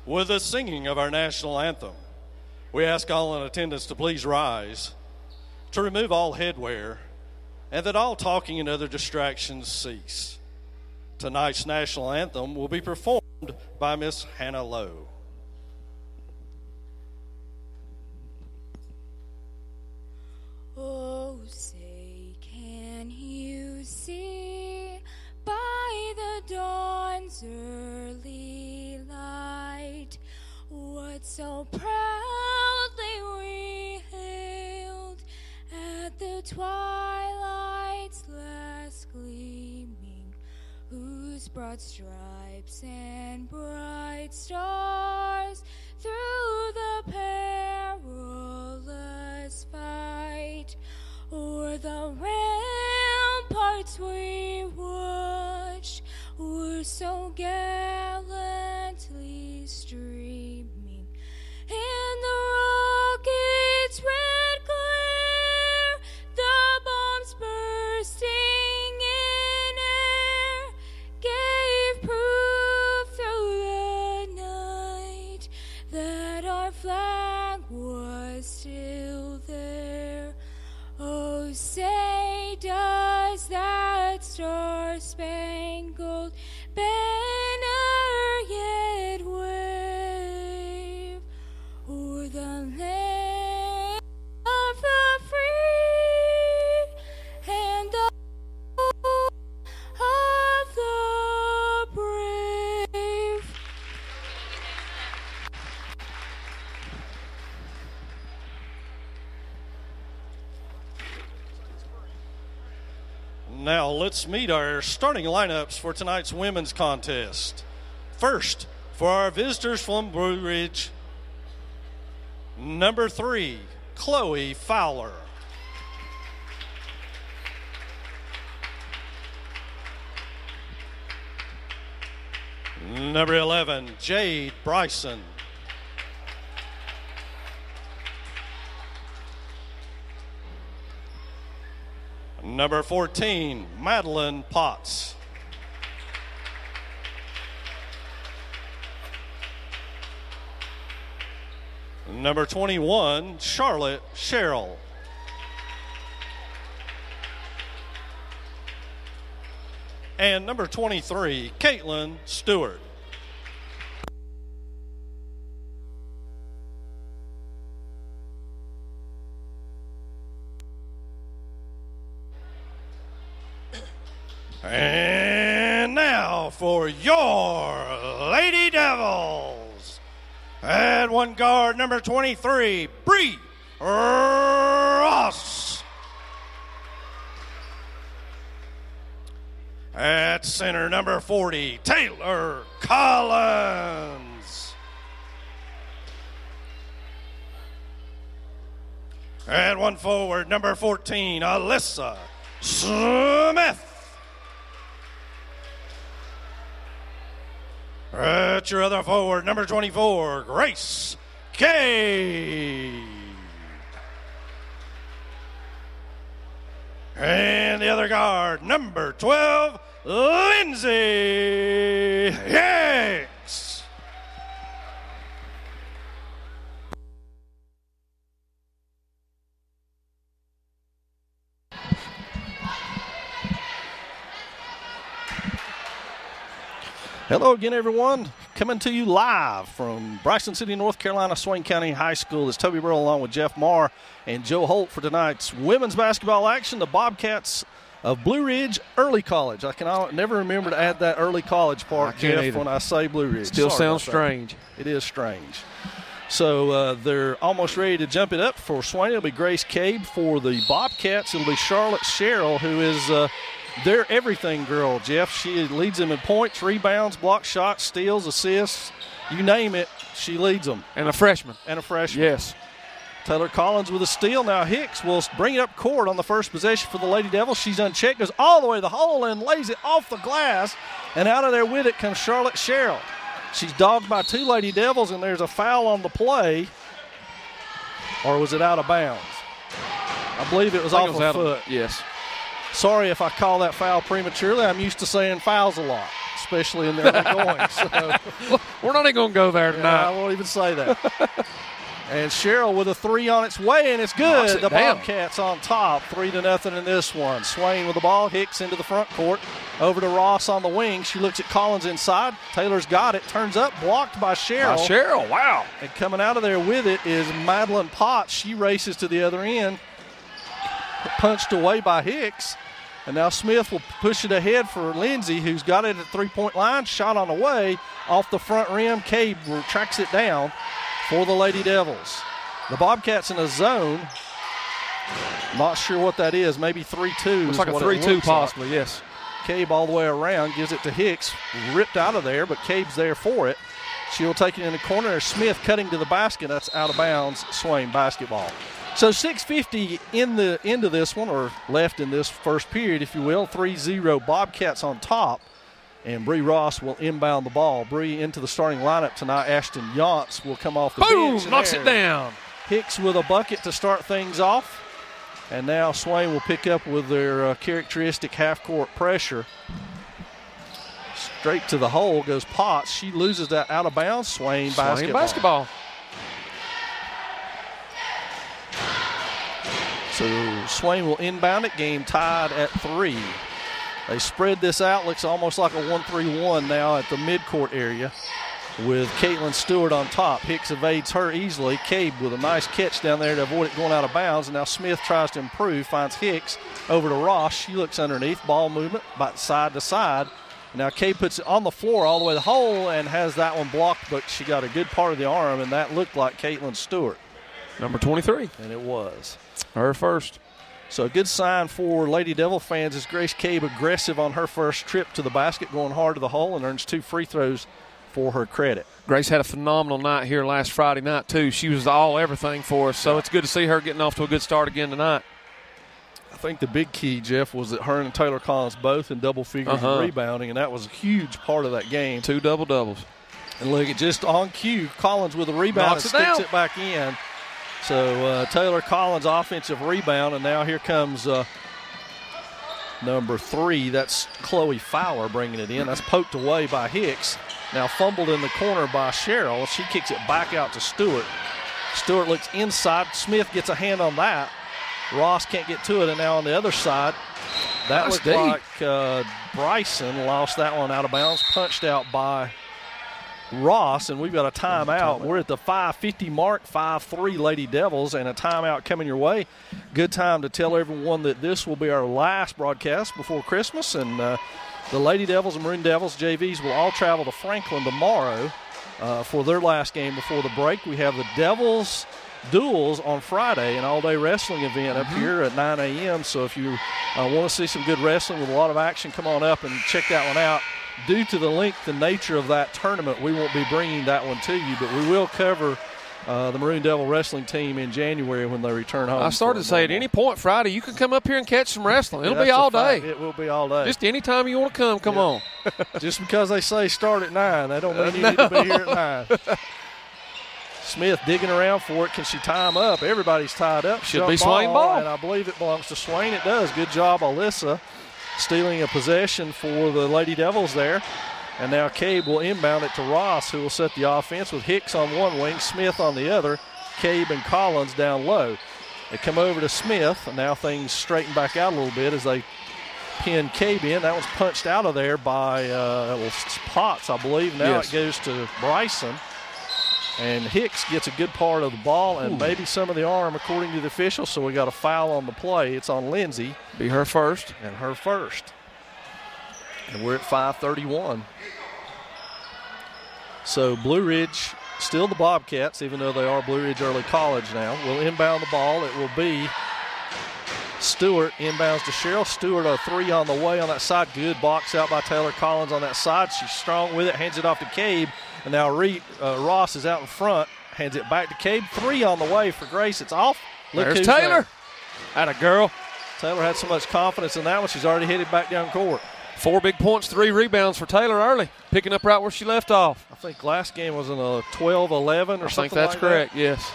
with the singing of our national anthem. We ask all in attendance to please rise, to remove all headwear, and that all talking and other distractions cease. Tonight's national anthem will be performed by Miss Hannah Lowe. Oh, say, can you see by the dawn's early light what so proudly we hailed at the twilight's last gleaming, whose broad stripes and bright stars through the perilous fight o'er the ramparts we watched were so gallantly streaming, and the rockets' red glare, the bombs bursting in air, gave proof through the night that our flag was still there. Oh, say, does that star-spangled banner yet wave o'er the land of the free and the home of the brave? Now let's meet our starting lineups for tonight's women's contest. First, for our visitors from Blue Ridge, number 3, Chloe Fowler. Number 11, Jade Bryson. Number 14, Madeline Potts. Number 21, Charlotte Sherrill. And number 23, Caitlin Stewart. And now for your Lady Devils. At one guard, number 23, Bree Ross. At center, number 40, Taylor Collins. At one forward, number 14, Alyssa Smith. At your other forward, number 24, Grace Cade. And the other guard, number 12, Lindsay Hicks. Hello again, everyone. Coming to you live from Bryson City, North Carolina, Swain County High School. It's Toby Burrell along with Jeff Marr and Joe Holt for tonight's women's basketball action. The Bobcats of Blue Ridge Early College. I can never remember to add that early college part, Jeff, either. when I say Blue Ridge. Still sounds strange. It is strange. So they're almost ready to jump it up for Swain. It'll be Grace Cade. For the Bobcats, it'll be Charlotte Sherrill, who is their everything girl, Jeff. She leads them in points, rebounds, block shots, steals, assists. You name it, she leads them. And a freshman. Yes. Taylor Collins with a steal. Now Hicks will bring it up court on the first possession for the Lady Devils. She's unchecked, goes all the way to the hole and lays it off the glass. And out of there with it comes Charlotte Sherrill. She's dogged by two Lady Devils, and there's a foul on the play. Or was it out of bounds? I believe it was off a foot. Yes. Sorry if I call that foul prematurely. I'm used to saying fouls a lot. especially in the early going. So we're not even going to go there tonight. I won't even say that. And Cheryl with a 3 on its way, and it's good. The Bobcats on top, 3-0 in this one. Swain with the ball. Hicks into the front court. Over to Ross on the wing. She looks at Collins inside. Taylor's got it. Turns up. Blocked by Cheryl. Wow. And coming out of there with it is Madeline Potts. She races to the other end. Punched away by Hicks. And now Smith will push it ahead for Lindsay, who's got it at three-point line. Shot on the way. Off the front rim. Cade tracks it down for the Lady Devils. The Bobcats in a zone. Not sure what that is. Maybe 3-2. Looks like a 3-2 possibly, like. Yes. Cabe all the way around, gives it to Hicks. Ripped out of there, but Cabe's there for it. She'll take it in the corner. Smith cutting to the basket. That's out of bounds. Swain basketball. So 6:50 into this one, or left in this first period, if you will. 3-0 Bobcats on top. And Bree Ross will inbound the ball. Bree into the starting lineup tonight. Ashton Yantz will come off the bench. Boom! Knocks it down. Hicks with a bucket to start things off. And now Swain will pick up with their characteristic half-court pressure. Straight to the hole goes Potts. She loses that out of bounds. Swain basketball. So Swain will inbound it. Game tied at 3. They spread this out. Looks almost like a 1-3-1 now at the midcourt area with Caitlin Stewart on top. Hicks evades her easily. Cabe with a nice catch down there to avoid it going out of bounds. And now Smith tries to improve, finds Hicks over to Ross. She looks underneath. Ball movement by side to side. Now Cabe puts it on the floor all the way to the hole and has that one blocked, but she got a good part of the arm, and that looked like Caitlin Stewart. Number 23. And it was. Her first. So a good sign for Lady Devil fans is Grace Cabe aggressive on her first trip to the basket, going hard to the hole, and earns 2 free throws for her credit. Grace had a phenomenal night here last Friday night, too. She was all everything for us, so it's good to see her getting off to a good start again tonight. I think the big key, Jeff, was that her and Taylor Collins both in double figures of rebounding, and that was a huge part of that game. 2 double-doubles. And look, just on cue, Collins with a rebound and sticks it back in. So Taylor Collins offensive rebound, and now here comes number 3. That's Chloe Fowler bringing it in. That's poked away by Hicks. Now fumbled in the corner by Cheryl. She kicks it back out to Stewart. Stewart looks inside. Smith gets a hand on that. Ross can't get to it, and now on the other side, that looked like Bryson lost that one out of bounds, punched out by Ross, and we've got a timeout. We're at the 5:50 mark, 5-3 Lady Devils, and a timeout coming your way. Good time to tell everyone that this will be our last broadcast before Christmas, and the Lady Devils and Maroon Devils JVs will all travel to Franklin tomorrow for their last game before the break. We have the Devils Duels on Friday, an all-day wrestling event up here at 9 a.m. So if you want to see some good wrestling with a lot of action, come on up and check that one out. Due to the length and nature of that tournament, we won't be bringing that one to you, but we will cover the Maroon Devil wrestling team in January when they return home. I started to say at any point Friday, you can come up here and catch some wrestling. It'll be all day. It will be all day. Just any time you want to come on. Just because they say start at 9, they don't mean you need to be here at 9. Smith digging around for it. Can she tie him up? Everybody's tied up. Should be Swain ball. And I believe it belongs to Swain. It does. Good job, Alyssa, stealing a possession for the Lady Devils there. And now Cabe will inbound it to Ross, who will set the offense with Hicks on one wing, Smith on the other, Cabe and Collins down low. They come over to Smith, and now things straighten back out a little bit as they pin Cabe in. That was punched out of there by Potts, I believe. Now it goes to Bryson. And Hicks gets a good part of the ball and maybe some of the arm, according to the officials. So we got a foul on the play. It's on Lindsay. Be her first. And her first. And we're at 5:31. So Blue Ridge, still the Bobcats, even though they are Blue Ridge Early College now, will inbound the ball. It will be Stewart inbounds to Cheryl. Stewart a 3 on the way on that side. Good box out by Taylor Collins on that side. She's strong with it, hands it off to Cabe. And now Ross is out in front, hands it back to Cabe. 3 on the way for Grace. It's off. Look There's who's Taylor. There. Atta girl. Taylor had so much confidence in that one, she's already headed back down court. 4 big points, 3 rebounds for Taylor early, picking up right where she left off. I think last game was in a 12-11 or something like that. I think that's correct, yes.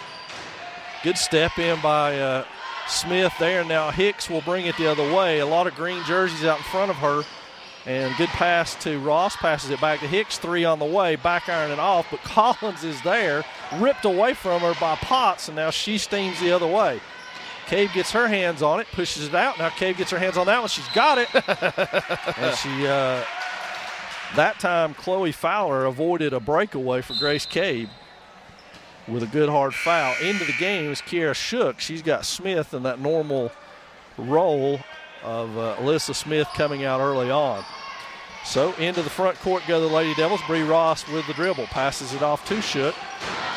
Good step in by Smith there. Now Hicks will bring it the other way. A lot of green jerseys out in front of her. And good pass to Ross, passes it back to Hicks, 3 on the way, back iron it off, but Collins is there, ripped away from her by Potts, and now she steams the other way. Cave gets her hands on it, pushes it out. Now Cave gets her hands on that one. She's got it. And she, that time, Chloe Fowler avoided a breakaway for Grace Cave with a good hard foul. Into the game is Kiera Shook. She's got Smith in that normal role of Alyssa Smith coming out early on. So into the front court go the Lady Devils. Bree Ross with the dribble, passes it off to Shook.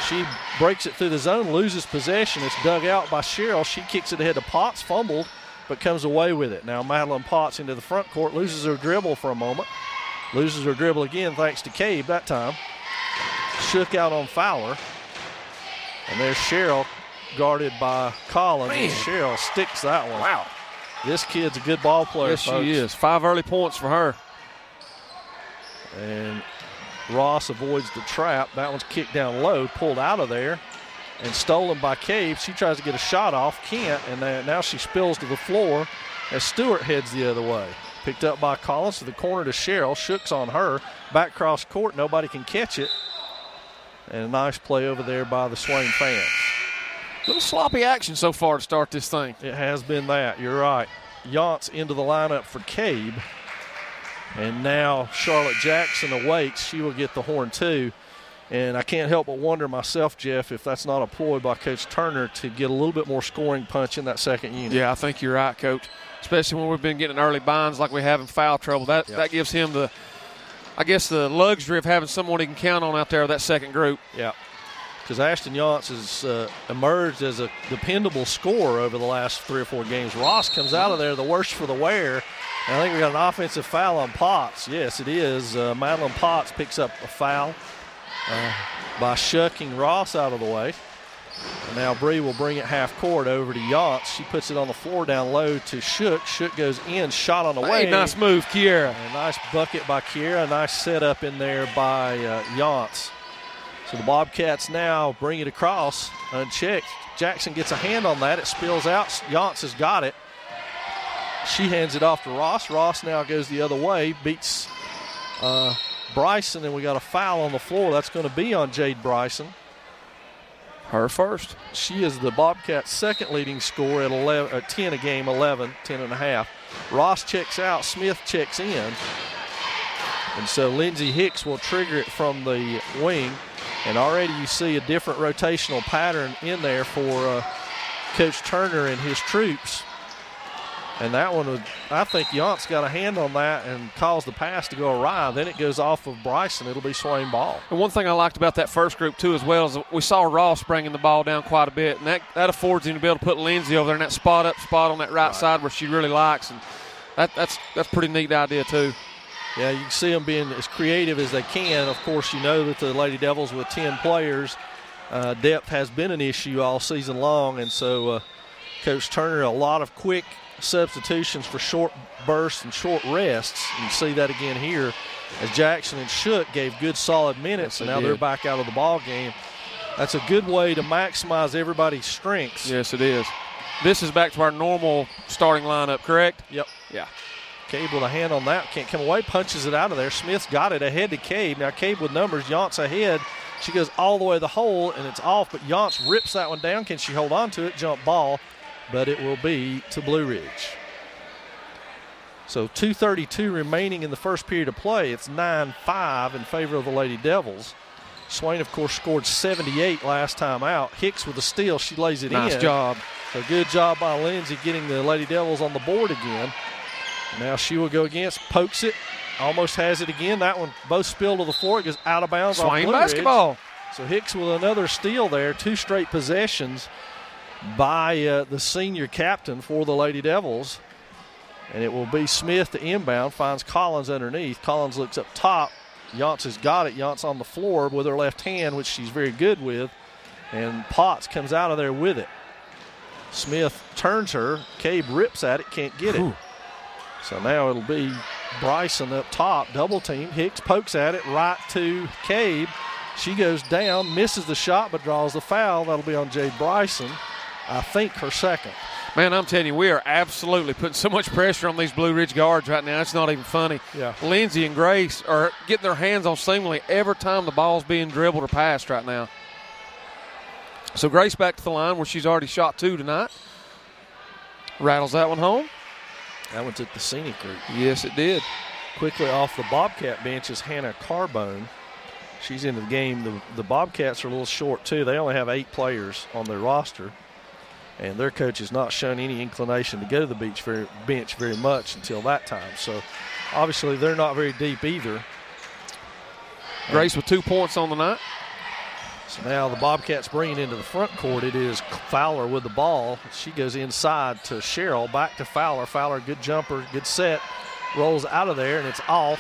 She breaks it through the zone, loses possession. It's dug out by Cheryl. She kicks it ahead to Potts, fumbled, but comes away with it. Now Madeline Potts into the front court, loses her dribble for a moment. Loses her dribble again thanks to Cave that time. Shook out on Fowler. And there's Cheryl guarded by Collins. And Cheryl sticks that one. Wow. This kid's a good ball player, Yes, folks. she is. 5 early points for her. And Ross avoids the trap. That one's kicked down low, pulled out of there, and stolen by Cave. She tries to get a shot off, can't, and now she spills to the floor as Stewart heads the other way. Picked up by Collins to the corner to Cheryl. Shook's on her. Back cross court, nobody can catch it. And a nice play over there by the Swain fans. A little sloppy action so far to start this thing. It has been that. You're right. Yance into the lineup for Cabe. And now Charlotte Jackson awaits. She will get the horn too. And I can't help but wonder myself, Jeff, if that's not a ploy by Coach Turner to get a little bit more scoring punch in that second unit. Yeah, I think you're right, Coach. Especially when we've been getting early binds like we have in foul trouble. That gives him the luxury of having someone he can count on out there with that second group. Yeah. Because Ashton Yance has emerged as a dependable scorer over the last 3 or 4 games. Ross comes out of there the worst for the wear. And I think we got an offensive foul on Potts. Yes, it is. Madeline Potts picks up a foul by shucking Ross out of the way. And now Bree will bring it half court over to Yance. She puts it on the floor down low to Shook. Shook goes in, shot on the way. Hey, nice move, Kiera. A nice bucket by Kiera. A nice setup in there by Yance. So the Bobcats now bring it across unchecked. Jackson gets a hand on that. It spills out. Yance has got it. She hands it off to Ross. Ross now goes the other way, beats Bryson, and we got a foul on the floor. That's going to be on Jade Bryson. Her first. She is the Bobcats' second leading scorer at 10 a game, 10 and a half. Ross checks out. Smith checks in. And so Lindsey Hicks will trigger it from the wing. And already you see a different rotational pattern in there for Coach Turner and his troops. And that one, I think Yance got a hand on that and caused the pass to go awry. Then it goes off of Bryson. It'll be Swain ball. And one thing I liked about that first group, too, as well, is we saw Ross bringing the ball down quite a bit. And that affords him to be able to put Lindsay over there in that spot on that right side where she really likes. And that's a pretty neat idea, too. Yeah, you can see them being as creative as they can. Of course, you know that the Lady Devils with 10 players, depth has been an issue all season long. And so Coach Turner, a lot of quick substitutions for short bursts and short rests. You see that again here as Jackson and Shook gave good solid minutes, and now they're back out of the ball game. That's a good way to maximize everybody's strengths. Yes, it is. This is back to our normal starting lineup, correct? Yep. Yeah. Cade with a hand on that. Can't come away. Punches it out of there. Smith's got it ahead to Cade. Now Cade with numbers. Yance ahead. She goes all the way to the hole, and it's off, but Yance rips that one down. Can she hold on to it? Jump ball. But it will be to Blue Ridge. So 2:32 remaining in the first period of play. It's 9-5 in favor of the Lady Devils. Swain, of course, scored 78 last time out. Hicks with a steal. She lays it in. Nice job. So good job by Lindsay getting the Lady Devils on the board again. Now she will go against, pokes it, almost has it again. That one both spilled to the floor. It goes out of bounds. Swain off Blue basketball. Ridge. So Hicks with another steal there. 2 straight possessions by the senior captain for the Lady Devils. And it will be Smith to inbound, finds Collins underneath. Collins looks up top. Yance has got it. Yance on the floor with her left hand, which she's very good with. And Potts comes out of there with it. Smith turns her. Cabe rips at it, can't get it. Ooh. So now it'll be Bryson up top, double team. Hicks pokes at it right to Cabe. She goes down, misses the shot, but draws the foul. That'll be on Jade Bryson. I think her second. Man, I'm telling you, we are absolutely putting so much pressure on these Blue Ridge guards right now. It's not even funny. Yeah. Lindsay and Grace are getting their hands on seemingly every time the ball's being dribbled or passed right now. So Grace back to the line where she's already shot 2 tonight. Rattles that one home. That one took the scenic route. Yes, it did. Quickly off the Bobcat bench is Hannah Carbone. She's into the game. The Bobcats are a little short, too. They only have 8 players on their roster. And their coach has not shown any inclination to go to the bench very much until that time. So, obviously, they're not very deep either. Grace with 2 points on the night. So now the Bobcats bring it into the front court. It is Fowler with the ball. She goes inside to Cheryl, back to Fowler. Fowler, good jumper, good set. Rolls out of there, and it's off.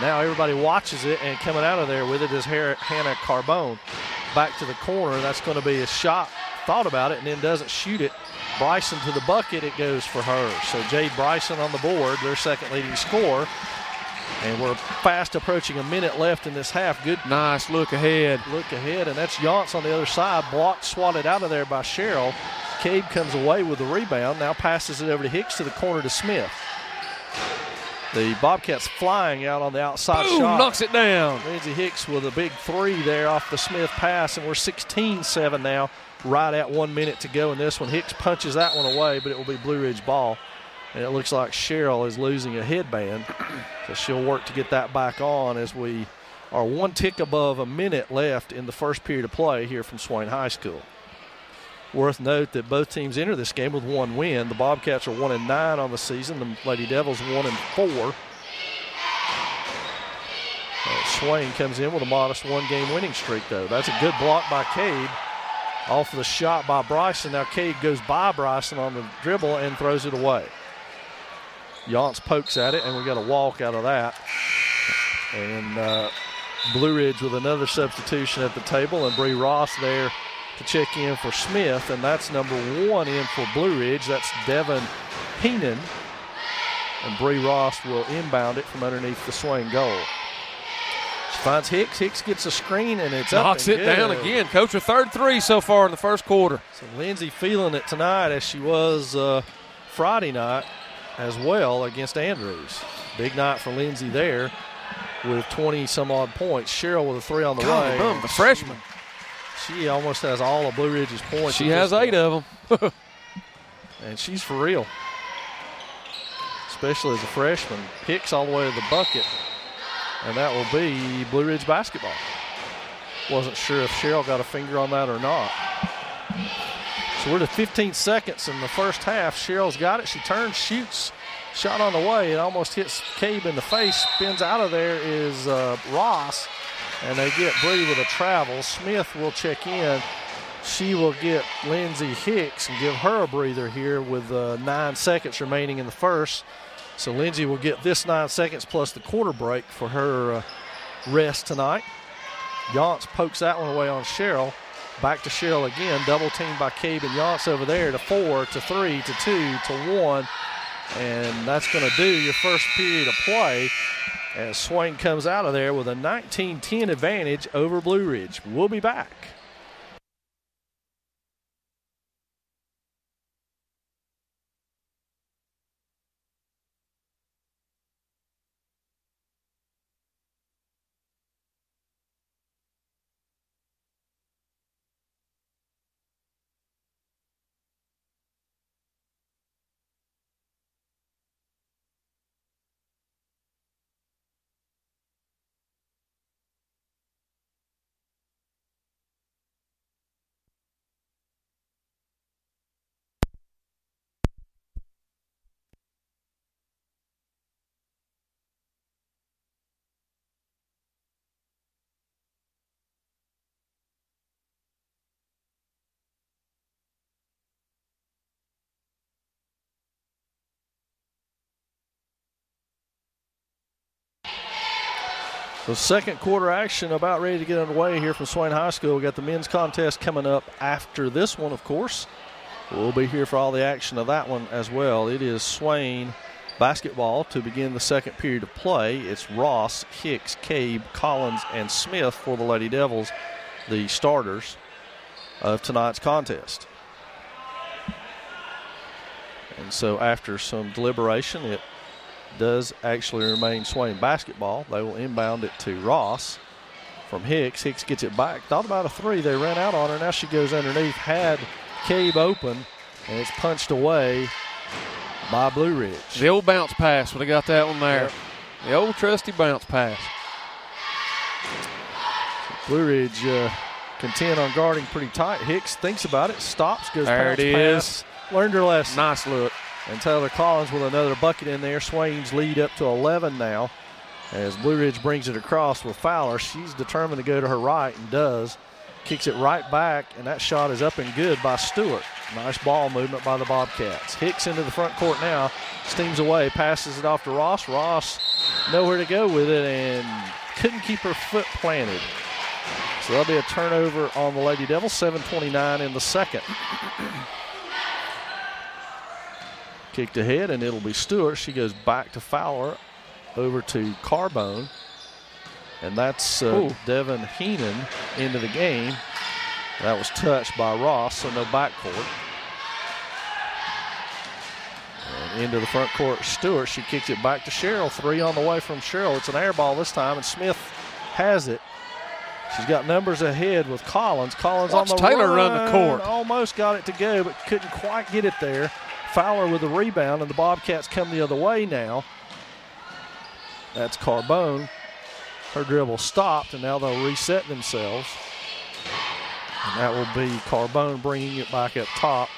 Now everybody watches it, and coming out of there with it is Hannah Carbone. Back to the corner. That's going to be a shot. Thought about it and then doesn't shoot it. Bryson to the bucket, it goes for her. So Jade Bryson on the board, their second leading scorer. And we're fast approaching a minute left in this half. Good. Nice look ahead. Look ahead, and that's Yance on the other side. Blocked, swatted out of there by Cheryl. Cabe comes away with the rebound. Now passes it over to Hicks to the corner to Smith. The Bobcats flying out on the outside Boom, shot. knocks it down. Lindsay Hicks with a big 3 there off the Smith pass, and we're 16-7 now. Right at 1 minute to go in this one. Hicks punches that one away, but it will be Blue Ridge ball. And it looks like Cheryl is losing a headband. So she'll work to get that back on as we are 1 tick above a minute left in the first period of play here from Swain High School. Worth note that both teams enter this game with 1 win. The Bobcats are 1-9 on the season. The Lady Devils 1-4. Swain comes in with a modest 1-game winning streak, though. That's a good block by Cade. Off the shot by Bryson. Now Cade goes by Bryson on the dribble and throws it away. Yance pokes at it, and we got a walk out of that. And Blue Ridge with another substitution at the table, and Bree Ross there to check in for Smith, and that's number 1 in for Blue Ridge. That's Devin Heenan. And Bree Ross will inbound it from underneath the Swain goal. She finds Hicks. Hicks gets a screen, and it's up. Knocks it down again. Coach, her third 3 so far in the first quarter. So Lindsay feeling it tonight as she was Friday night as well against Andrews. Big night for Lindsay there with 20-some-odd points. Cheryl with a 3 on the way. Boom, the freshman. She almost has all of Blue Ridge's points. She has 8 of them. And she's for real, especially as a freshman. Hicks all the way to the bucket. And that will be Blue Ridge basketball. Wasn't sure if Cheryl got a finger on that or not. So we're to 15 seconds in the first half. Cheryl's got it. She turns, shoots. Shot on the way. It almost hits Cabe in the face. Spins out of there is Ross. And they get Bree with a travel. Smith will check in. She will get Lindsay Hicks and give her a breather here with 9 seconds remaining in the first. So Lindsay will get this 9 seconds plus the quarter break for her rest tonight. Yance pokes that one away on Cheryl. Back to Cheryl again. Double teamed by Cabe and Yance over there to 4, to 3, to 2, to 1. And that's going to do your first period of play as Swain comes out of there with a 19-10 advantage over Blue Ridge. We'll be back. So second quarter action about ready to get underway here from Swain High School. We got the men's contest coming up after this one, of course. We'll be here for all the action of that one as well. It is Swain basketball to begin the second period of play. It's Ross, Hicks, Cabe, Collins, and Smith for the Lady Devils, the starters of tonight's contest. And so after some deliberation, it does actually remain Swain basketball. They will inbound it to Ross from Hicks. Hicks gets it back. Thought about a three. They ran out on her. Now she goes underneath. Had Cabe open, and it's punched away by Blue Ridge. The old bounce pass. When they got that one there. Yep. The old trusty bounce pass. Blue Ridge content on guarding pretty tight. Hicks thinks about it. Stops. Goes there bounce it pass. is. Learned her lesson. Nice look. And Taylor Collins with another bucket in there. Swain's lead up to 11 now. As Blue Ridge brings it across with Fowler, she's determined to go to her right and does. Kicks it right back, and that shot is up and good by Stewart. Nice ball movement by the Bobcats. Hicks into the front court now, steams away, passes it off to Ross. Ross nowhere to go with it and couldn't keep her foot planted. So that'll be a turnover on the Lady Devils, 7:29 in the second. Kicked ahead, and it'll be Stewart. She goes back to Fowler. Over to Carbone, and that's Devin Heenan into the game. That was touched by Ross, so no backcourt. And into the front court, Stewart. She kicks it back to Cheryl. Three on the way from Cheryl. It's an air ball this time, and Smith has it. She's got numbers ahead with Collins. Collins Watch on the Taylor run the court. Almost got it to go, but couldn't quite get it there. Fowler with the rebound, and the Bobcats come the other way now. That's Carbone. Her dribble stopped, and now they'll reset themselves. And that will be Carbone bringing it back up top.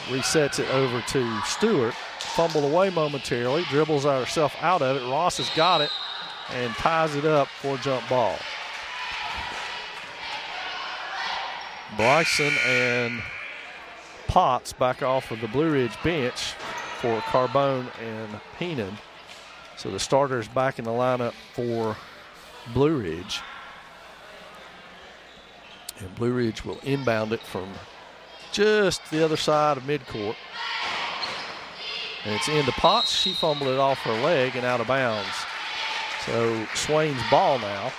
Resets it over to Stewart. Fumbled away momentarily. Dribbles herself out of it. Ross has got it and ties it up for a jump ball. Bryson and Potts back off of the Blue Ridge bench for Carbone and Heenan. So the starters back in the lineup for Blue Ridge. And Blue Ridge will inbound it from just the other side of midcourt. And it's into Potts. She fumbled it off her leg and out of bounds. So Swain's ball now.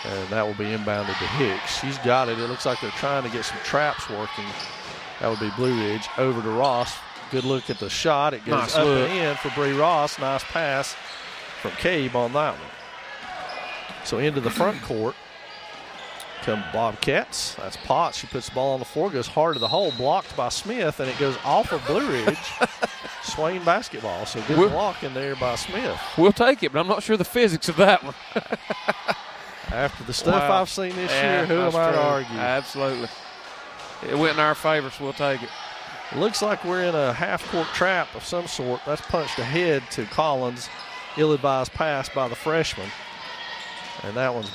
And that will be inbounded to Hicks. She's got it. It looks like they're trying to get some traps working. That would be Blue Ridge. Over to Ross. Good look at the shot. It goes nice up look. and in for Bree Ross. Nice pass from Cabe on that one. So into the front court come Bobcats. That's Potts. She puts the ball on the floor, goes hard to the hole, blocked by Smith, and it goes off of Blue Ridge. Swain basketball. So good block in there by Smith. We'll take it, but I'm not sure the physics of that one. After the stuff I've seen this year, who am I to argue? Absolutely. It went in our favor, so we'll take it. Looks like we're in a half-court trap of some sort. That's punched ahead to Collins. Ill-advised pass by the freshman. And that one's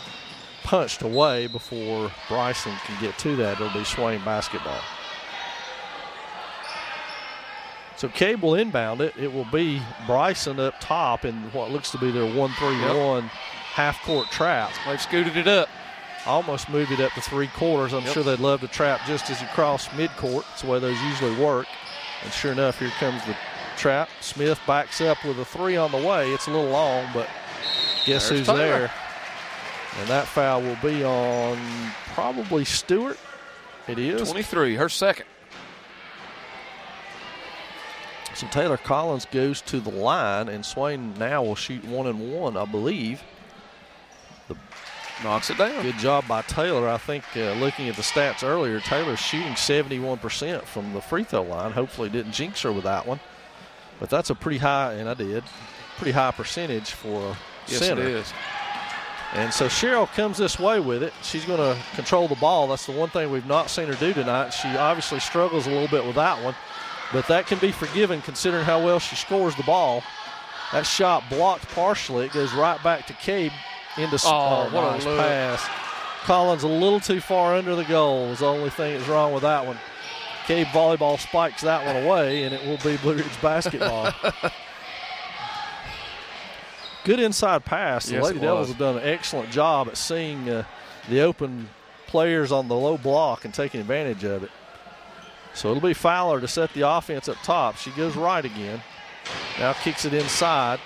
punched away before Bryson can get to that. It'll be Swain basketball. So Cabe will inbound it. It will be Bryson up top in what looks to be their 1-3-1 half-court trap. They've scooted it up. Almost moved it up to three-quarters. I'm sure they'd love to trap just as you cross midcourt. It's the way those usually work. And sure enough, here comes the trap. Smith backs up with a three on the way. It's a little long, but guess There's who's Taylor there? And that foul will be on probably Stewart. It is. 23, her second. So Taylor Collins goes to the line, and Swain now will shoot 1-1, I believe. Knocks it down. Good job by Taylor. I think looking at the stats earlier, Taylor's shooting 71% from the free throw line. Hopefully didn't jinx her with that one. But that's a pretty high, and I did, pretty high percentage for a center. Yes, it is. And so Cheryl comes this way with it. She's going to control the ball. That's the one thing we've not seen her do tonight. She obviously struggles a little bit with that one, but that can be forgiven considering how well she scores the ball. That shot blocked partially. It goes right back to Cabe. Into what nice a look. pass. Collins a little too far under the goal is the only thing that's wrong with that one. Cabe volleyball spikes that one away, and it will be Blue Ridge basketball. Good inside pass. The Lady Devils have done an excellent job at seeing the open players on the low block and taking advantage of it. So it'll be Fowler to set the offense up top. She goes right again. Now kicks it inside.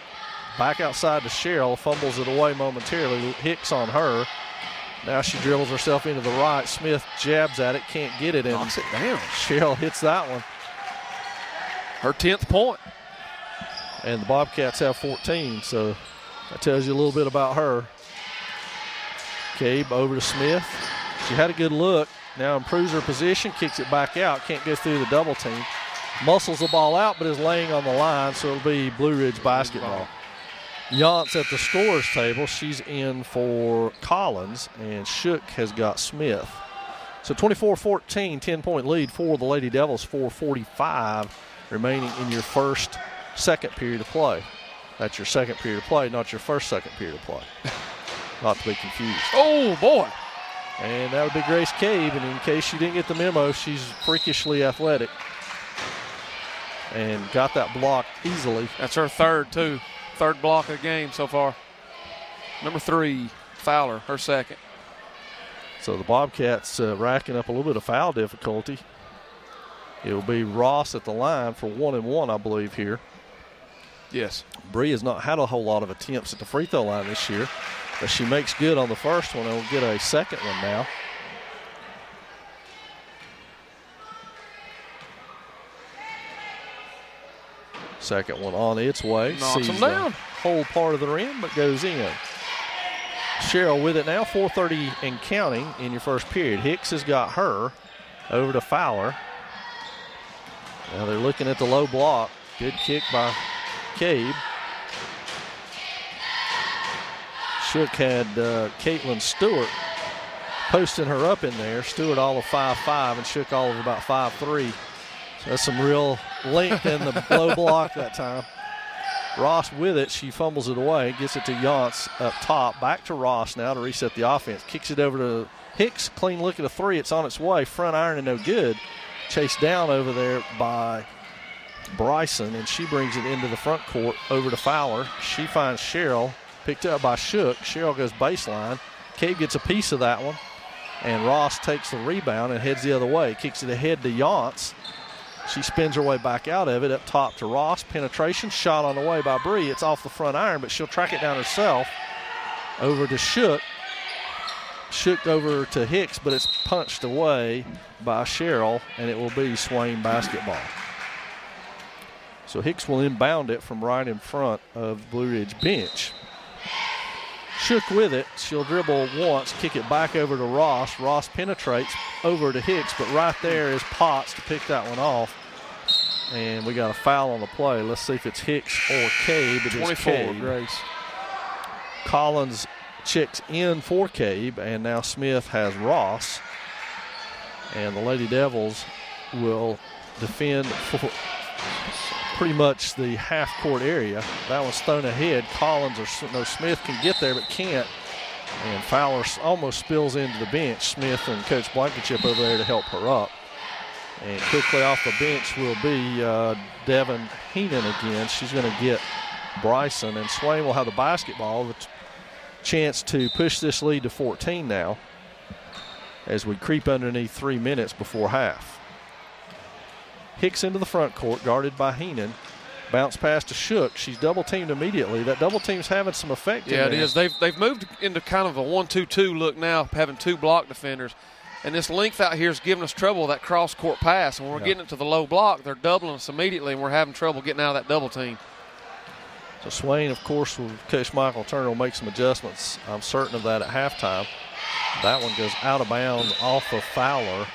Back outside to Cheryl, fumbles it away momentarily. Hicks on her. Now she dribbles herself into the right. Smith jabs at it, can't get it, and knocks it down. Cheryl hits that one. Her 10th point. And the Bobcats have 14, so that tells you a little bit about her. Cabe over to Smith. She had a good look. Now improves her position, kicks it back out, can't go through the double team. Muscles the ball out, but is laying on the line, so it'll be Blue Ridge basketball. Yance at the scorer's table. She's in for Collins, and Shook has got Smith. So 24-14, 10-point lead for the Lady Devils, 4:45 remaining in your second period of play. That's your second period of play, not your second period of play. Not to be confused. Oh, boy. And that would be Grace Cabe, and in case you didn't get the memo, she's freakishly athletic. And got that block easily. That's her third, too. Third block of the game so far. Number 3, Fowler, her second. So the Bobcats racking up a little bit of foul difficulty. It will be Ross at the line for 1-1, I believe, here. Yes. Bree has not had a whole lot of attempts at the free throw line this year, but she makes good on the first one and will get a second one now. Second one on its way. Knocks them down. Whole part of the rim, but goes in. Cheryl with it now, 4:30 and counting in your first period. Hicks has got her over to Fowler. Now they're looking at the low block. Good kick by Cabe. Shook had Caitlin Stewart posting her up in there. Stewart all of 5'5", and Shook all of about 5'3". So that's some real length in the low block that time. Ross with it. She fumbles it away, gets it to Yance up top. Back to Ross now to reset the offense. Kicks it over to Hicks. Clean look at a three. It's on its way. Front iron and no good. Chased down over there by Bryson, and she brings it into the front court over to Fowler. She finds Cheryl. Picked up by Shook. Cheryl goes baseline. Cabe gets a piece of that one, and Ross takes the rebound and heads the other way. Kicks it ahead to Yance. She spins her way back out of it, up top to Ross. Penetration, shot on the way by Bree. It's off the front iron, but she'll track it down herself. Over to Shook. Shook over to Hicks, but it's punched away by Cheryl, and it will be Swain basketball. So Hicks will inbound it from right in front of Blue Ridge bench. Shook with it. She'll dribble once, kick it back over to Ross. Ross penetrates over to Hicks, but right there is Potts to pick that one off. And we got a foul on the play. Let's see if it's Hicks or Cabe. It 24, is Cabe. Grace. Collins checks in for Cabe, and now Smith has Ross. And the Lady Devils will defend for pretty much the half-court area. That one's thrown ahead. Collins or Smith can get there, but can't. And Fowler almost spills into the bench. Smith and Coach Blankenship over there to help her up. And quickly off the bench will be Devin Heenan again. She's going to get Bryson, and Swain will have the basketball. The chance to push this lead to 14 now as we creep underneath 3 minutes before half. Hicks into the front court, guarded by Heenan. Bounce pass to Shook. She's double teamed immediately. That double team's having some effect. Yeah, it is. They've moved into kind of a 1-2-2 look now, having 2 block defenders. And this length out here is giving us trouble, that cross-court pass. And when we're getting it to the low block, they're doubling us immediately, and we're having trouble getting out of that double team. So Swain, of course, Coach Michael Turner will make some adjustments. I'm certain of that at halftime. That one goes out of bounds off of Fowler.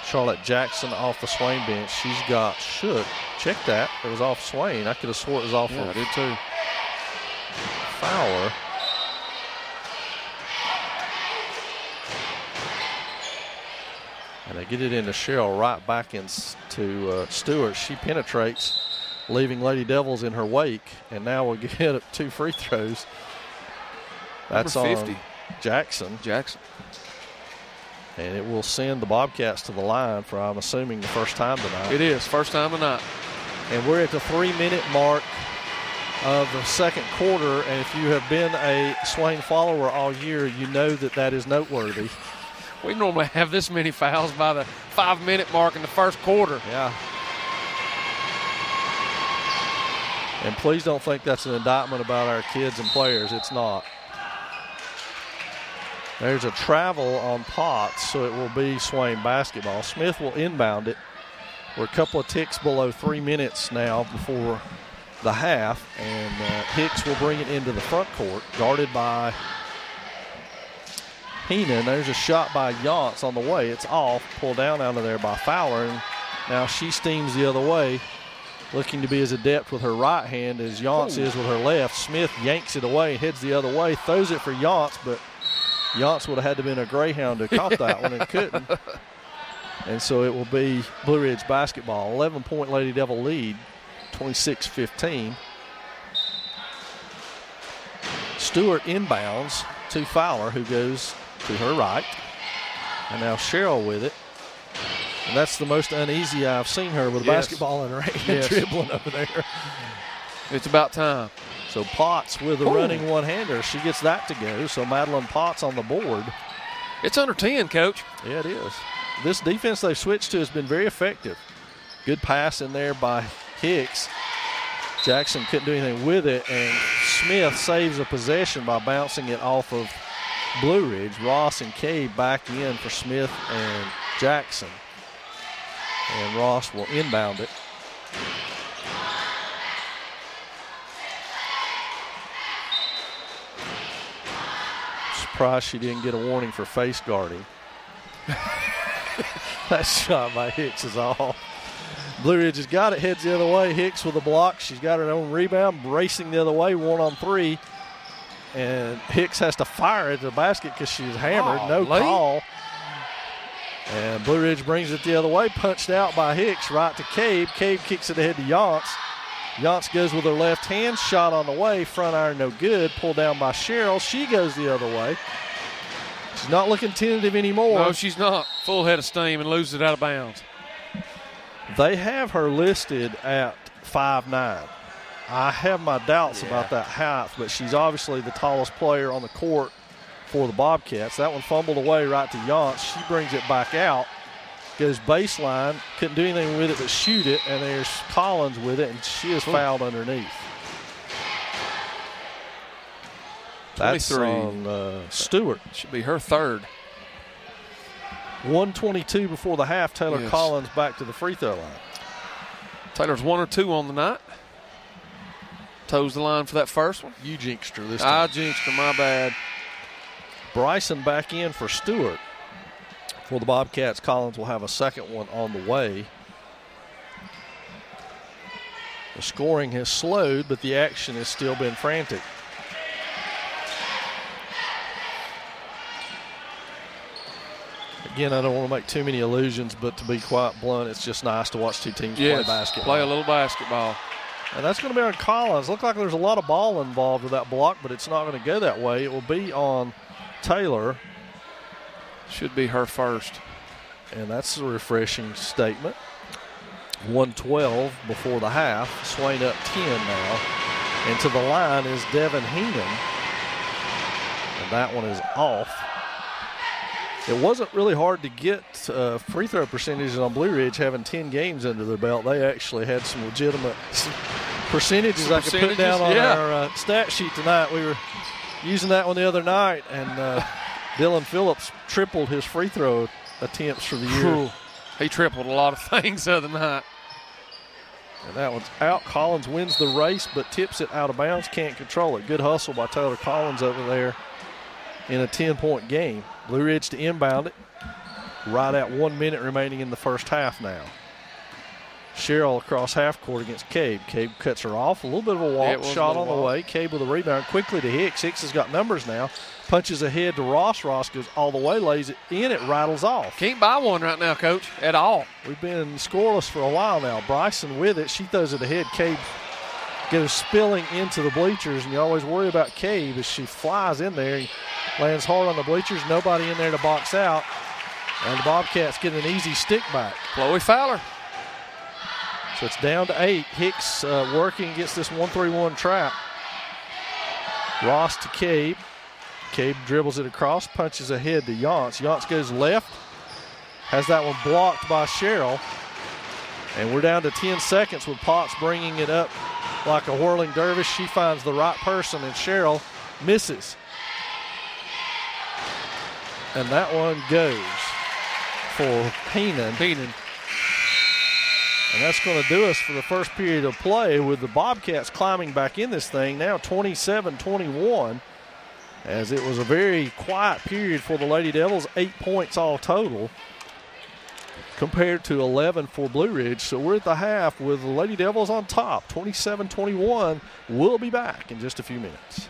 Charlotte Jackson off the Swain bench. She's got Shook. Check that. It was off Swain. I could have swore it was off of I did too. Fowler. And they get it into Cheryl, right back into Stewart. She penetrates, leaving Lady Devils in her wake. And now we'll get up 2 free throws. That's Number 50. on Jackson. And it will send the Bobcats to the line for, I'm assuming, the first time tonight. It is, first time tonight. And we're at the 3-minute mark of the second quarter. And if you have been a Swain follower all year, you know that that is noteworthy. We normally have this many fouls by the 5-minute mark in the first quarter. Yeah. And please don't think that's an indictment about our kids and players. It's not. There's a travel on Potts, so it will be Swain basketball. Smith will inbound it. We're a couple of ticks below 3 minutes now before the half, and Hicks will bring it into the front court, guarded by Heenan. There's a shot by Yance on the way. It's off, pulled down out of there by Fowler, and now she steams the other way, looking to be as adept with her right hand as Yance is with her left. Smith yanks it away, heads the other way, throws it for Yance, but Yance would have had to have been a Greyhound to caught that one and couldn't. And so it will be Blue Ridge basketball. 11-point Lady Devil lead, 26-15. Stewart inbounds to Fowler, who goes to her right. And now Cheryl with it. And that's the most uneasy I've seen her with a basketball in her hand, dribbling over there. It's about time. So Potts with a running one-hander. She gets that to go. So Madeline Potts on the board. It's under 10, Coach. Yeah, it is. This defense they've switched to has been very effective. Good pass in there by Hicks. Jackson couldn't do anything with it, and Smith saves a possession by bouncing it off of Blue Ridge. Ross and Cade back in for Smith and Jackson. And Ross will inbound it. Surprised she didn't get a warning for face guarding. That shot by Hicks is off. Blue Ridge has got it, heads the other way. Hicks with a block. She's got her own rebound, racing the other way, 1-on-3. And Hicks has to fire it to the basket because she's hammered. No call. And Blue Ridge brings it the other way, punched out by Hicks, right to Cabe. Cabe kicks it ahead to Yance. Yance goes with her left hand, shot on the way, front iron no good, pulled down by Cheryl. She goes the other way. She's not looking tentative anymore. No, she's not. Full head of steam and loses it out of bounds. They have her listed at 5'9". I have my doubts about that height, but she's obviously the tallest player on the court for the Bobcats. That one fumbled away right to Yance. She brings it back out, goes baseline, couldn't do anything with it but shoot it, and there's Collins with it, and she is fouled underneath. That's on Stewart. Should be her third. 1:22 before the half. Taylor Collins back to the free throw line. Taylor's 1 or 2 on the night. Toes the line for that first one. You jinxed her this time. I jinxed her, my bad. Bryson back in for Stewart. For the Bobcats, Collins will have a second one on the way. The scoring has slowed, but the action has still been frantic. Again, I don't want to make too many illusions, but to be quite blunt, it's just nice to watch two teams play basketball. Play a little basketball. And that's going to be on Collins. Look like there's a lot of ball involved with that block, but it's not going to go that way. It will be on Taylor. Should be her first. And that's a refreshing statement. 1:12 before the half. Swain up 10 now. And to the line is Devin Heenan. And that one is off. It wasn't really hard to get free throw percentages on Blue Ridge having 10 games under their belt. They actually had some legitimate percentages I could put down on our stat sheet tonight. We were using that one the other night, and Dylan Phillips tripled his free throw attempts for the year. He tripled a lot of things the other night. And that one's out. Collins wins the race but tips it out of bounds. Can't control it. Good hustle by Taylor Collins over there in a 10-point game. Blue Ridge to inbound it. Right at 1 minute remaining in the first half now. Cheryl across half court against Cabe. Cabe cuts her off. A little bit of a walk. Shot on the way. Cabe with a rebound. Quickly to Hicks. Hicks has got numbers now. Punches ahead to Ross. Ross goes all the way. Lays it in. It rattles off. Can't buy one right now, Coach, at all. We've been scoreless for a while now. Bryson with it. She throws it ahead. Cabe goes spilling into the bleachers, and you always worry about Cabe as she flies in there. Lands hard on the bleachers. Nobody in there to box out. And the Bobcats get an easy stick back. Chloe Fowler. So it's down to 8. Hicks working, gets this 1-3-1 trap. Ross to Cabe. Cabe dribbles it across, punches ahead to Yance. Yance goes left. Has that one blocked by Cheryl. And we're down to 10 seconds with Potts bringing it up like a whirling dervish. She finds the right person, and Cheryl misses. And that one goes for Heenan. And that's going to do us for the first period of play, with the Bobcats climbing back in this thing now 27-21, as it was a very quiet period for the Lady Devils, 8 points all total compared to 11 for Blue Ridge. So we're at the half with the Lady Devils on top, 27-21. We'll be back in just a few minutes.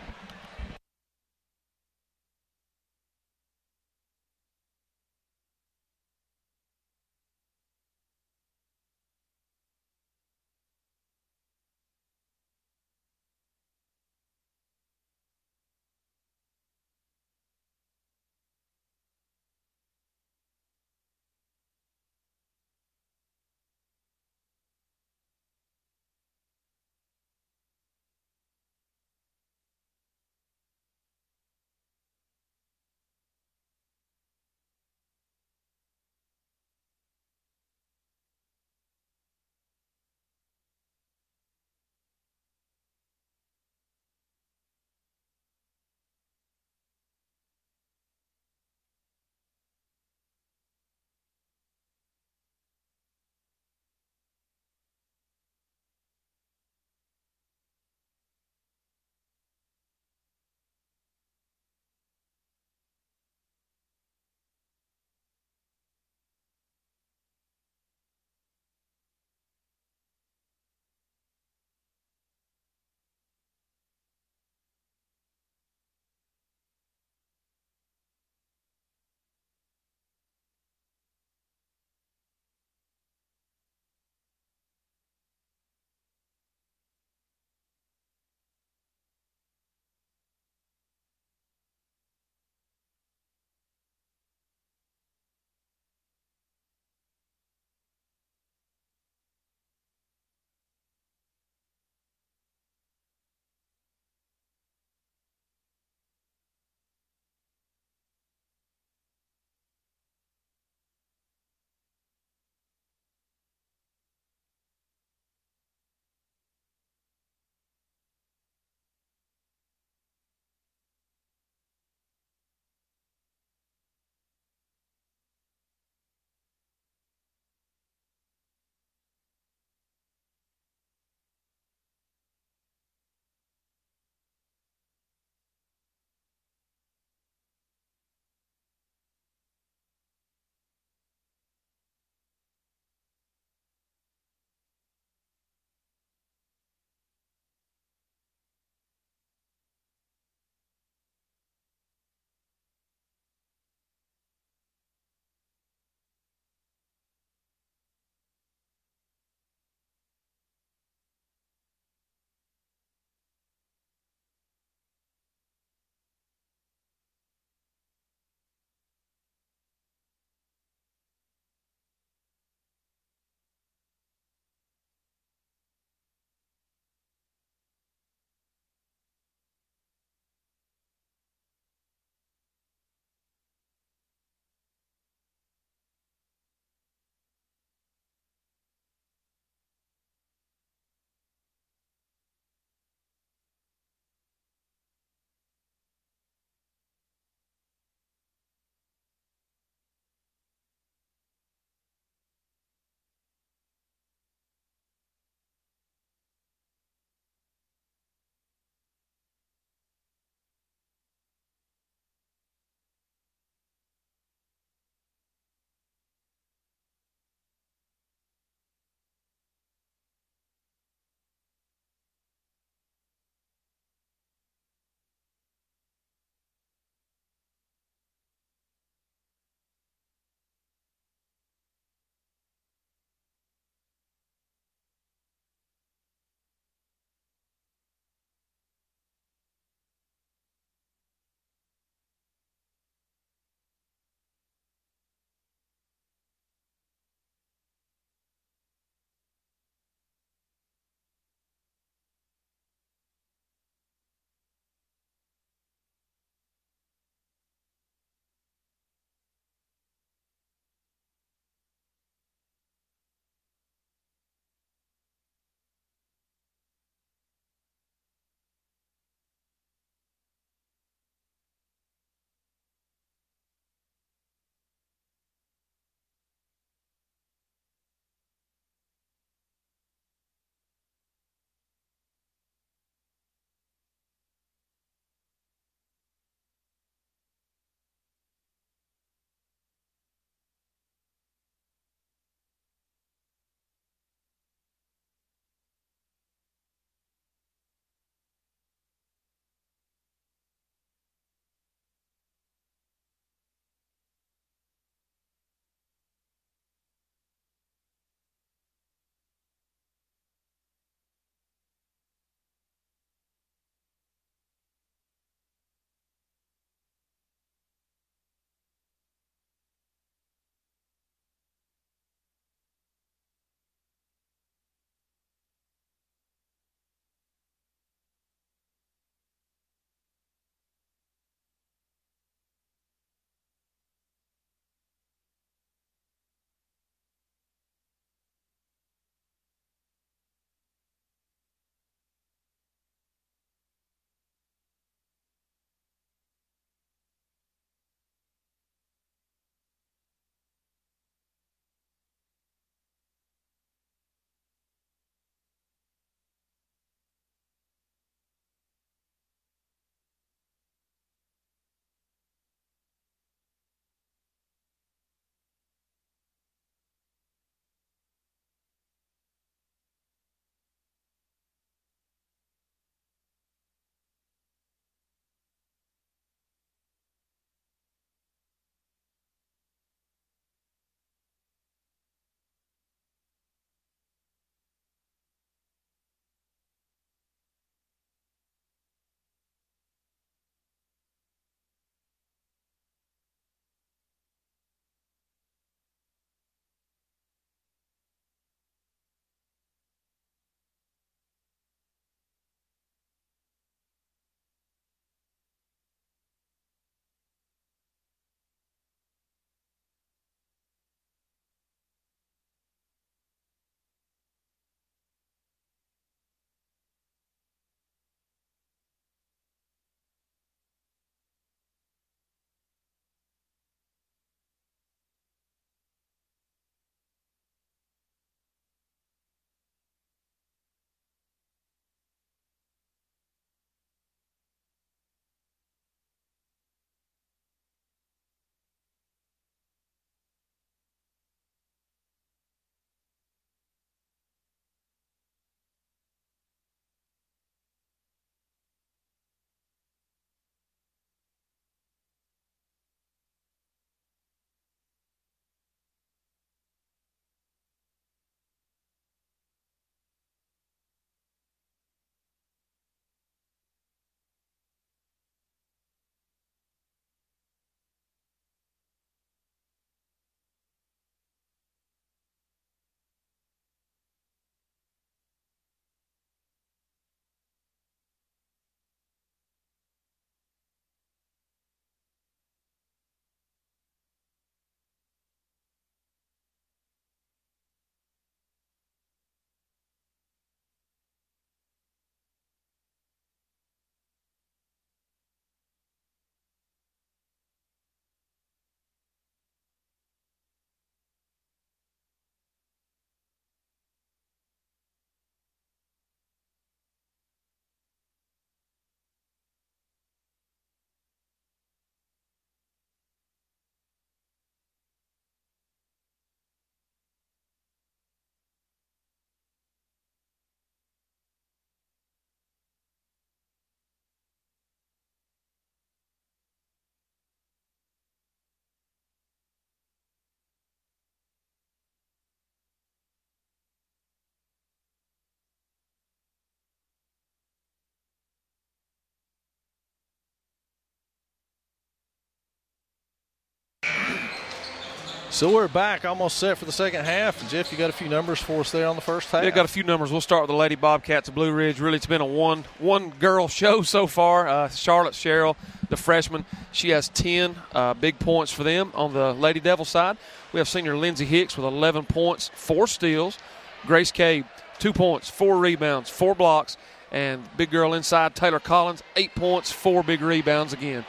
So we're back, almost set for the second half. And Jeff, you got a few numbers for us there on the first half? Yeah, got a few numbers. We'll start with the Lady Bobcats of Blue Ridge. Really, it's been a one-girl show so far. Charlotte Sherrill, the freshman, she has 10 big points for them on the Lady Devil side. We have senior Lindsey Hicks with 11 points, 4 steals. Grace Cave, 2 points, 4 rebounds, 4 blocks. And big girl inside, Taylor Collins, 8 points, 4 big rebounds again.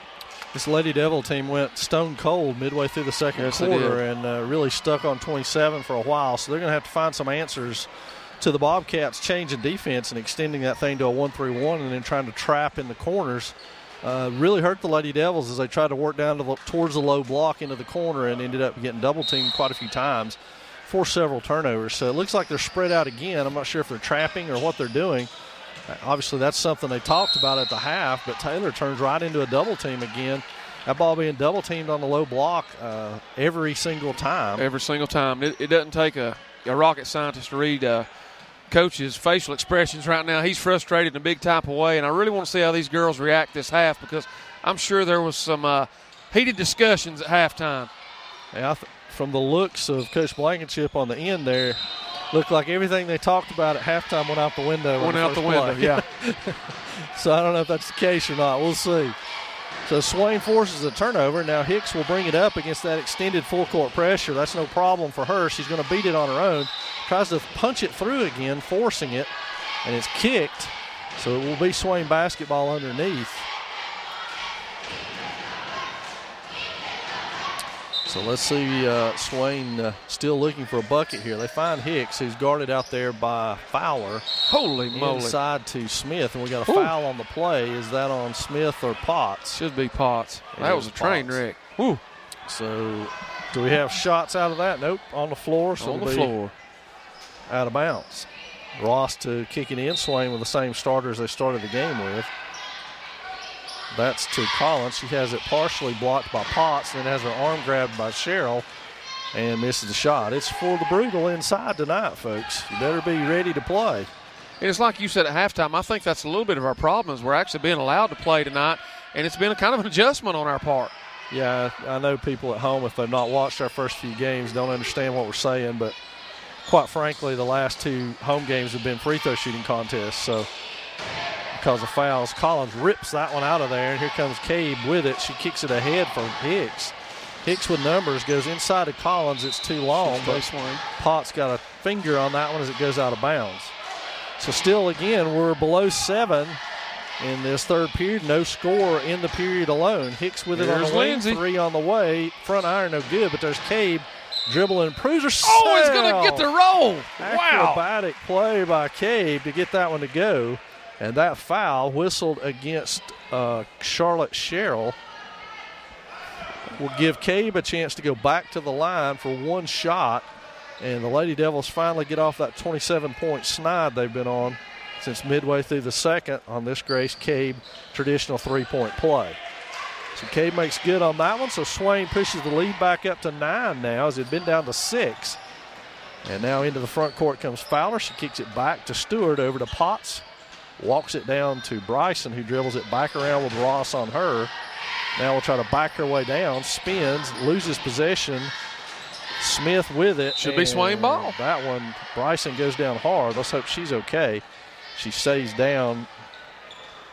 This Lady Devil team went stone cold midway through the second quarter and really stuck on 27 for a while. So they're going to have to find some answers to the Bobcats changing defense and extending that thing to a 1-3-1 and then trying to trap in the corners. Really hurt the Lady Devils as they tried to work down towards the low block into the corner and ended up getting double-teamed quite a few times for several turnovers. So it looks like they're spread out again. I'm not sure if they're trapping or what they're doing. Obviously, that's something they talked about at the half, but Taylor turns right into a double team again. That ball being double teamed on the low block every single time. Every single time. It doesn't take a rocket scientist to read Coach's facial expressions right now. He's frustrated in a big type of way, and I really want to see how these girls react this half because I'm sure there was some heated discussions at halftime. Yeah, from the looks of Coach Blankenship on the end there, looked like everything they talked about at halftime went out the window. Went out the window, yeah. So I don't know if that's the case or not. We'll see. So Swain forces a turnover. Now Hicks will bring it up against that extended full court pressure. That's no problem for her. She's going to beat it on her own. Tries to punch it through again, forcing it, and it's kicked. So it will be Swain basketball underneath. So let's see, Swain still looking for a bucket here. They find Hicks, who's guarded out there by Fowler. Holy moly. Inside to Smith, and we got a foul on the play. Is that on Smith or Potts? Should be Potts. That was a train wreck. Woo. So do we have shots out of that? Nope, on the floor. So on the floor. Out of bounds. Ross to kick it in. Swain with the same starters they started the game with. That's to Collins. She has it partially blocked by Potts, and then has her arm grabbed by Sherrill and misses the shot. It's for the Brutal inside tonight, folks. You better be ready to play. And it's like you said at halftime, I think that's a little bit of our problem is we're actually being allowed to play tonight, and it's been a kind of an adjustment on our part. Yeah, I know people at home, if they've not watched our first few games, don't understand what we're saying, but quite frankly, the last 2 home games have been free throw shooting contests, so because of fouls. Collins rips that one out of there, and here comes Cabe with it. She kicks it ahead for Hicks. Hicks with numbers goes inside to Collins. It's too long, but Potts got a finger on that one as it goes out of bounds. So still, again, we're below 7 in this third period. No score in the period alone. Hicks with it on the wing, 3 on the way. Front iron no good, but there's Cabe dribbling, improves herself. Oh, he's going to get the roll. Wow. Acrobatic play by Cabe to get that one to go. And that foul whistled against Charlotte Sherrill will give Cabe a chance to go back to the line for one shot. And the Lady Devils finally get off that 27-point snide they've been on since midway through the second on this Grace Cabe traditional three-point play. So Cabe makes good on that one. So Swain pushes the lead back up to 9 now as it had been down to 6. And now into the front court comes Fowler. She kicks it back to Stewart, over to Potts. Walks it down to Bryson, who dribbles it back around with Ross on her. Now we'll try to back her way down. Spins, loses possession. Smith with it. Should be Swain ball. That one, Bryson goes down hard. Let's hope she's okay. She stays down.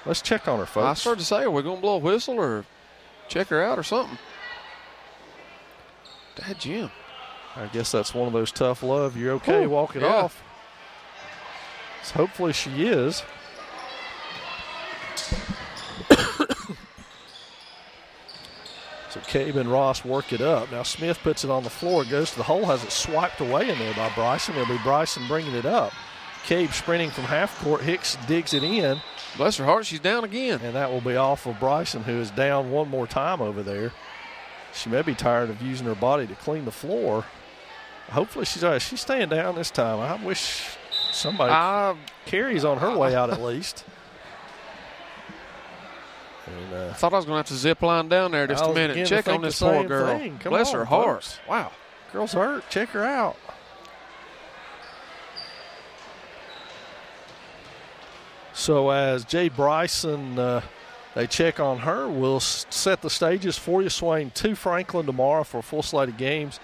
Let's check on her, folks. I started to say, are we going to blow a whistle or check her out or something? Dad, Jim. I guess that's one of those tough love. You're okay, walk it off. So hopefully she is. So Cabe and Ross work it up. Now Smith puts it on the floor, goes to the hole, has it swiped away in there by Bryson. It'll be Bryson bringing it up. Cabe sprinting from half court. Hicks digs it in. Bless her heart, she's down again. And that will be off of Bryson, who is down one more time over there. She may be tired of using her body to clean the floor. Hopefully she's all right. She's staying down this time. I wish somebody carries on her way out at least. And, I thought I was going to have to zip line down there just a minute and check on this poor girl. Bless her heart. Wow. Girl's hurt. Check her out. So as Jay Bryson, they check on her, we'll set the stages for you. Swain to Franklin tomorrow for a full slate of games.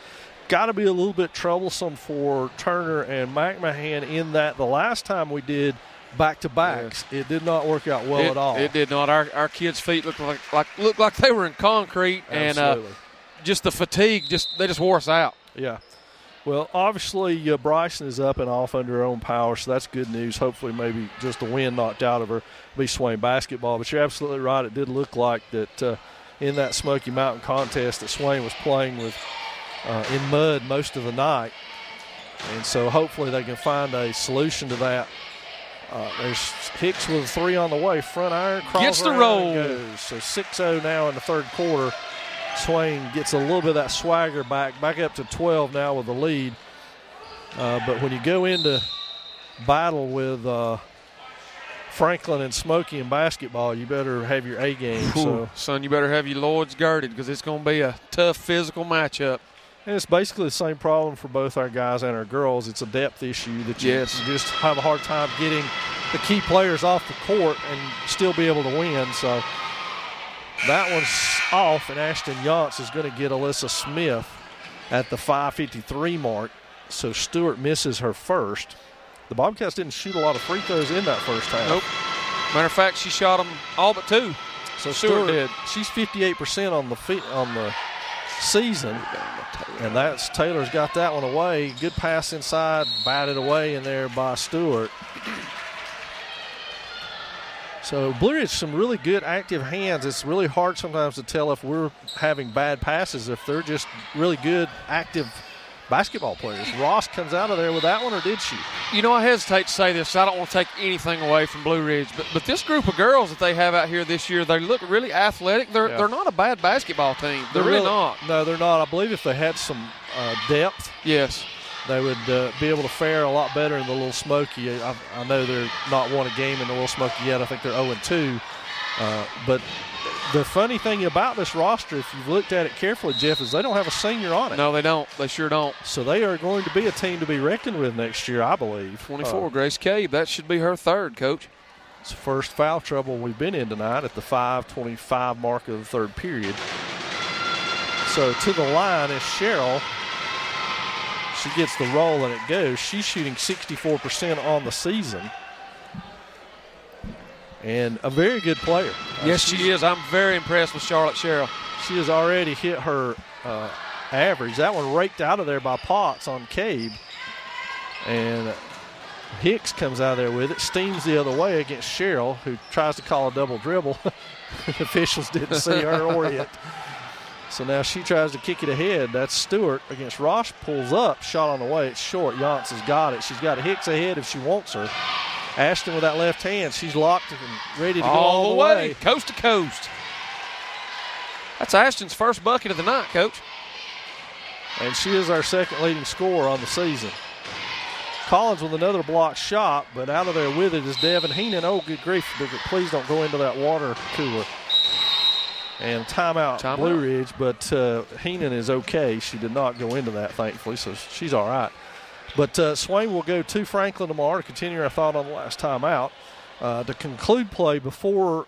got to be a little bit troublesome for Turner and McMahon in that the last time we did back-to-backs, it did not work out well at all. It did not. Our kids' feet looked like they were in concrete. Absolutely. And just the fatigue, they just wore us out. Yeah. Well, obviously, Bryson is up and off under her own power, so that's good news. Hopefully maybe just the wind knocked out of her be Swain basketball. But you're absolutely right. It did look like that in that Smoky Mountain contest that Swain was playing with in mud most of the night. And so hopefully they can find a solution to that. There's Hicks with a 3 on the way. Front iron, cross gets the around roll. and goes. So 6-0 now in the third quarter. Swain gets a little bit of that swagger back up to 12 now with the lead. But when you go into battle with Franklin and Smokey in basketball, you better have your A game. So, son, you better have your loins girded because it's going to be a tough physical matchup. And it's basically the same problem for both our guys and our girls. It's a depth issue that you just have a hard time getting the key players off the court and still be able to win. So that one's off, and Ashton Yance is going to get Alyssa Smith at the 5:53 mark. So Stewart misses her first. The Bobcats didn't shoot a lot of free throws in that first half. Nope. Matter of fact, she shot them all but 2. So Stewart did. She's 58% on the season, and that's Taylor's got that one away. Good pass inside, batted away in there by Stewart. So Blue Ridge, some really good active hands. It's really hard sometimes to tell if we're having bad passes, if they're just really good active basketball players. Ross comes out of there with that one, or did she? You know, I hesitate to say this. I don't want to take anything away from Blue Ridge, but this group of girls that they have out here this year, they look really athletic. They're not a bad basketball team. They're really not. No, they're not. I believe if they had some depth, yes, they would be able to fare a lot better in the Little Smoky. I know they're not won a game in the Little Smoky yet. I think they're 0-2. But the funny thing about this roster, if you've looked at it carefully, Jeff, is they don't have a senior on it. No, they don't. They sure don't. So they are going to be a team to be reckoned with next year, I believe. 24, Grace Cave. That should be her third, Coach. It's the first foul trouble we've been in tonight at the 5:25 mark of the third period. So to the line is Cheryl. She gets the roll and it goes. She's shooting 64% on the season. And a very good player. Yes, she is. I'm very impressed with Charlotte Cheryl. She has already hit her average. That one raked out of there by Potts on Cave. And Hicks comes out of there with it, steams the other way against Cheryl, who tries to call a double dribble. The officials didn't see her or it. So now she tries to kick it ahead. That's Stewart against Ross. Pulls up, shot on the way. It's short. Yance has got it. She's got Hicks ahead if she wants her. Ashton with that left hand. She's locked and ready to go all the way. Coast to coast. That's Ashton's first bucket of the night, Coach. And she is our second leading scorer on the season. Collins with another blocked shot, but out of there with it is Devin Heenan. Oh, good grief. Please don't go into that water cooler. And timeout Blue Ridge, but Heenan is okay. She did not go into that, thankfully, so she's all right. But Swain will go to Franklin tomorrow to continue our thought on the last time out. To conclude play before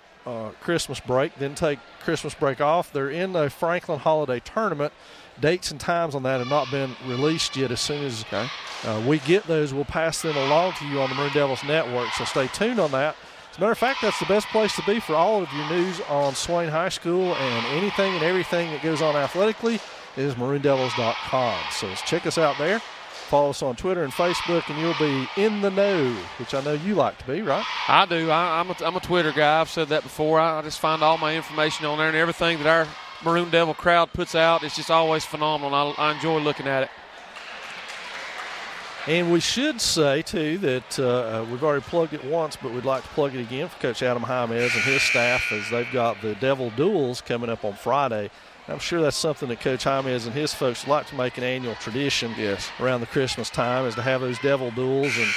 Christmas break, then take Christmas break off. They're in the Franklin Holiday Tournament. Dates and times on that have not been released yet. As soon as we get those, we'll pass them along to you on the Maroon Devils Network, so stay tuned on that. As a matter of fact, that's the best place to be for all of your news on Swain High School, and anything and everything that goes on athletically is maroondevils.com. So check us out there. Follow us on Twitter and Facebook, and you'll be in the know, which I know you like to be, right? I do. I'm a Twitter guy. I've said that before. I just find all my information on there, and everything that our Maroon Devil crowd puts out, it's just always phenomenal. I enjoy looking at it. And we should say, too, that we've already plugged it once, but we'd like to plug it again for Coach Adam Jaimez and his staff, as they've got the Devil Duels coming up on Friday. I'm sure that's something that Coach Jaimez and his folks would like to make an annual tradition around the Christmas time, is to have those Devil Duels and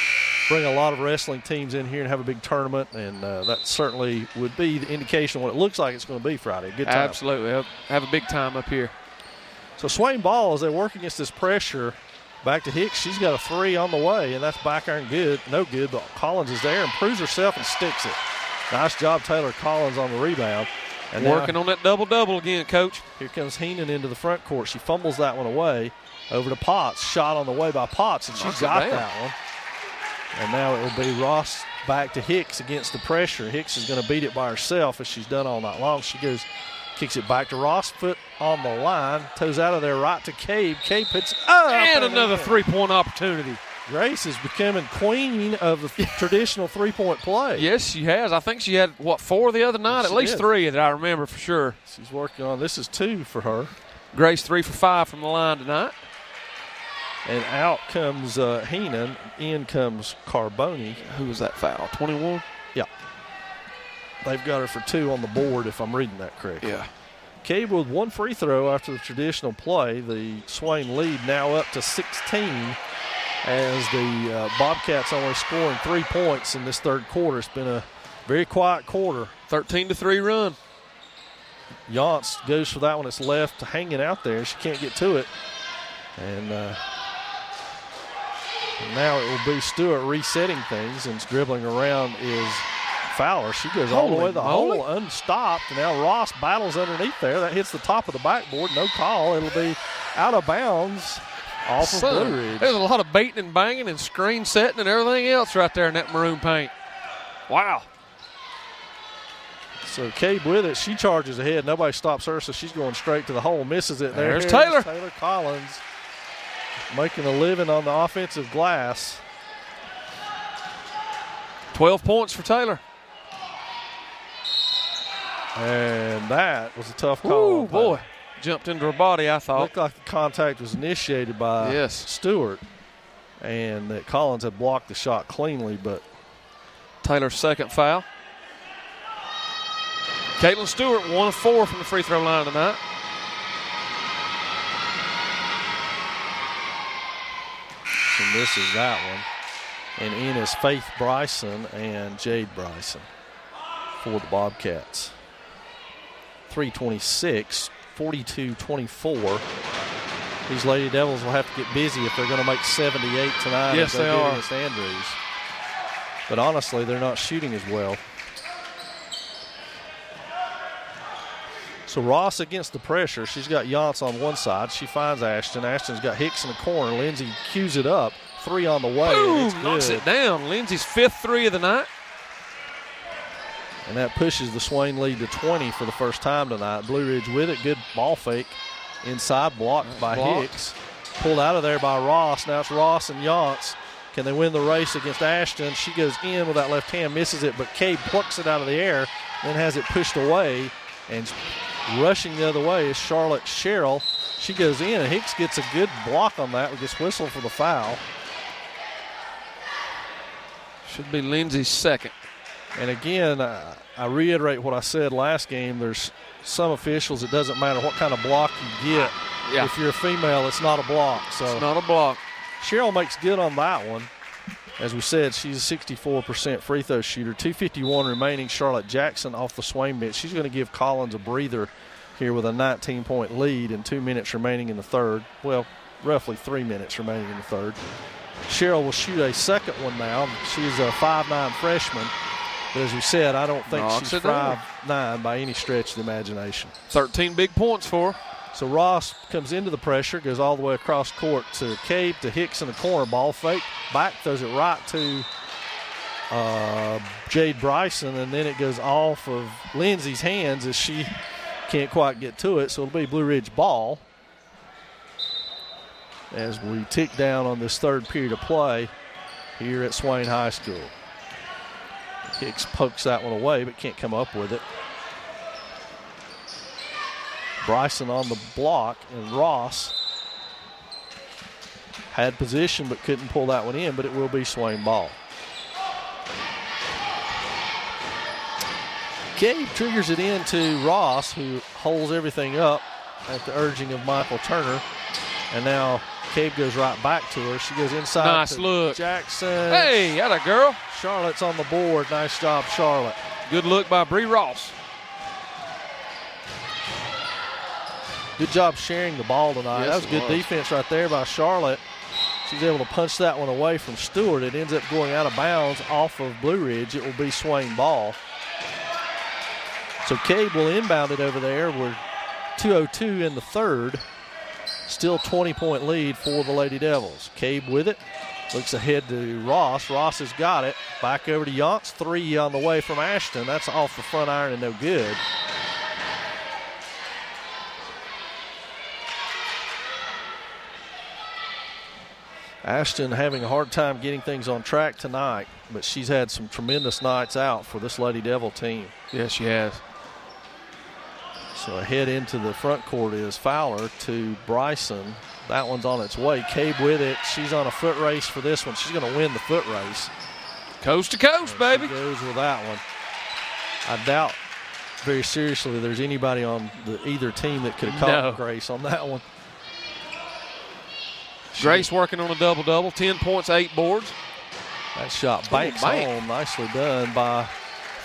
bring a lot of wrestling teams in here and have a big tournament. And that certainly would be the indication of what it looks like it's going to be Friday. Good time. Absolutely. Have a big time up here. So Swain ball, as they work against this pressure, back to Hicks. She's got a 3 on the way, and that's back iron good. No good, but Collins is there and proves herself and sticks it. Nice job, Taylor Collins, on the rebound. And working on that double-double again, Coach. Here comes Heenan into the front court. She fumbles that one away. Over to Potts. Shot on the way by Potts, and she's got that one. And now it will be Ross back to Hicks against the pressure. Hicks is going to beat it by herself as she's done all night long. She goes, kicks it back to Ross. Foot on the line. Toes out of there right to Cabe. Cabe puts up. And another three-point opportunity. Grace is becoming queen of the traditional three-point play. Yes, she has. I think she had, 4 the other night? At least 3 that I remember for sure. She's working on, this is 2 for her. Grace 3 for 5 from the line tonight. And out comes Heenan. In comes Carboni. Who was that foul? 21? Yeah. They've got her for 2 on the board, if I'm reading that correctly. Yeah. Cable with 1 free throw after the traditional play. The Swain lead now up to 16 as the Bobcats only scoring 3 points in this third quarter. It's been a very quiet quarter. 13-3 run. Yance goes for that one. It's left hanging out there. She can't get to it. And now it will be Stewart resetting things, and dribbling around is Fowler. She goes all the way to the hole, unstopped. And now Ross battles underneath there. That hits the top of the backboard. No call. It'll be out of bounds off of Blue Ridge. There's a lot of baiting and banging and screen setting and everything else right there in that maroon paint. Wow. So Cabe with it. She charges ahead. Nobody stops her, so she's going straight to the hole. Misses it. There's Taylor. Taylor Collins making a living on the offensive glass. 12 points for Taylor. And that was a tough call. Ooh, boy. Jumped into her body, I thought. Looked like the contact was initiated by Stewart, and that Collins had blocked the shot cleanly, but Taylor's second foul. Caitlin Stewart, 1 of 4 from the free throw line tonight. And this is that one. And in is Faith Bryson and Jade Bryson for the Bobcats. 3:26, 42-24. These Lady Devils will have to get busy if they're going to make 78 tonight. Yes, they are. Against Andrews. But honestly, they're not shooting as well. So Ross against the pressure. She's got Yance on one side. She finds Ashton. Ashton's got Hicks in the corner. Lindsay cues it up. 3 on the way. Boom, knocks it down. Lindsay's 5th 3 of the night. And that pushes the Swain lead to 20 for the first time tonight. Blue Ridge with it. Good ball fake. Inside, blocked by Hicks. Pulled out of there by Ross. Now it's Ross and Yance. Can they win the race against Ashton? She goes in with that left hand, misses it, but Cade plucks it out of the air, then has it pushed away. And rushing the other way is Charlotte Sherrill. She goes in, and Hicks gets a good block on that. Gets whistled for the foul. Should be Lindsay's second. And again, I reiterate what I said last game. There's some officials, it doesn't matter what kind of block you get. Yeah. If you're a female, it's not a block. So it's not a block. Cheryl makes good on that one. As we said, she's a 64% free throw shooter. 2:51 remaining. Charlotte Jackson off the Swain bench. She's going to give Collins a breather here with a 19-point lead and 2 minutes remaining in the third. Well, roughly 3 minutes remaining in the third. Cheryl will shoot a second one now. She's a 5'9" freshman. But as we said, I don't think she's 5'9" by any stretch of the imagination. 13 big points for her. So Ross comes into the pressure, goes all the way across court to Cape, to Hicks in the corner. Ball fake, back, throws it right to Jade Bryson, and then it goes off of Lindsay's hands as she can't quite get to it. So it'll be Blue Ridge ball as we tick down on this third period of play here at Swain High School. Hicks pokes that one away but can't come up with it. Bryson on the block, and Ross had position but couldn't pull that one in, but it will be Swain ball. Gabe triggers it into Ross, who holds everything up at the urging of Michael Turner. And now Cabe goes right back to her. She goes inside. Nice to look. Jackson. Hey, atta girl. Charlotte's on the board. Nice job, Charlotte. Good look by Bree Ross. Good job sharing the ball tonight. Yes, that was good defense right there by Charlotte. She's able to punch that one away from Stewart. It ends up going out of bounds off of Blue Ridge. It will be Swain ball. So Cabe will inbound it over there. We're 2:02 in the third. Still 20-point lead for the Lady Devils. Cabe with it. Looks ahead to Ross. Ross has got it. Back over to Yance. 3 on the way from Ashton. That's off the front iron and no good. Ashton having a hard time getting things on track tonight, but she's had some tremendous nights out for this Lady Devil team. Yes, she has. So ahead into the front court is Fowler to Bryson. That one's on its way. Cabe with it. She's on a foot race for this one. She's going to win the foot race. Coast to coast, baby. She goes with that one. I doubt very seriously there's anybody on either team that could have caught Grace on that one. Grace working on a double-double, 10 points, 8 boards. That shot banks home. Nicely done by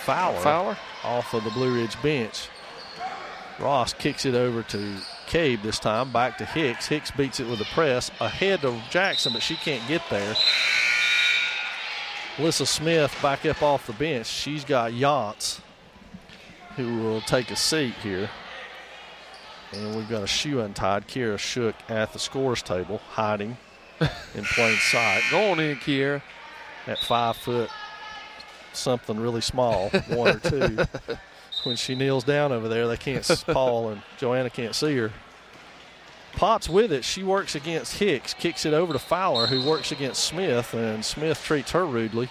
Fowler off of the Blue Ridge bench. Ross kicks it over to Cabe this time, back to Hicks. Hicks beats it with a press ahead to Jackson, but she can't get there. Alyssa Smith back up off the bench. She's got Yance, who will take a seat here. And we've got a shoe untied. Kiera Shook at the scores table, hiding in plain sight. Go on in, Kiera. At 5 foot, something really small, 1 or 2. When she kneels down over there, they can't, Paul and Joanna can't see her. Potts with it. She works against Hicks, kicks it over to Fowler, who works against Smith, and Smith treats her rudely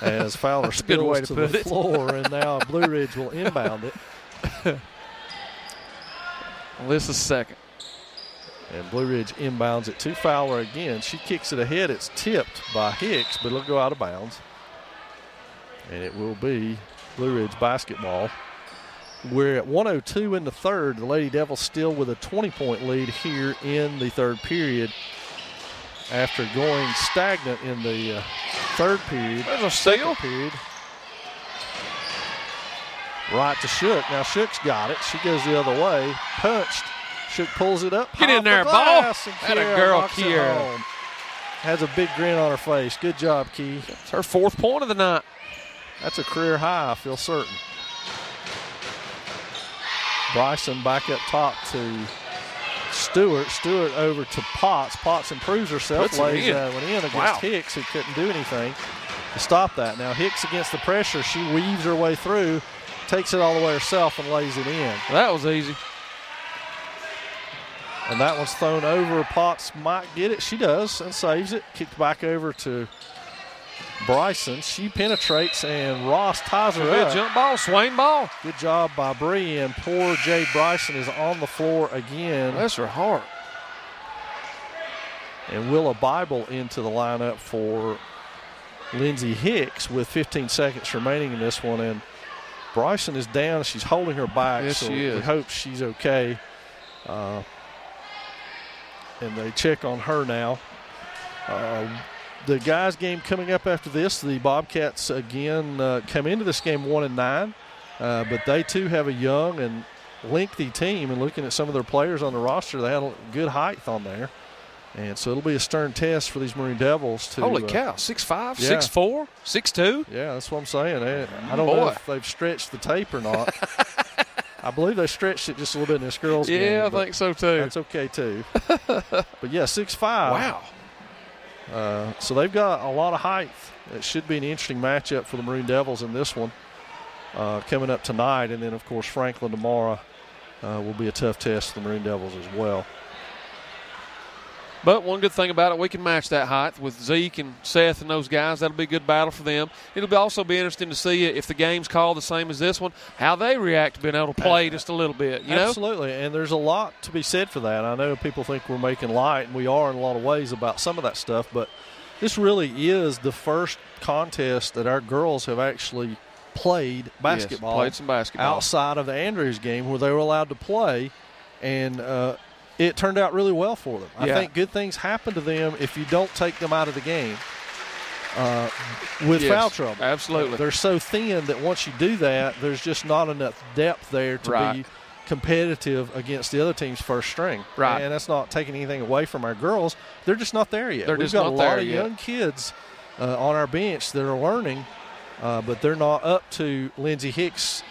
as Fowler spills to the floor, and now Blue Ridge will inbound it. Alyssa's second. And Blue Ridge inbounds it to Fowler again. She kicks it ahead. It's tipped by Hicks, but it'll go out of bounds. And it will be Blue Ridge basketball. We're at 1:02 in the third. The Lady Devils still with a 20-point lead here in the third period after going stagnant in the third period. There's a steal. Period. Right to Shook. Now Shook's got it. She goes the other way. Punched. Shook pulls it up. Get in there, ball. That a girl, Kiera. Has a big grin on her face. Good job, Key. It's her 4th point of the night. That's a career high, I feel certain. Bryson back up top to Stewart. Stewart over to Potts. Potts improves herself. Lays that one in against Hicks, who couldn't do anything to stop that. Now Hicks against the pressure. She weaves her way through, takes it all the way herself, and lays it in. That was easy. And that one's thrown over. Potts might get it. She does and saves it. Kicked back over to Bryson. She penetrates, and Ross ties her up. Good jump ball, Swain ball. Good job by Bree, and poor Jade Bryson is on the floor again. Bless her heart. And Willa Bible into the lineup for Lindsey Hicks with 15 seconds remaining in this one. And Bryson is down. She's holding her back. Yes, so she is. We hope she's okay. And they check on her now. The guys' game coming up after this, the Bobcats again come into this game 1-9, but they too have a young and lengthy team. And looking at some of their players on the roster, they have a good height on there. And so it'll be a stern test for these Maroon Devils to. Holy cow, 6'5", yeah. 6'4", 6'2". Yeah, that's what I'm saying. I don't know if they've stretched the tape or not. I believe they stretched it just a little bit in this girls' game. Yeah, I think so too. That's okay too. But yeah, 6'5". Wow. So they've got a lot of height. It should be an interesting matchup for the Maroon Devils in this one coming up tonight. And then, of course, Franklin tomorrow will be a tough test for the Maroon Devils as well. But one good thing about it, we can match that height with Zeke and Seth and those guys. That'll be a good battle for them. It'll also be interesting to see if the game's called the same as this one, how they react to being able to play just a little bit. You know? Absolutely, and there's a lot to be said for that. I know people think we're making light, and we are in a lot of ways about some of that stuff, but this really is the first contest that our girls have actually played basketball. Yes, played some basketball. Outside of the Andrews game where they were allowed to play, and it turned out really well for them. I think good things happen to them if you don't take them out of the game with foul trouble. Absolutely. They're so thin that once you do that, there's just not enough depth there to be competitive against the other team's first string. Right. And that's not taking anything away from our girls. They're just not there yet. We've got a lot of young kids on our bench that are learning, but they're not up to Lindsey Hicks'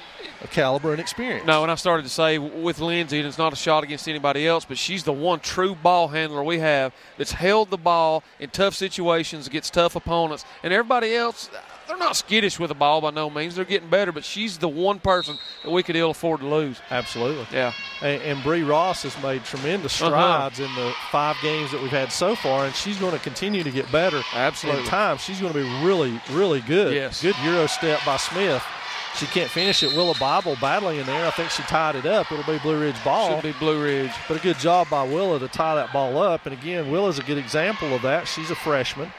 caliber and experience. No, and I started to say with Lindsay, and it's not a shot against anybody else, but she's the one true ball handler we have that's held the ball in tough situations against tough opponents. And everybody else, they're not skittish with the ball by no means. They're getting better, but she's the one person that we could ill afford to lose. Absolutely. Yeah. And Bree Ross has made tremendous strides in the 5 games that we've had so far, and she's going to continue to get better. Absolutely. In time. She's going to be really, really good. Yes. Good Euro step by Smith. She can't finish it. Willa Bible battling in there. I think she tied it up. It'll be Blue Ridge ball. Should be Blue Ridge. But a good job by Willa to tie that ball up. And, again, Willa's a good example of that. She's a freshman.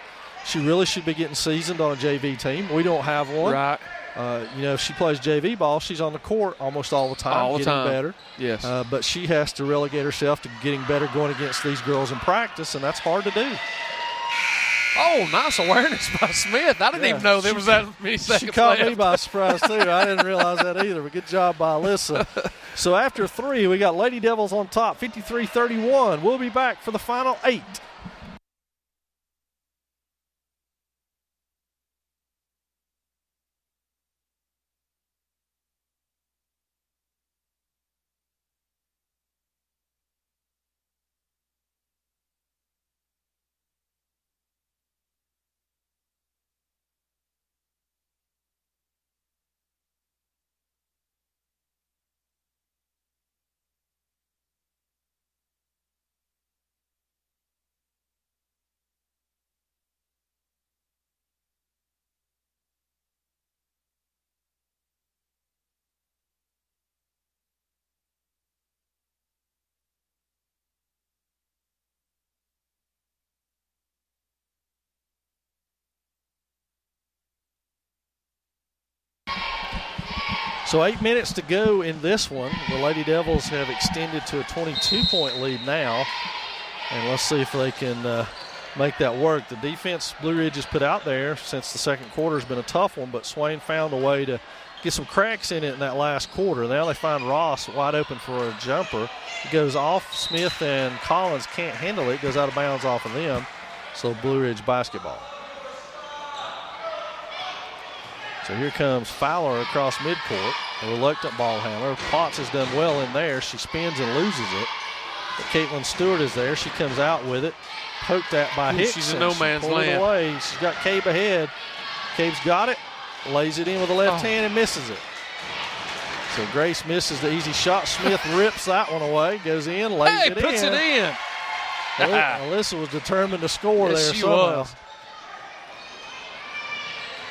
She really should be getting seasoned on a JV team. We don't have one. Right. If she plays JV ball, she's on the court almost all the time, getting better. Yes. But she has to relegate herself to getting better going against these girls in practice, and that's hard to do. Oh, nice awareness by Smith. I didn't even know there was that many seconds She caught left. me by surprise, too. I didn't realize that either, but good job by Alyssa. So after 3, we got Lady Devils on top, 53-31. We'll be back for the final 8. So 8 minutes to go in this one. The Lady Devils have extended to a 22-point lead now. And let's see if they can make that work. The defense Blue Ridge has put out there since the second quarter has been a tough one, but Swain found a way to get some cracks in it in that last quarter. Now they find Ross wide open for a jumper. It goes off. Smith and Collins can't handle it. It goes out of bounds off of them. So Blue Ridge basketball. So here comes Fowler across midcourt, a reluctant ball handler. Potts has done well in there. She spins and loses it. But Caitlin Stewart is there. She comes out with it. Poked at by Hicks. She's in no man's land. Away. She's got Cabe ahead. Cabe's got it. Lays it in with the left hand and misses it. So Grace misses the easy shot. Smith rips that one away. Goes in, lays it in. Puts it in. Alyssa was determined to score there she somehow. was.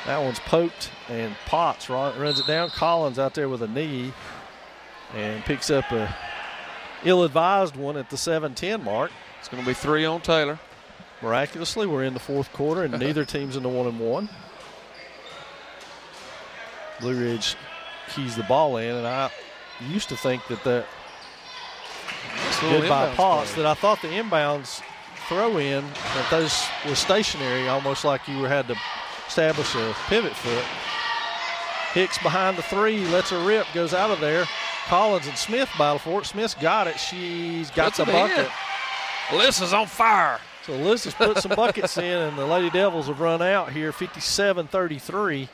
That one's poked, and Potts runs it down. Collins out there with a knee and picks up a ill-advised one at the 7-10 mark. It's going to be 3 on Taylor. Miraculously, we're in the fourth quarter, and neither team's in the 1-1. Blue Ridge keys the ball in, and I used to think that was good by Potts, that I thought the inbounds throw in, that those was stationary, almost like you had to establish a pivot foot. Hicks behind the 3, lets her rip, goes out of there. Collins and Smith battle for it. Smith's got it. She's got the bucket. Alyssa's on fire. So Alyssa's put some buckets in, and the Lady Devils have run out here 57-33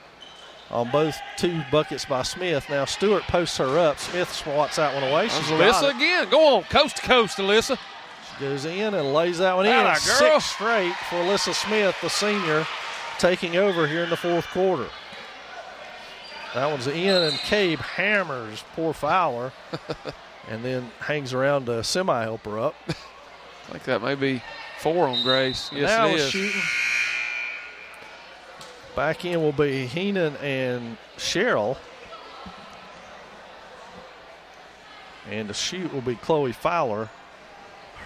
on both 2 buckets by Smith. Now Stewart posts her up. Smith swats that one away. She's Alyssa again. Go on, coast to coast, Alyssa. She goes in and lays that one in. 6 straight for Alyssa Smith, the senior, taking over here in the fourth quarter. That one's in, and Cabe hammers poor Fowler and then hangs around to semi-help her up. I think that may be 4 on Grace. Yes, now it is. Shooting. Back in will be Heenan and Cheryl. And the shoot will be Chloe Fowler.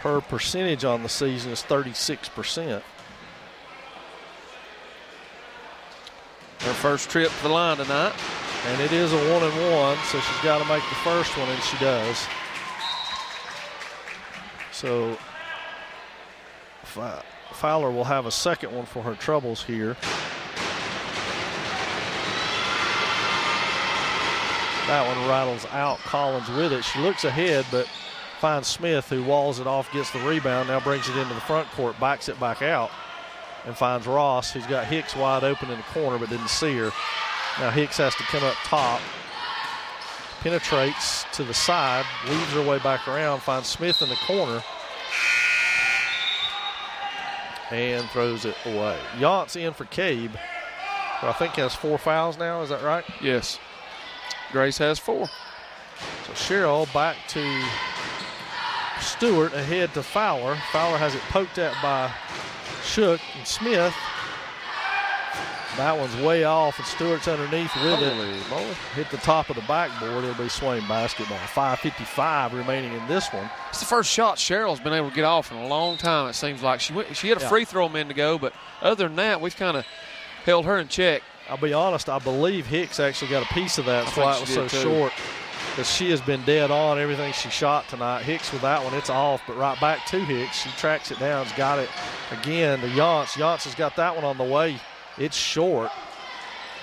Her percentage on the season is 36%. Her first trip to the line tonight. And it is a 1-1, so she's got to make the first one, and she does. So Fowler will have a second one for her troubles here. That one rattles out. Collins with it. She looks ahead, but finds Smith, who walls it off, gets the rebound, now brings it into the front court, backs it back out, and finds Ross, who's got Hicks wide open in the corner but didn't see her. Now Hicks has to come up top. penetrates to the side, weaves her way back around, finds Smith in the corner, and throws it away. Yance in for Cabe, who I think has 4 fouls now. Is that right? Yes. Grace has 4. So Cheryl back to Stewart, ahead to Fowler. Fowler has it poked at by Shook and Smith. That one's way off, and Stewart's underneath with it. Hit the top of the backboard. It'll be Swain basketball. 5:55 remaining in this one. It's the first shot Cheryl's been able to get off in a long time, it seems like. She had a free throw minute to go, but other than that, we've kind of held her in check. I'll be honest, I believe Hicks actually got a piece of that. That's why it was so short. Because she has been dead on everything she shot tonight. Hicks with that one, it's off, but right back to Hicks. She tracks it down, has got it again to Yance. Yance has got that one on the way. It's short.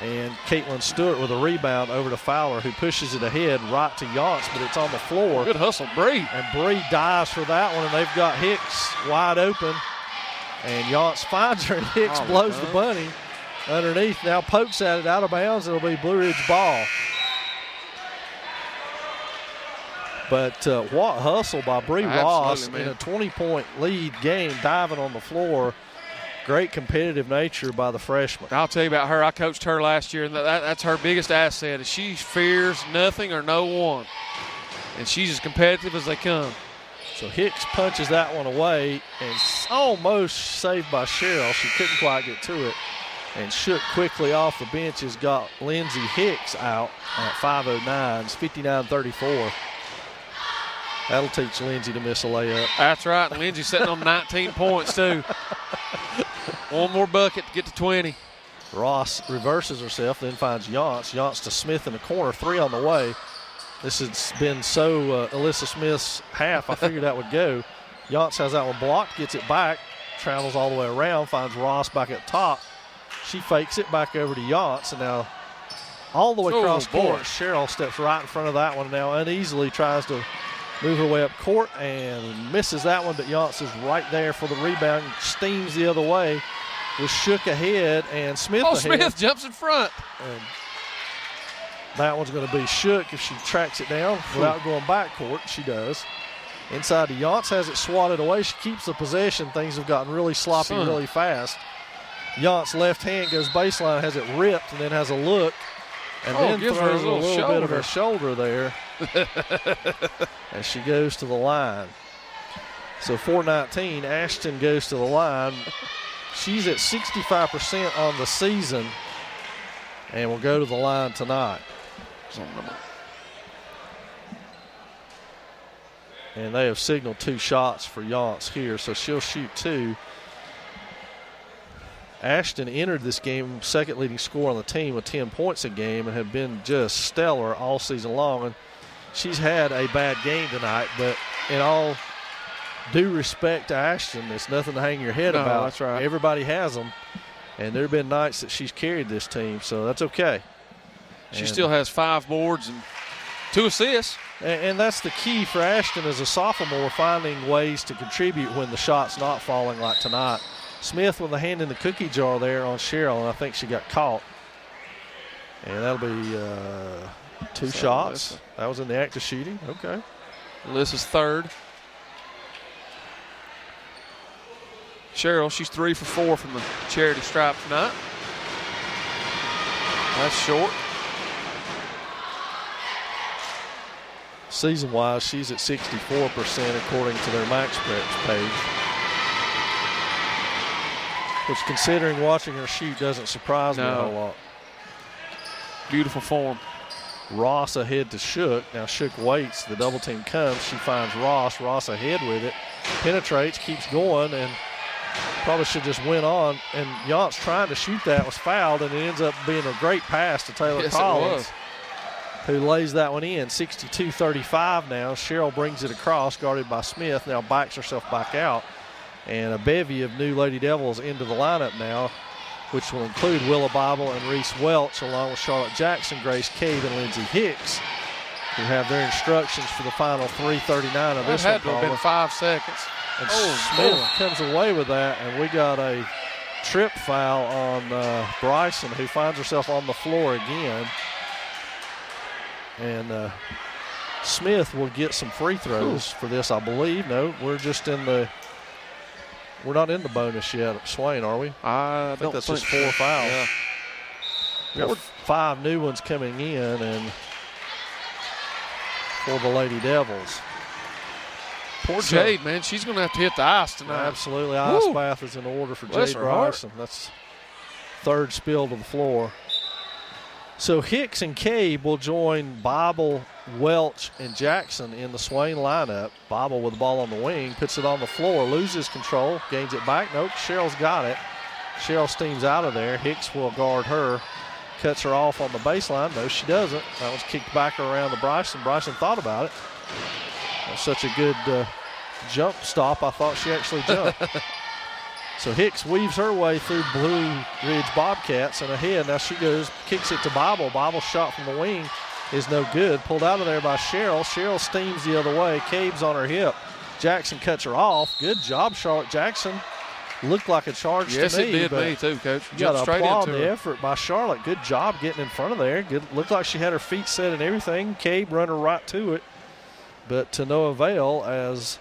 And Caitlin Stewart with a rebound over to Fowler, who pushes it ahead right to Yance, but it's on the floor. Good hustle, Bree. And Bree dives for that one, and they've got Hicks wide open. And Yance finds her, and Hicks blows the bunny underneath. Now pokes at it out of bounds. It'll be Blue Ridge ball. But what hustle by Bree Ross in a 20-point lead game, diving on the floor. Great competitive nature by the freshman. I'll tell you about her. I coached her last year, and that's her biggest asset. Is she fears nothing or no one, and she's as competitive as they come. So Hicks punches that one away, and almost saved by Cheryl. She couldn't quite get to it. And Shook quickly off the bench has got Lindsey Hicks out at 5:09. It's 59-34. That'll teach Lindsey to miss a layup. That's right. And Lindsey's sitting on 19 points, too. One more bucket to get to 20. Ross reverses herself, then finds Yance. Yance to Smith in the corner. 3 on the way. This has been so Alyssa Smith's half. I figured that would go. Yance has that one blocked, gets it back, travels all the way around, finds Ross back at top. She fakes it back over to Yance, and now all the way across court. Cheryl steps right in front of that one, now uneasily tries to move her way up court and misses that one, but Yance is right there for the rebound, steams the other way with Shook ahead and Smith ahead. Smith jumps in front. And that one's going to be Shook if she tracks it down without going back court. She does. Inside to Yance, has it swatted away. She keeps the possession. Things have gotten really sloppy really fast. Yance left hand goes baseline, has it ripped, and then has a look, and then throws a little bit of her shoulder there as she goes to the line. So 4:19, Ashton goes to the line. She's at 65% on the season and will go to the line tonight. And they have signaled 2 shots for Yance here, so she'll shoot 2. Ashton entered this game second leading scorer on the team with 10 points a game and have been just stellar all season long. And she's had a bad game tonight, but in all due respect to Ashton, it's nothing to hang your head about. That's right. Everybody has them, and there have been nights that she's carried this team, so that's okay. She still has 5 boards and 2 assists. And that's the key for Ashton as a sophomore, finding ways to contribute when the shot's not falling like tonight. Smith with a hand in the cookie jar there on Cheryl, and I think she got caught. And that'll be 2 shots. Alyssa. That was in the act of shooting. Okay. Alyssa's 3rd. Cheryl, she's 3 for 4 from the charity stripe tonight. That's short. Season-wise, she's at 64% according to their MaxPreps page. Which, considering watching her shoot, doesn't surprise me a whole lot. Beautiful form. Ross ahead to Shook. Now Shook waits. The double team comes. She finds Ross. Ross ahead with it. Penetrates, keeps going, and probably should just went on. And Yance trying to shoot that was fouled, and it ends up being a great pass to Taylor Collins, who lays that one in. 62-35 now. Cheryl brings it across, guarded by Smith. Now backs herself back out. And a bevy of new Lady Devils into the lineup now, which will include Willa Bible and Reese Welch, along with Charlotte Jackson, Grace Cave, and Lindsey Hicks, who have their instructions for the final 3:39 of this one. That had to have been 5 seconds. And Smith comes away with that, and we got a trip foul on Bryson, who finds herself on the floor again. And Smith will get some free throws for this, I believe. No, we're not in the bonus yet at Swain, are we? I think that's just 4 fouls. Yeah. We got 5 new ones coming in, and for the Lady Devils. Poor Jade, man. She's going to have to hit the ice tonight. Absolutely. Ice bath is in order for Jade Bryson. That's third spill to the floor. So Hicks and Cabe will join Bible, Welch, and Jackson in the Swain lineup. Bible with the ball on the wing, puts it on the floor, loses control, gains it back. Nope, Cheryl's got it. Cheryl steams out of there. Hicks will guard her, cuts her off on the baseline. No, she doesn't. That was kicked back around to Bryson. Bryson thought about it. That was such a good jump stop, I thought she actually jumped. So Hicks weaves her way through Blue Ridge Bobcats and ahead. Now she goes, kicks it to Bible. Bible's shot from the wing is no good. Pulled out of there by Cheryl. Cheryl steams the other way. Cabe's on her hip. Jackson cuts her off. Good job, Charlotte Jackson. Looked like a charge to me. Yes, it did me too, Coach. You got to applaud the effort by Charlotte. Good job getting in front of there. Good. Looked like she had her feet set and everything. Cabe run her right to it, but to no avail as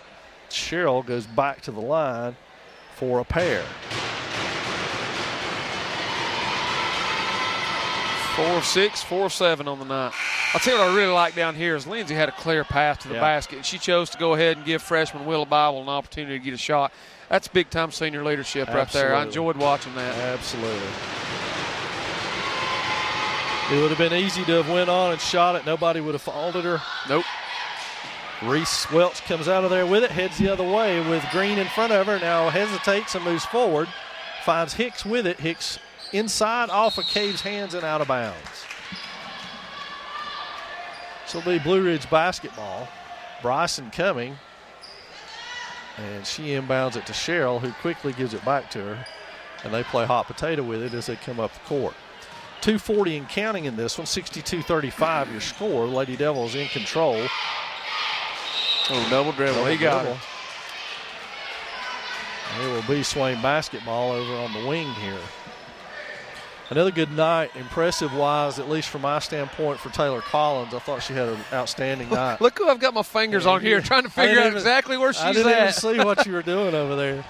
Cheryl goes back to the line for a pair. 4 of 6, 4 of 7 on the night. I'll tell you what I really like down here is Lindsay had a clear path to the basket. She chose to go ahead and give freshman Willa Bible an opportunity to get a shot. That's big-time senior leadership right there. I enjoyed watching that. Absolutely. It would have been easy to have went on and shot it. Nobody would have faulted her. Nope. Reese Welch comes out of there with it, heads the other way with Green in front of her. Now hesitates and moves forward. Finds Hicks with it. Hicks inside, off of Cabe's hands and out of bounds. So it'll be Blue Ridge basketball. Bryson coming. And she inbounds it to Cheryl, who quickly gives it back to her. And they play hot potato with it as they come up the court. 2:40 and counting in this one, 62-35 your score. Lady Devils in control. Oh, double dribble. He got it. It will be Swain basketball over on the wing here. Another good night, impressive-wise, at least from my standpoint, for Taylor Collins. I thought she had an outstanding night. Look who I've got my fingers on here, trying to figure out exactly where she's at. I didn't even see what you were doing over there.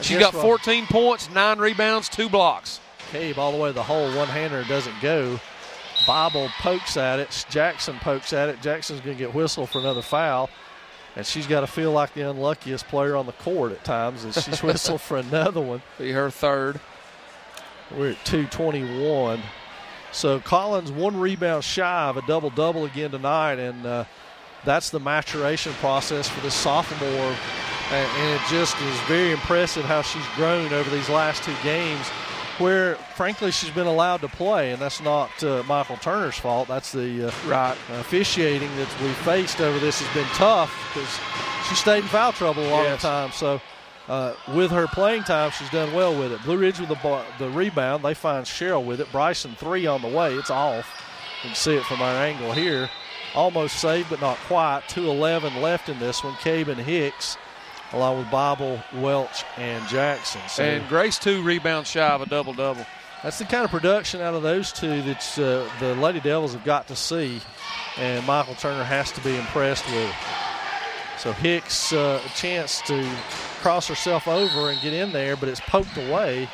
She's got 14 points, 9 rebounds, 2 blocks. Cabe all the way to the hole. One-hander doesn't go. Bible pokes at it. Jackson pokes at it. Jackson's going to get whistled for another foul. And she's got to feel like the unluckiest player on the court at times as she's whistled for another one. Be her third. We're at 2:21. So Collins 1 rebound shy of a double-double again tonight, and that's the maturation process for this sophomore. And it just is very impressive how she's grown over these last 2 games where, frankly, she's been allowed to play, and that's not Michael Turner's fault. That's the officiating that we faced over this has been tough because she stayed in foul trouble a lot of the time. So with her playing time, she's done well with it. Blue Ridge with the rebound. They find Cheryl with it. Bryson 3 on the way. It's off. You can see it from our angle here. Almost saved, but not quite. 2:11 left in this one. Cabe and Hicks, along with Bible, Welch, and Jackson. So and Grace 2 rebounds shy of a double-double. That's the kind of production out of those two that the Lady Devils have got to see, and Michael Turner has to be impressed with it. So Hicks a chance to cross herself over and get in there, but it's poked away,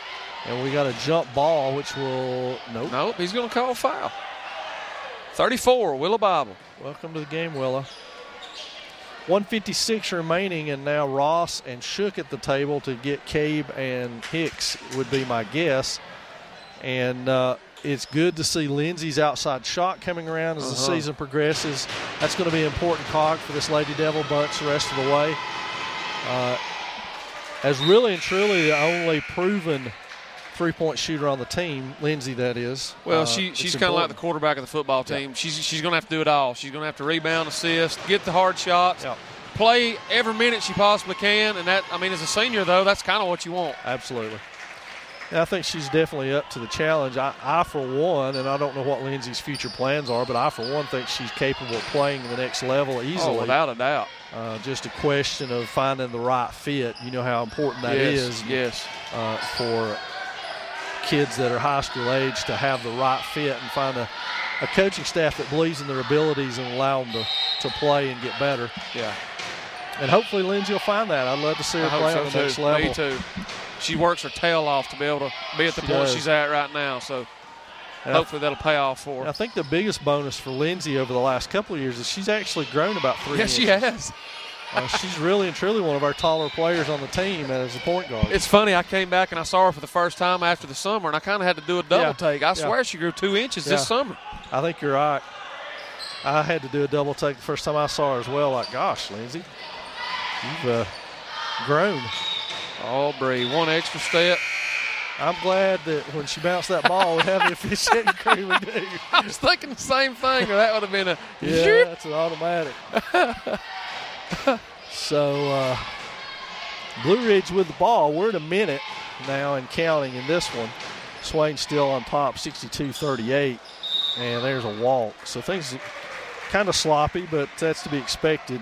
and we got a jump ball, which will Nope, he's going to call a foul. 34, Willa Bible. Welcome to the game, Willa. 1:56 remaining, and now Ross and Shook at the table to get Cabe and Hicks would be my guess. And it's good to see Lindsay's outside shot coming around as the season progresses. That's going to be an important cog for this Lady Devil bunch the rest of the way. As really and truly the only proven three-point shooter on the team, Lindsay, that is. Well, she's kind of like the quarterback of the football team. Yeah. She's going to have to do it all. She's going to have to rebound, assist, get the hard shots, play every minute she possibly can. And that, I mean, as a senior, though, that's kind of what you want. Absolutely. And I think she's definitely up to the challenge. I, for one, and I don't know what Lindsay's future plans are, but I, for one, think she's capable of playing the next level easily. Oh, without a doubt. Just a question of finding the right fit. You know how important that is. Yes. For kids that are high school age to have the right fit and find a coaching staff that believes in their abilities and allow them to play and get better. Yeah. And hopefully Lindsay will find that. I'd love to see her play on the next level. Me too. She works her tail off to be able to be at the point she's at right now. So hopefully that'll pay off for her. I think the biggest bonus for Lindsay over the last couple of years is she's actually grown about 3 inches. Yes, she has. She's really and truly one of our taller players on the team as a point guard. It's funny. I came back and I saw her for the first time after the summer, and I kind of had to do a double take. I swear she grew 2 inches this summer. I think you're right. I had to do a double take the first time I saw her as well. Like, gosh, Lindsay, you've grown. Oh, Bree, one extra step. I'm glad that when she bounced that ball, we have the officiating crew we do. I was thinking the same thing, or that would have been a that's an automatic. So, Blue Ridge with the ball. We're at a minute now and counting in this one. Swain's still on top, 62-38, and there's a walk. So things kind of sloppy, but that's to be expected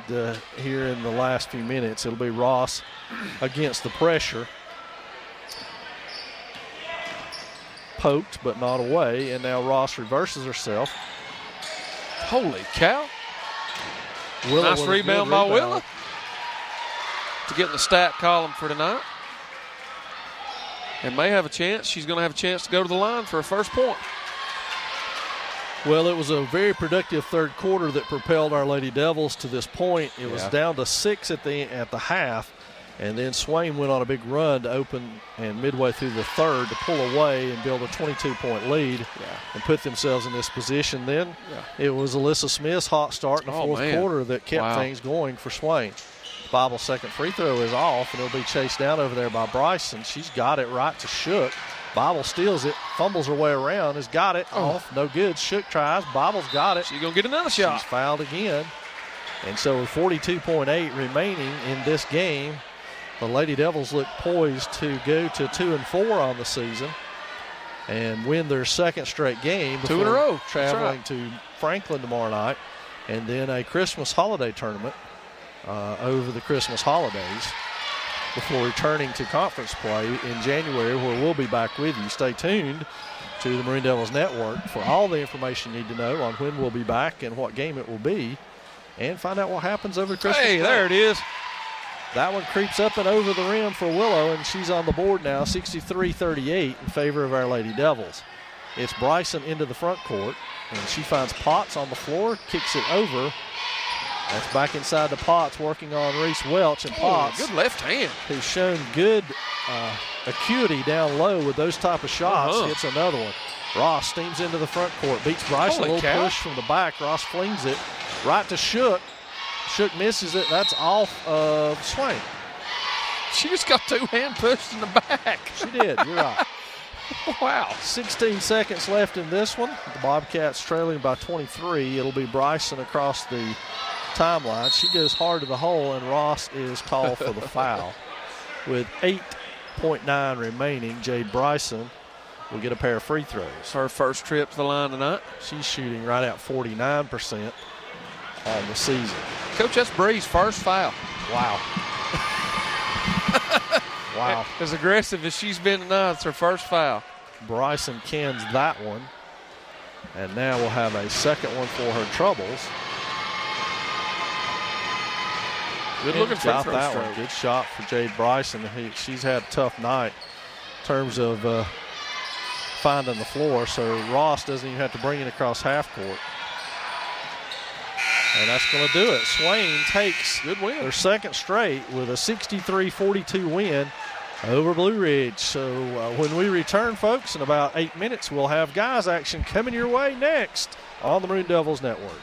here in the last few minutes. It'll be Ross against the pressure. Poked, but not away, and now Ross reverses herself. Holy cow. Willa nice rebound by Willa to get in the stat column for tonight. And may have a chance. She's going to have a chance to go to the line for her first point. Well, it was a very productive third quarter that propelled our Lady Devils to this point. It was down to 6 at the half, and then Swain went on a big run to open and midway through the third to pull away and build a 22-point lead and put themselves in this position. Then it was Alyssa Smith's hot start in the fourth quarter that kept things going for Swain. Bible's second free throw is off, and it'll be chased down over there by Bryson. She's got it right to Shook. Bible steals it, fumbles her way around, has got it off. No good. Shook tries. Bible's got it. She's going to get another shot. She's fouled again. And so with 42.8 remaining in this game, the Lady Devils look poised to go to 2-4 on the season and win their second straight game. 2 in a row. Traveling to Franklin tomorrow night, and then a Christmas holiday tournament over the Christmas holidays before returning to conference play in January, where we'll be back with you. Stay tuned to the Maroon Devils Network for all the information you need to know on when we'll be back and what game it will be, and find out what happens over Christmas. Hey, there it is. That one creeps up and over the rim for Willow, and she's on the board now, 63-38 in favor of our Lady Devils. It's Bryson into the front court, and she finds Potts on the floor, kicks it over. That's back inside the Potts, working on Reese Welch, and Potts, good left hand, who's shown good acuity down low with those type of shots, hits another one. Ross steams into the front court, beats Bryson. A little push from the back. Ross flings it right to Shook. Shook misses it. That's off of Swain. She just got two-hand pushed in the back. She did. You're right. Wow. 16 seconds left in this one. The Bobcats trailing by 23. It'll be Bryson across the timeline. She goes hard to the hole, and Ross is called for the foul. With 8.9 remaining, Jade Bryson will get a pair of free throws. Her first trip to the line tonight. She's shooting right at 49% on the season. Coach, that's Bree's first foul. Wow. Wow. As aggressive as she's been tonight, it's her first foul. Bryson cans that one. And now we'll have a second one for her troubles. Good looking free throw that stroke. one. Good shot for Jade Bryson. She's had a tough night in terms of finding the floor, so Ross doesn't even have to bring it across half court. And that's going to do it. Swain takes their second straight with a 63-42 win over Blue Ridge. So when we return, folks, in about 8 minutes, we'll have guys action coming your way next on the Maroon Devils Network.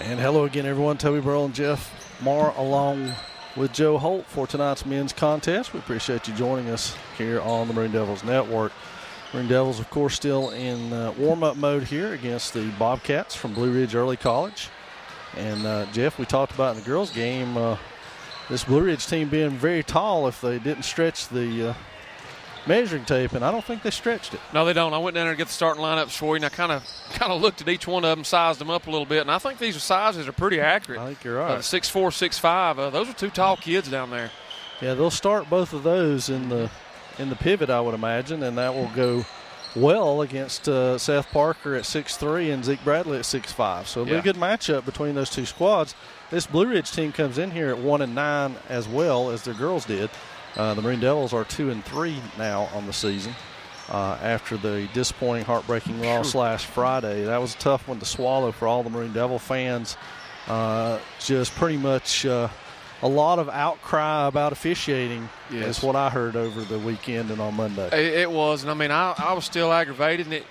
And hello again, everyone. Toby Burrell and Jeff Marr along with Joe Holt for tonight's men's contest. We appreciate you joining us here on the Maroon Devils Network. Maroon Devils, of course, still in warm-up mode here against the Bobcats from Blue Ridge Early College. And, Jeff, we talked about in the girls' game, this Blue Ridge team being very tall if they didn't stretch the measuring tape, and I don't think they stretched it. No, they don't. I went down there to get the starting lineups for you, and I kind of looked at each one of them, sized them up a little bit, and I think these sizes are pretty accurate. I think you're right. 6'4", 6'5", those are two tall kids down there. Yeah, they'll start both of those in the pivot, I would imagine, and that will go well against Seth Parker at 6'3" and Zeke Bradley at 6'5". So it'll be a good matchup between those two squads. This Blue Ridge team comes in here at 1-9 as well as their girls did. The Maroon Devils are 2-3 now on the season after the disappointing, heartbreaking loss last Friday. That was a tough one to swallow for all the Maroon Devil fans. Just pretty much a lot of outcry about officiating is what I heard over the weekend and on Monday. It was, and I mean, I was still aggravated, and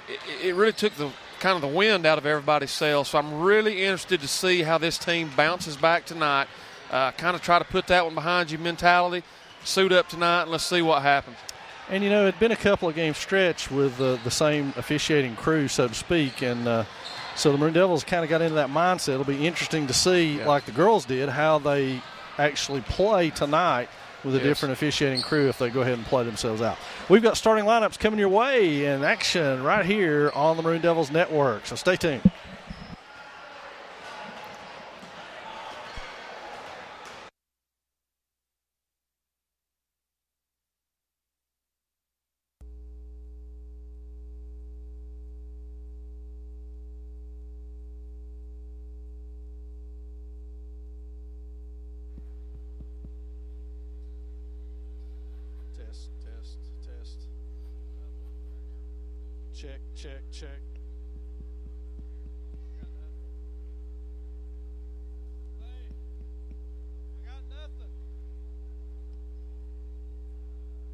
it really took the kind of the wind out of everybody's sails. So I'm really interested to see how this team bounces back tonight. Kind of try to put that one behind you mentality. Suit up tonight and let's see what happens. And, you know, it had been a couple of game stretch with the same officiating crew, so to speak, and so the Maroon Devils kind of got into that mindset. It'll be interesting to see, like the girls did, how they actually play tonight with a different officiating crew if they go ahead and play themselves out. We've got starting lineups coming your way in action right here on the Maroon Devils Network, so stay tuned. Check. Hey, I got nothing.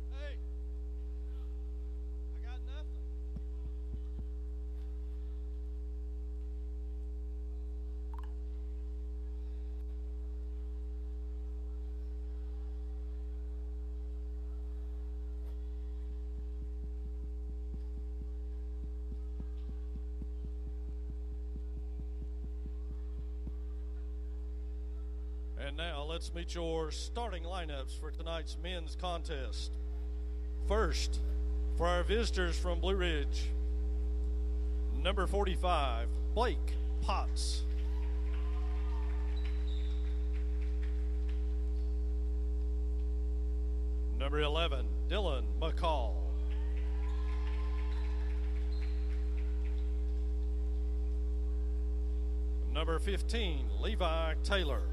Hey, I got nothing. And now let's meet your starting lineups for tonight's men's contest. First, for our visitors from Blue Ridge, number 45, Blake Potts. Number 11, Dylan McCall. Number 15, Levi Taylor.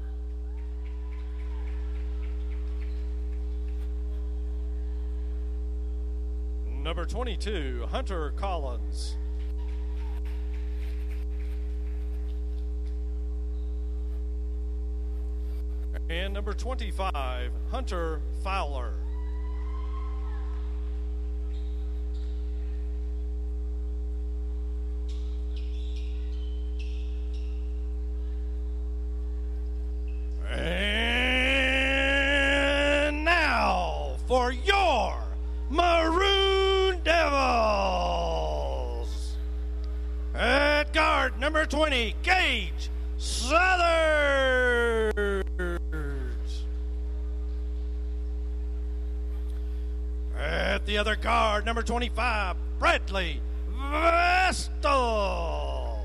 Number 22, Hunter Collins. And number 25, Hunter Fowler. And now for your Maroon Devils. At guard, number 20, Gage Southers. At the other guard, number 25, Bradley Vestal.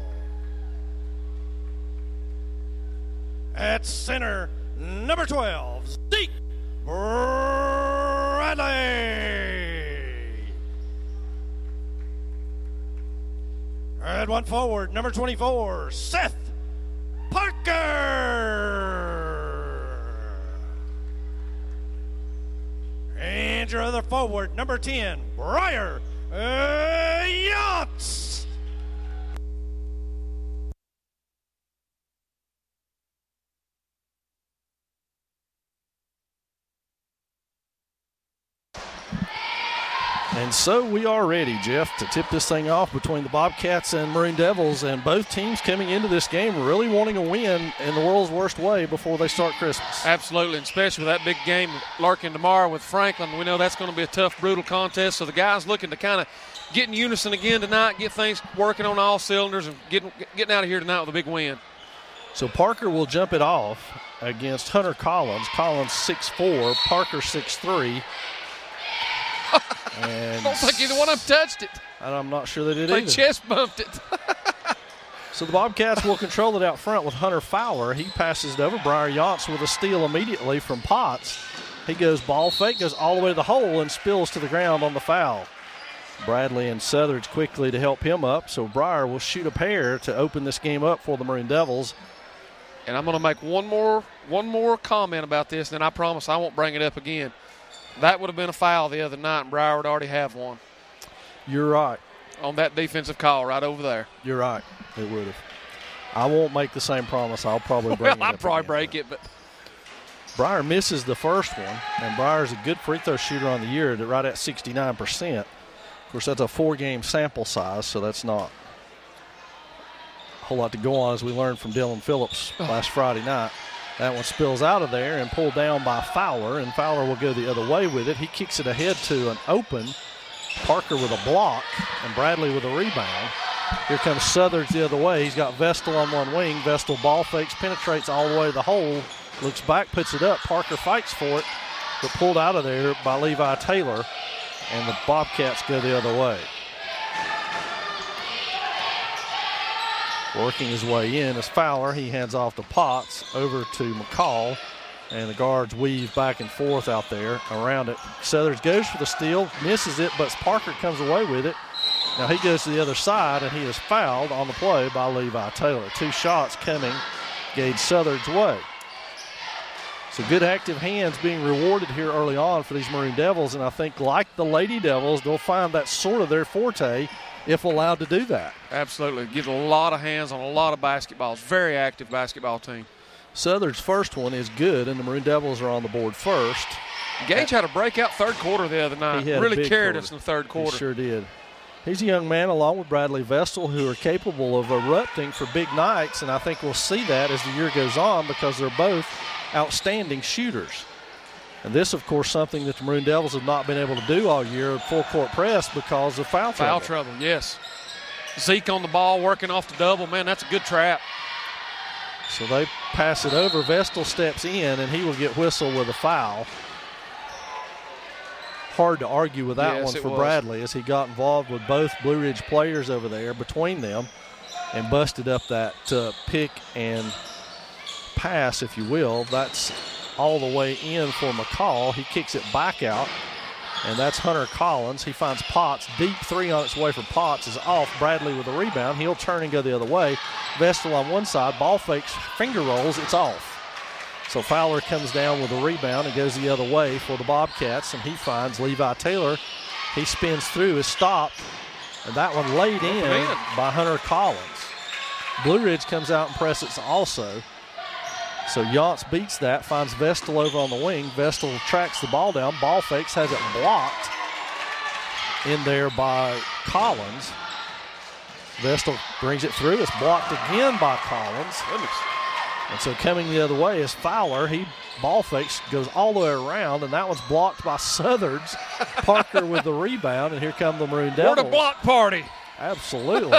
At center, number 12, Zeke Bradley. At one forward, number 24, Seth Parker. And your other forward, number 10, Briar Yachts. And so we are ready, Jeff, to tip this thing off between the Bobcats and Maroon Devils, and both teams coming into this game really wanting a win in the world's worst way before they start Christmas. Absolutely, and especially with that big game lurking tomorrow with Franklin. We know that's going to be a tough, brutal contest, so the guys looking to kind of get in unison again tonight, get things working on all cylinders, and getting out of here tonight with a big win. So Parker will jump it off against Hunter Collins. Collins 6'4", Parker 6'3". And I don't think either one of them touched it. And I'm not sure they did They either. chest bumped it. So the Bobcats will control it out front with Hunter Fowler. He passes it over. Briar Yance with a steal immediately from Potts. He goes ball fake, goes all the way to the hole, and spills to the ground on the foul. Bradley and Southard's quickly to help him up, so Briar will shoot a pair to open this game up for the Maroon Devils. And I'm going to make one more comment about this, and then I promise I won't bring it up again. That would have been a foul the other night, and Briar would already have one. You're right. On that defensive call right over there. You're right. It would have. I won't make the same promise. I'll probably bring it up. I'll probably again. break it, but Briar misses the first one, and Briar's a good free throw shooter on the year, right at 69%. Of course, that's a 4-game sample size, so that's not a whole lot to go on, as we learned from Dylan Phillips last Friday night. That one spills out of there and pulled down by Fowler, and Fowler will go the other way with it. He kicks it ahead to an open Parker with a block and Bradley with a rebound. Here comes Southard's the other way. He's got Vestal on one wing. Vestal ball fakes, penetrates all the way to the hole, looks back, puts it up. Parker fights for it, but pulled out of there by Levi Taylor, and the Bobcats go the other way. Working his way in is Fowler. He hands off to Potts, over to McCall, and the guards weave back and forth out there around it. Southers goes for the steal, misses it, but Parker comes away with it. Now he goes to the other side, and he is fouled on the play by Levi Taylor. 2 shots coming Gage Southard's way. So good active hands being rewarded here early on for these Maroon Devils, and I think like the Lady Devils, they'll find that sort of their forte if allowed to do that. absolutely. Get a lot of hands on a lot of basketballs. Very active basketball team. Southard's first one is good, and the Maroon Devils are on the board first. Gage had a breakout third quarter the other night. He had a Really big carried quarter. us in the third quarter. He sure did. He's a young man along with Bradley Vestal who are capable of erupting for big nights, and I think we'll see that as the year goes on because they're both outstanding shooters. And this, of course, something that the Maroon Devils have not been able to do all year, full court press, because of foul trouble. Foul trouble, yes. Zeke on the ball, working off the double. Man, that's a good trap. So they pass it over. Vestal steps in, and he will get whistled with a foul. Hard to argue with that one for Bradley, as he got involved with both Blue Ridge players over there between them and busted up that pick and pass, if you will. That's all the way in for McCall. He kicks it back out, and that's Hunter Collins. He finds Potts. Deep three on its way for Potts is off. Bradley with a rebound. He'll turn and go the other way. Vestal on one side. Ball fakes, finger rolls. It's off. So Fowler comes down with a rebound and goes the other way for the Bobcats, and he finds Levi Taylor. He spins through, is stopped, and that one laid in by Hunter Collins. Blue Ridge comes out and presses also. So Yance beats that, finds Vestal over on the wing. Vestal tracks the ball down, ball fakes, has it blocked in there by Collins. Vestal brings it through. It's blocked again by Collins. Goodness. And so coming the other way is Fowler. He ball fakes, goes all the way around, and that one's blocked by Southard's. Parker with the rebound, and here come the Maroon Devils. What a block party. Absolutely.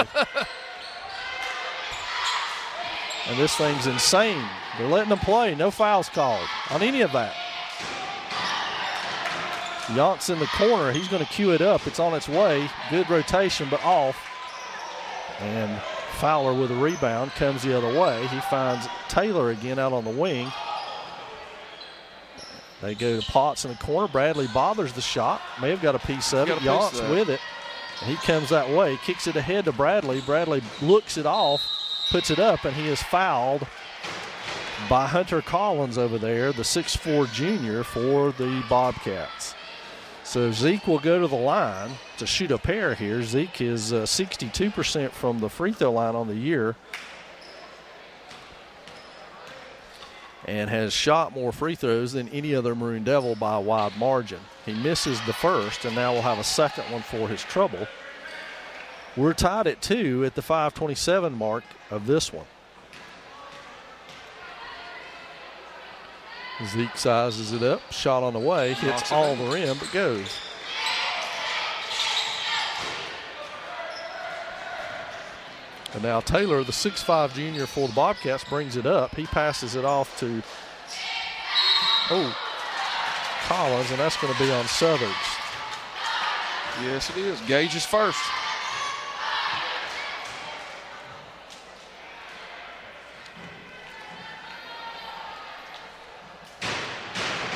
And this thing's insane. They're letting them play. No fouls called on any of that. Yance in the corner. He's going to cue it up. It's on its way. Good rotation, but off. And Fowler with a rebound comes the other way. He finds Taylor again out on the wing. They go to Potts in the corner. Bradley bothers the shot. May have got a piece of it. Yance with it. And he comes that way. Kicks it ahead to Bradley. Bradley looks it off, puts it up, and he is fouled by Hunter Collins over there, the 6'4" junior for the Bobcats. So Zeke will go to the line to shoot a pair here. Zeke is 62% from the free throw line on the year. and has shot more free throws than any other Maroon Devil by a wide margin. He misses the first, and now we'll have a second one for his trouble. We're tied at 2 at the 5:27 mark of this one. Zeke sizes it up, shot on the way, hits all the rim, but goes. And now Taylor, the 6'5 junior for the Bobcats, brings it up. He passes it off to Collins, and that's going to be on Southers. Yes, it is. Gage is first.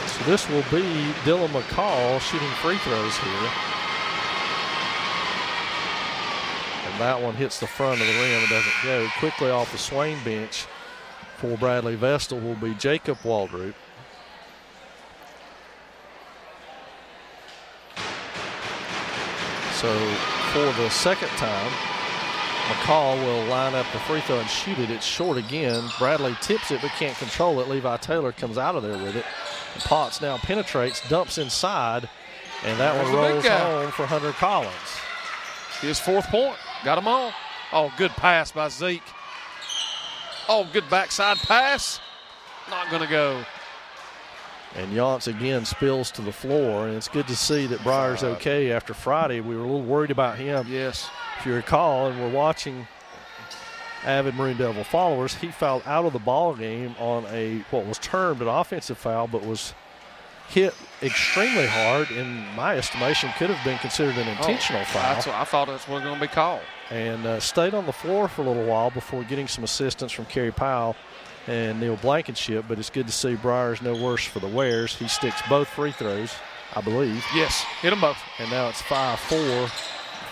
So this will be Dylan McCall shooting free throws here. And that one hits the front of the rim and doesn't go. Quickly off the Swain bench for Bradley Vestal will be Jacob Waldrop. So for the second time, McCall will line up the free throw and shoot it. It's short again. Bradley tips it but can't control it. Levi Taylor comes out of there with it. Potts now penetrates, dumps inside, and that one rolls home for Hunter Collins. His fourth point. Got them all. Oh, good pass by Zeke. Oh, good backside pass. Not going to go. And Yance again spills to the floor, and it's good to see that Breyer's okay after Friday. We were a little worried about him. Yes. If you recall, and we're watching avid Maroon Devil followers, he fouled out of the ball game on what was termed an offensive foul, but was hit extremely hard. In my estimation, could have been considered an intentional foul. I thought that's what was going to be called. And stayed on the floor for a little while before getting some assistance from Kerry Powell and Neil Blankenship, but it's good to see Breyer's no worse for the wears. He sticks both free throws, I believe. Yes, hit them both. And now it's 5-4 in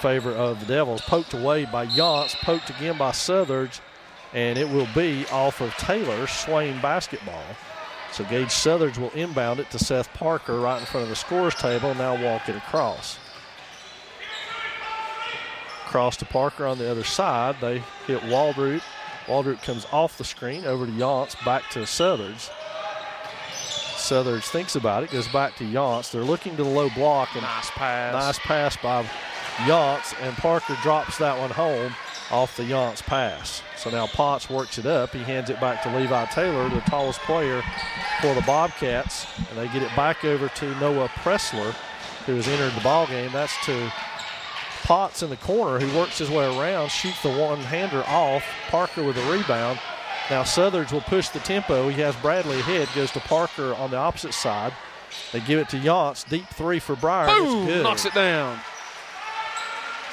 favor of the Devils. Poked away by Yance, poked again by Southers, and it will be off of Taylor's Swain basketball. So Gage Southers will inbound it to Seth Parker right in front of the scorer's table, now walk it across. Cross to Parker on the other side. They hit Waldrop. Waldrop comes off the screen over to Yance, back to Southers. Southers thinks about it, goes back to Yance. They're looking to the low block. And nice pass. Nice pass by Yance, and Parker drops that one home off the Yance pass. So now Potts works it up. He hands it back to Levi Taylor, the tallest player for the Bobcats, and they get it back over to Noah Pressler, who has entered the ball game. That's to Potts in the corner, who works his way around, shoots the one-hander off. Parker with a rebound. Now Southers will push the tempo. He has Bradley ahead, goes to Parker on the opposite side. They give it to Yance. Deep three for Breyer. Boom! It's good. Knocks it down.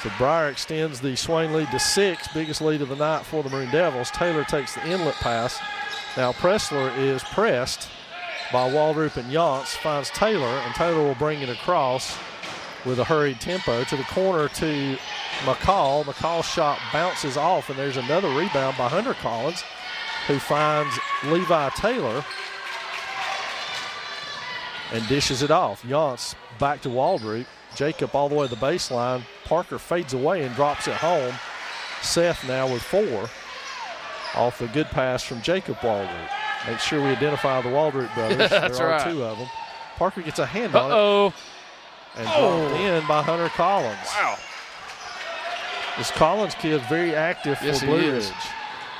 So Breyer extends the Swain lead to 6, biggest lead of the night for the Maroon Devils. Taylor takes the inlet pass. Now Pressler is pressed by Waldrop and Yance, finds Taylor, and Taylor will bring it across with a hurried tempo to the corner to McCall. McCall's shot bounces off, and there's another rebound by Hunter Collins, who finds Levi Taylor and dishes it off. Yance back to Waldrop. Jacob all the way to the baseline. Parker fades away and drops it home. Seth now with 4 off the good pass from Jacob Waldrop. Make sure we identify the Waldrop brothers. That's there are right. 2 of them. Parker gets a hand on it. And dropped in by Hunter Collins. Wow. This Collins kid very active for Blue Ridge.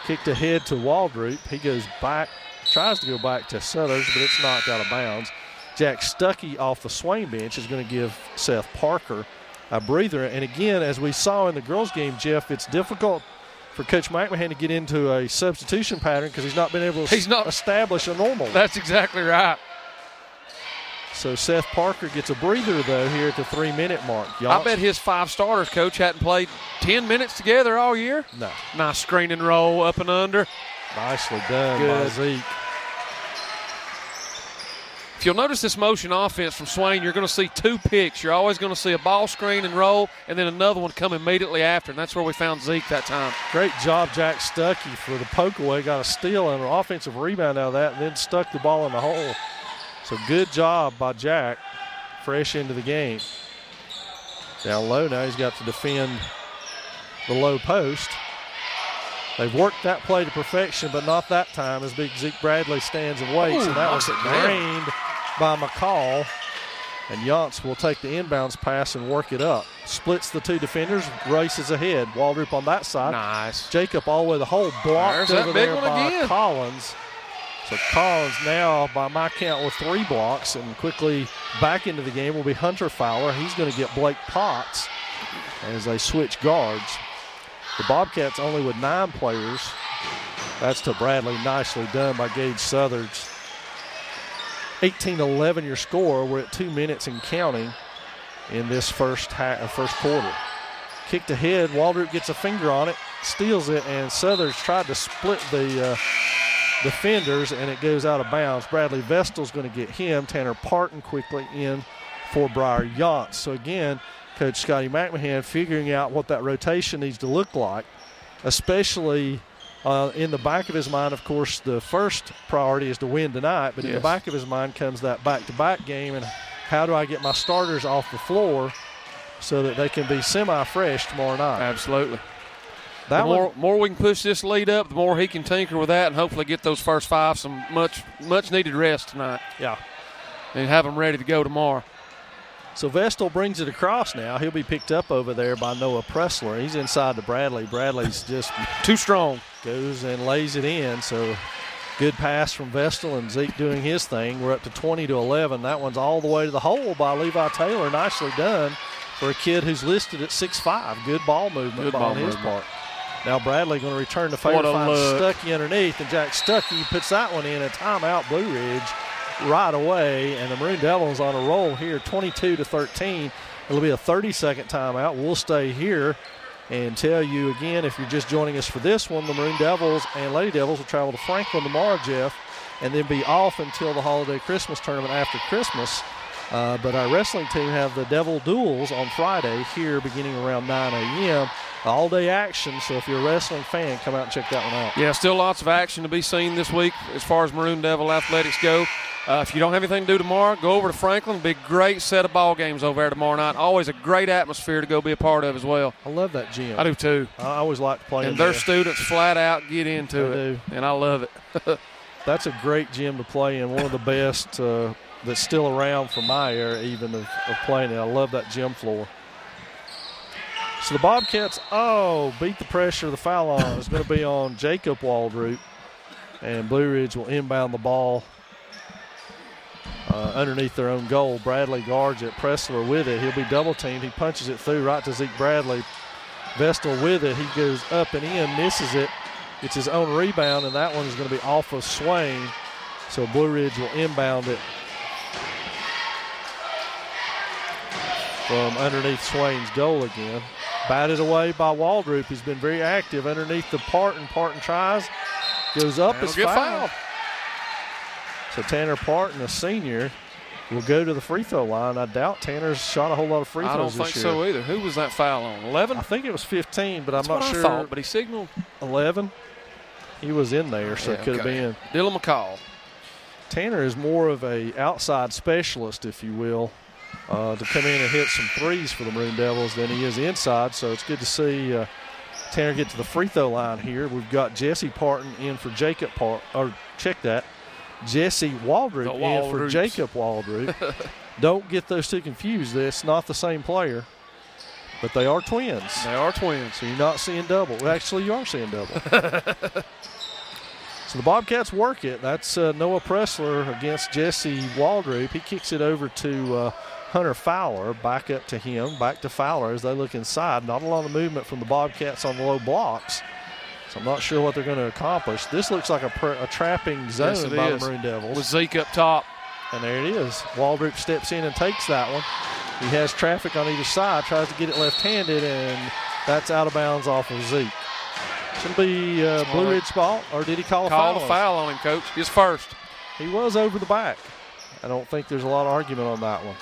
Kicked ahead to Waldrop. He goes back, tries to go back to Southers, but it's knocked out of bounds. Jack Stuckey off the Swain bench is going to give Seth Parker a breather. And again, as we saw in the girls' game, Jeff, it's difficult for Coach McMahon to get into a substitution pattern because he's not been able to establish a normal one. That's exactly right. So Seth Parker gets a breather, though, here at the 3-minute mark. I bet his 5 starters, Coach, hadn't played 10 minutes together all year. No. Nice screen and roll up and under. Nicely done by Zeke. If you'll notice this motion offense from Swain, you're going to see 2 picks. You're always going to see a ball screen and roll, and then another one come immediately after, and that's where we found Zeke that time. Great job, Jack Stuckey, for the poke away. Got a steal and an offensive rebound out of that, and then stuck the ball in the hole. So good job by Jack, fresh into the game. Down low now, he's got to defend the low post. They've worked that play to perfection, but not that time as big Zeke Bradley stands and waits. And that was drained by McCall. And Yance will take the inbounds pass and work it up. Splits the two defenders, races ahead. Waldrop on that side. Nice. Jacob all the way the hole, blocked There's over that big there one by again. Collins. So Collins now, by my count, with 3 blocks, and quickly back into the game will be Hunter Fowler. He's going to get Blake Potts as they switch guards. The Bobcats only with 9 players. That's to Bradley. Nicely done by Gage Southards. 18-11 your score. We're at 2 minutes and counting in this first quarter. Kicked ahead. Waldrop gets a finger on it, steals it, and Southards tried to split the defenders, and it goes out of bounds. Bradley Vestal's going to get him. Tanner Parton quickly in for Briar Yance. So again, Coach Scotty McMahon figuring out what that rotation needs to look like, especially in the back of his mind. Of course, the first priority is to win tonight, but in the back of his mind comes that back-to-back game, and how do I get my starters off the floor so that they can be semi-fresh tomorrow night? Absolutely. The more we can push this lead up, the more he can tinker with that and hopefully get those first 5 some much-needed rest tonight. Yeah. And have them ready to go tomorrow. So Vestal brings it across now. He'll be picked up over there by Noah Pressler. He's inside to Bradley. Bradley's just too strong. Goes and lays it in. So good pass from Vestal and Zeke doing his thing. We're up to 20-11. That one's all the way to the hole by Levi Taylor. Nicely done for a kid who's listed at 6'5". Good ball movement on his part. Now Bradley going to return the favor, finds Stuckey underneath, and Jack Stuckey puts that one in. A timeout, Blue Ridge, right away, and the Maroon Devils on a roll here, 22-13. It'll be a 30-second timeout. We'll stay here and tell you again, if you're just joining us for this one, the Maroon Devils and Lady Devils will travel to Franklin tomorrow, Jeff, and then be off until the Holiday Christmas tournament after Christmas. But our wrestling team have the Devil Duels on Friday here beginning around 9 a.m. All-day action, so if you're a wrestling fan, come out and check that one out. Yeah, still lots of action to be seen this week as far as Maroon Devil athletics go. If you don't have anything to do tomorrow, go over to Franklin. Big, great set of ball games over there tomorrow night. Always a great atmosphere to go be a part of as well. I love that gym. I do too. I always like to play in there. there. And their students flat out get into it, and I love it. That's a great gym to play in, one of the best that's still around from my era even of playing it. I love that gym floor. So the Bobcats, beat the pressure. The foul on is going to be on Jacob Waldrop, and Blue Ridge will inbound the ball underneath their own goal. Bradley guards it. Pressler with it. He'll be double-teamed. He punches it through right to Zeke Bradley. Vestal with it. He goes up and in, misses it. It's his own rebound, and that one is going to be off of Swain. So Blue Ridge will inbound it from underneath Swain's goal again. Batted away by Waldrop, who's been very active underneath the Parton. Parton tries, goes up, is fouled. So Tanner Parton, a senior, will go to the free throw line. I doubt Tanner's shot a whole lot of free throws this year. I don't think so either. Who was that foul on? 11? I think it was 15, but I'm not sure. I thought, but he signaled 11. He was in there, so it could have been. Dylan McCall. Tanner is more of a outside specialist, if you will, to come in and hit some threes for the Maroon Devils than he is inside. So it's good to see Tanner get to the free throw line here. We've got Jesse Parton in for Jacob Jesse Waldrop in for Jacob Waldrop. Don't get those two confused. It's not the same player, but they are twins. They are twins. So you're not seeing double. Well, actually, you are seeing double. So the Bobcats work it. That's Noah Pressler against Jesse Waldrop. He kicks it over to Hunter Fowler. Back up to him. Back to Fowler as they look inside. Not a lot of movement from the Bobcats on the low blocks. So I'm not sure what they're going to accomplish. This looks like a trapping zone by the Maroon Devils. With Zeke up top. And there it is. Waldrop steps in and takes that one. He has traffic on either side. Tries to get it left-handed, and that's out of bounds off of Zeke. Should be Blue Ridge ball, or did he call a foul? Call a foul on him, Coach. His first. He was over the back. I don't think there's a lot of argument on that one.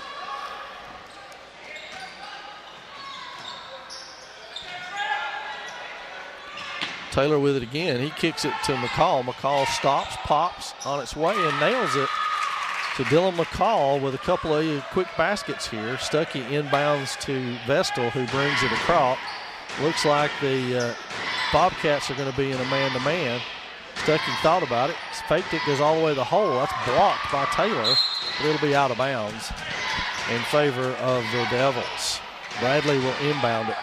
Taylor with it again. He kicks it to McCall. McCall stops, pops on its way, and nails it to Dylan McCall with a couple of quick baskets here. Stuckey inbounds to Vestal, who brings it across. Looks like the Bobcats are going to be in a man-to-man. Stuckey thought about it, faked it, goes all the way to the hole. That's blocked by Taylor, but it'll be out of bounds in favor of the Devils. Bradley will inbound it.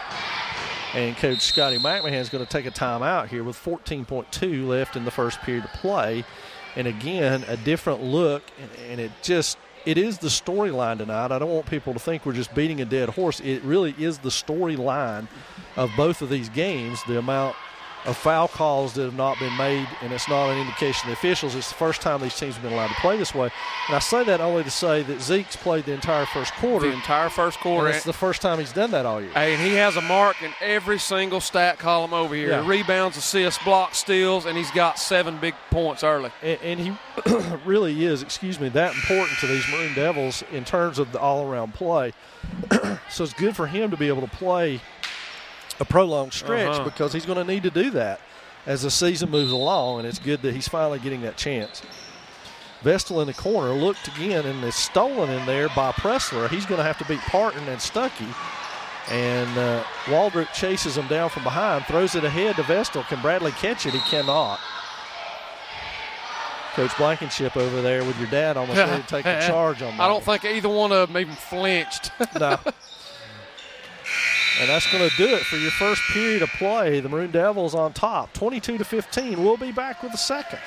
And Coach Scotty McMahon is going to take a timeout here with 14.2 left in the first period of play. And again, a different look, and it is the storyline tonight. I don't want people to think we're just beating a dead horse. It really is the storyline of both of these games, the amount of foul calls that have not been made, and it's not an indication of the officials. It's the first time these teams have been allowed to play this way. And I say that only to say that Zeke's played the entire first quarter. The entire first quarter. And it's the first time he's done that all year. Hey, and he has a mark in every single stat column over here. Yeah. Rebounds, assists, blocks, steals, and he's got 7 big points early. And he really is, that important to these Maroon Devils in terms of the all-around play. So it's good for him to be able to play a prolonged stretch because he's going to need to do that as the season moves along, and it's good that he's finally getting that chance. Vestal in the corner looked again and is stolen in there by Pressler. He's going to have to beat Parton and Stuckey, and Waldrop chases him down from behind, throws it ahead to Vestal. Can Bradley catch it? He cannot. Coach Blankenship over there with your dad almost ready to take the charge on that. I don't think either one of them even flinched. No. And that's going to do it for your first period of play. The Maroon Devils on top, 22-15. We'll be back with the second.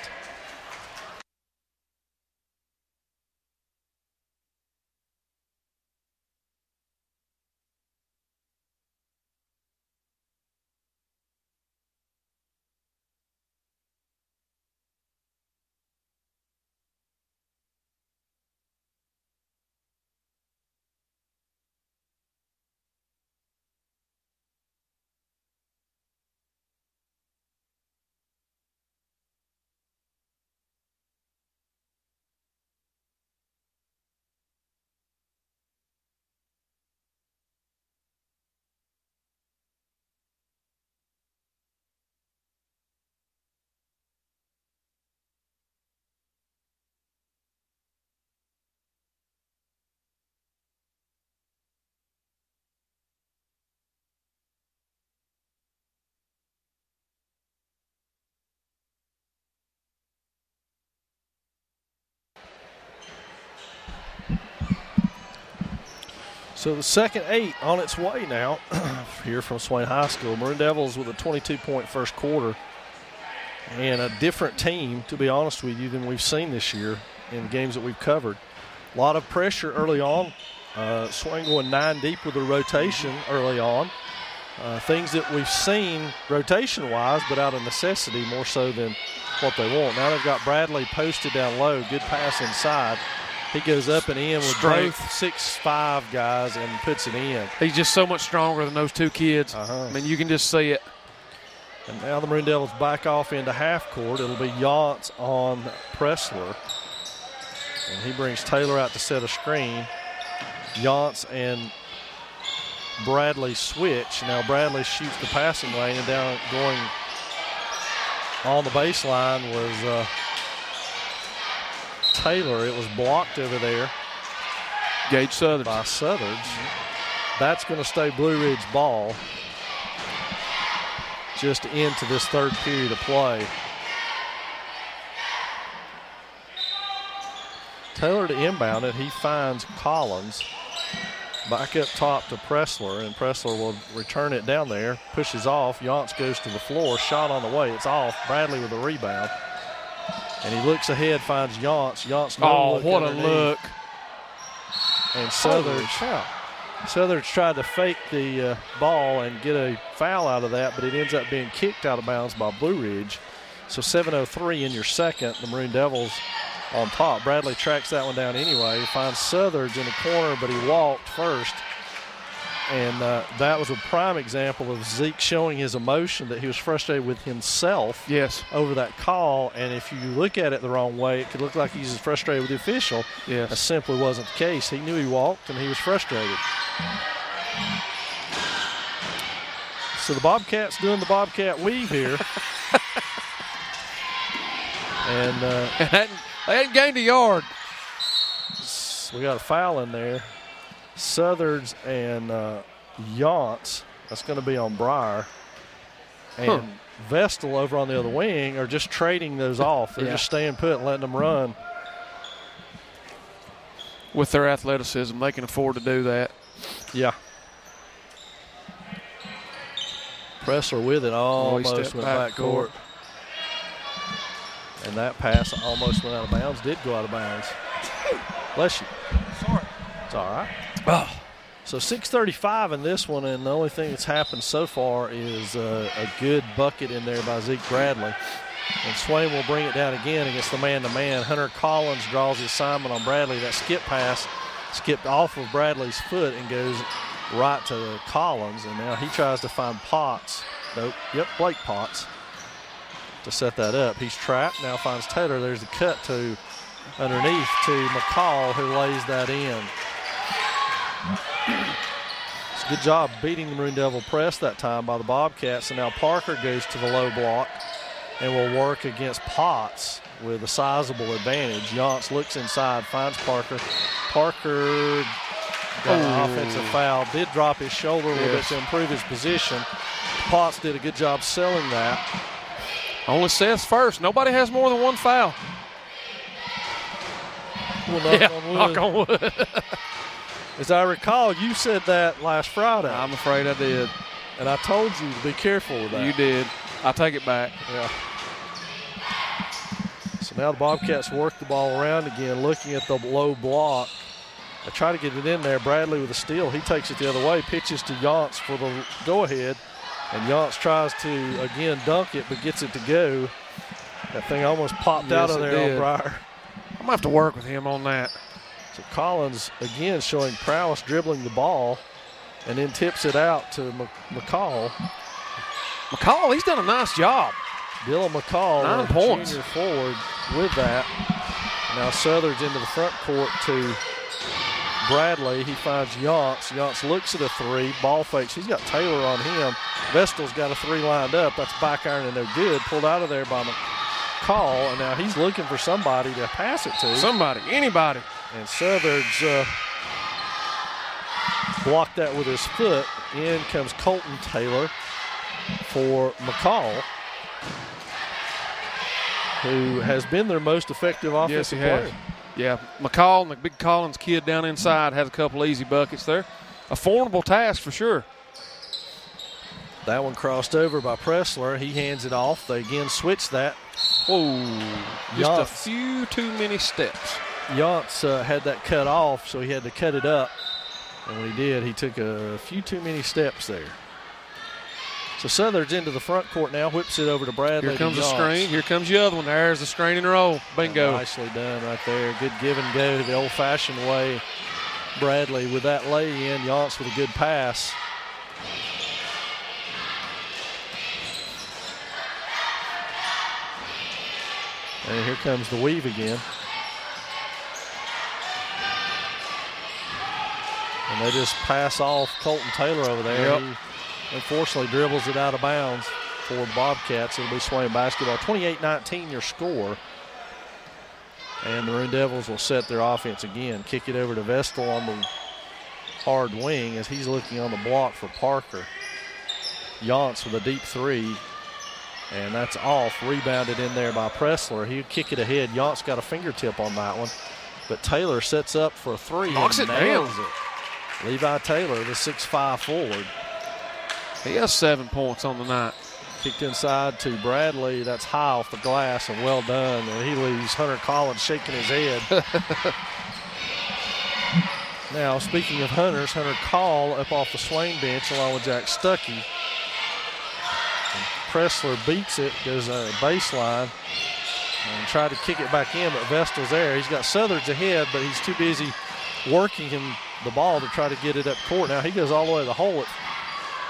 So the second 8 on its way now here from Swain High School. Maroon Devils with a 22-point first quarter, and a different team, to be honest with you, than we've seen this year in the games that we've covered. A lot of pressure early on. Swain going 9 deep with a rotation early on. Things that we've seen rotation-wise, but out of necessity more so than what they want. Now they've got Bradley posted down low. Good pass inside. He goes up and in with both 6'5" guys and puts it in. He's just so much stronger than those two kids. I mean, you can just see it. And now the Maroon Devils back off into half court. It'll be Yance on Pressler. And he brings Taylor out to set a screen. Yance and Bradley switch. Now Bradley shoots the passing lane, and down going on the baseline was Taylor. It was blocked over there. Gage Southern. By Southern. That's going to stay Blue Ridge ball just into this third period of play. Taylor to inbound it. He finds Collins. Back up top to Pressler, and Pressler will return it down there. Pushes off. Yance goes to the floor. Shot on the way. It's off. Bradley with a rebound. And he looks ahead, finds Yance. Yance, no look what underneath. a look. And Southern's tried to fake the ball and get a foul out of that, but it ends up being kicked out of bounds by Blue Ridge. So 7:03 in your second. The Maroon Devils on top. Bradley tracks that one down anyway. He finds Southern's in the corner, but he walked first. And that was a prime example of Zeke showing his emotion, that he was frustrated with himself over that call. And if you look at it the wrong way, it could look like he's frustrated with the official. That simply wasn't the case. He knew he walked, and he was frustrated. So the Bobcats doing the Bobcat weave here. And they hadn't gained a yard. We got a foul in there. Southerns and Yance. That's going to be on Breyer. And Vestal over on the other wing are just trading those off. They're just staying put and letting them run. With their athleticism, they can afford to do that. Yeah. Pressler with it almost went back court. And that pass almost went out of bounds, did go out of bounds. Bless you. Sorry. It's all right. Oh. So 6:35 in this one, and the only thing that's happened so far is a good bucket in there by Zeke Bradley. And Swain will bring it down again against the man-to-man. Hunter Collins draws the assignment on Bradley. That skip pass skipped off of Bradley's foot and goes right to Collins. And now he tries to find Potts. Nope. Yep, Blake Potts to set that up. He's trapped. Now finds Taylor. There's the cut to underneath to McCall, who lays that in. It's a good job beating the Maroon Devil press that time by the Bobcats. And now Parker goes to the low block and will work against Potts with a sizable advantage. Yance looks inside, finds Parker. Parker got an offensive foul. Did drop his shoulder a little bit to improve his position. Potts did a good job selling that. Only Seth's first. Nobody has more than one foul. Well, knock on wood. As I recall, you said that last Friday. I'm afraid I did. And I told you to be careful with that. You did. I take it back. Yeah. So now the Bobcats work the ball around again, looking at the low block. They try to get it in there. Bradley with a steal. He takes it the other way, pitches to Yance for the go-ahead. And Yance tries to, again, dunk it, but gets it to go. That thing almost popped out of there on Breyer. I'm going to have to work with him on that. So Collins, again, showing prowess dribbling the ball, and then tips it out to McCall. McCall, he's done a nice job. Dylan McCall, 9 points. Junior forward with that. Now Southard's into the front court to Bradley. He finds Yance. Yance looks at a three. Ball fakes. He's got Taylor on him. Vestal's got a three lined up. That's back iron and no good. Pulled out of there by McCall. And now he's looking for somebody to pass it to. Somebody. Anybody. And Southard's blocked that with his foot. In comes Colton Taylor for McCall, who has been their most effective offensive player. Yeah, McCall and the big Collins kid down inside has a couple easy buckets there. A formidable task for sure. That one crossed over by Pressler. He hands it off. They again switch that. Whoa, just a few too many steps. Yance had that cut off, so he had to cut it up. And when he did, he took a few too many steps there. So Southard's into the front court now, whips it over to Bradley. Here comes the screen. Here comes the other one. There's the screen and roll. Bingo. Nicely done right there. Good give and go the old-fashioned way. Bradley with that lay-in. Yance with a good pass. And here comes the weave again. And they just pass off Colton Taylor over there. Yep. He unfortunately dribbles it out of bounds for the Bobcats. It'll be Swain basketball. 28-19 your score. And the Maroon Devils will set their offense again. Kick it over to Vestal on the hard wing as he's looking on the block for Parker. Yance with a deep three. And that's off. Rebounded in there by Pressler. He'll kick it ahead. Yance got a fingertip on that one. But Taylor sets up for a three. Knocks it down. Levi Taylor, the 6'5" forward. He has 7 points on the night. Kicked inside to Bradley. That's high off the glass and well done. And he leaves Hunter Collins shaking his head. Now, speaking of Hunters, Hunter Call up off the Swain bench along with Jack Stuckey. And Pressler beats it, goes a baseline, and tried to kick it back in, but Vestal's there. He's got Southard's ahead, but he's too busy working him the ball to try to get it up court. Now he goes all the way to the hole. It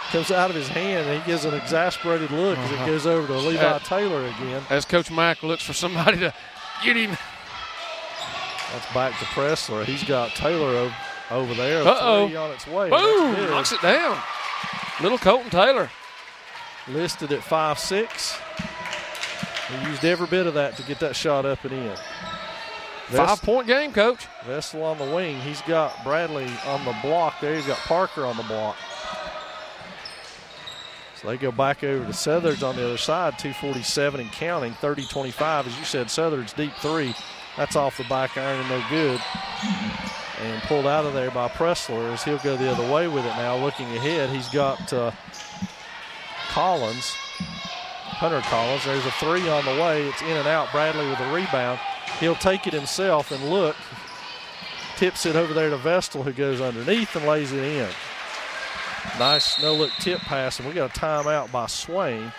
comes out of his hand, and he gives an exasperated look as it goes over to Levi Taylor again. As Coach Mack looks for somebody to get him. That's back to Pressler. He's got Taylor over there. Uh-oh. Three on its way. Boom! Knocks it down. Little Colton Taylor. Listed at 5'6". He used every bit of that to get that shot up and in. 5-point game, Coach. Vestal on the wing. He's got Bradley on the block there. He's got Parker on the block. So they go back over to Southard's on the other side, 2:47 and counting, 30-25. As you said, Southard's deep three. That's off the back iron and no good. And pulled out of there by Pressler as he'll go the other way with it now. Looking ahead, he's got Collins, Hunter Collins. There's a three on the way. It's in and out. Bradley with a rebound. He'll take it himself and look. Tips it over there to Vestal, who goes underneath and lays it in. Nice no-look tip pass, and we got a timeout by Swain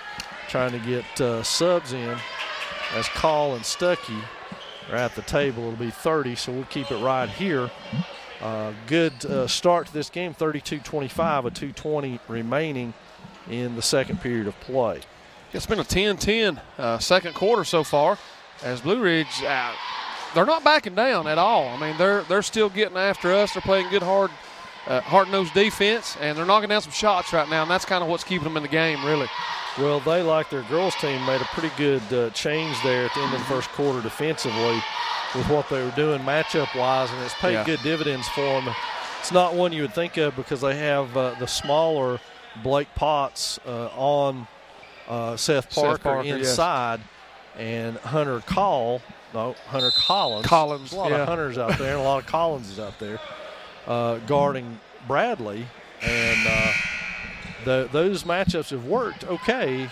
trying to get subs in as Call and Stuckey are at the table. It'll be 30, so we'll keep it right here. Good start to this game, 32-25, with 2:20 remaining in the second period of play. It's been a 10-10 second quarter so far as Blue Ridge, they're not backing down at all. I mean, they're still getting after us. They're playing good, hard-nosed defense, and they're knocking down some shots right now, and that's kind of what's keeping them in the game, really. Well, they, like their girls team, made a pretty good change there at the end of the first quarter defensively with what they were doing matchup-wise, and it's paid good dividends for them. It's not one you would think of because they have the smaller Blake Potts on Seth Parker inside, and Hunter Collins. There's a lot of Hunters out there and a lot of Collinses out there guarding Bradley, and those matchups have worked okay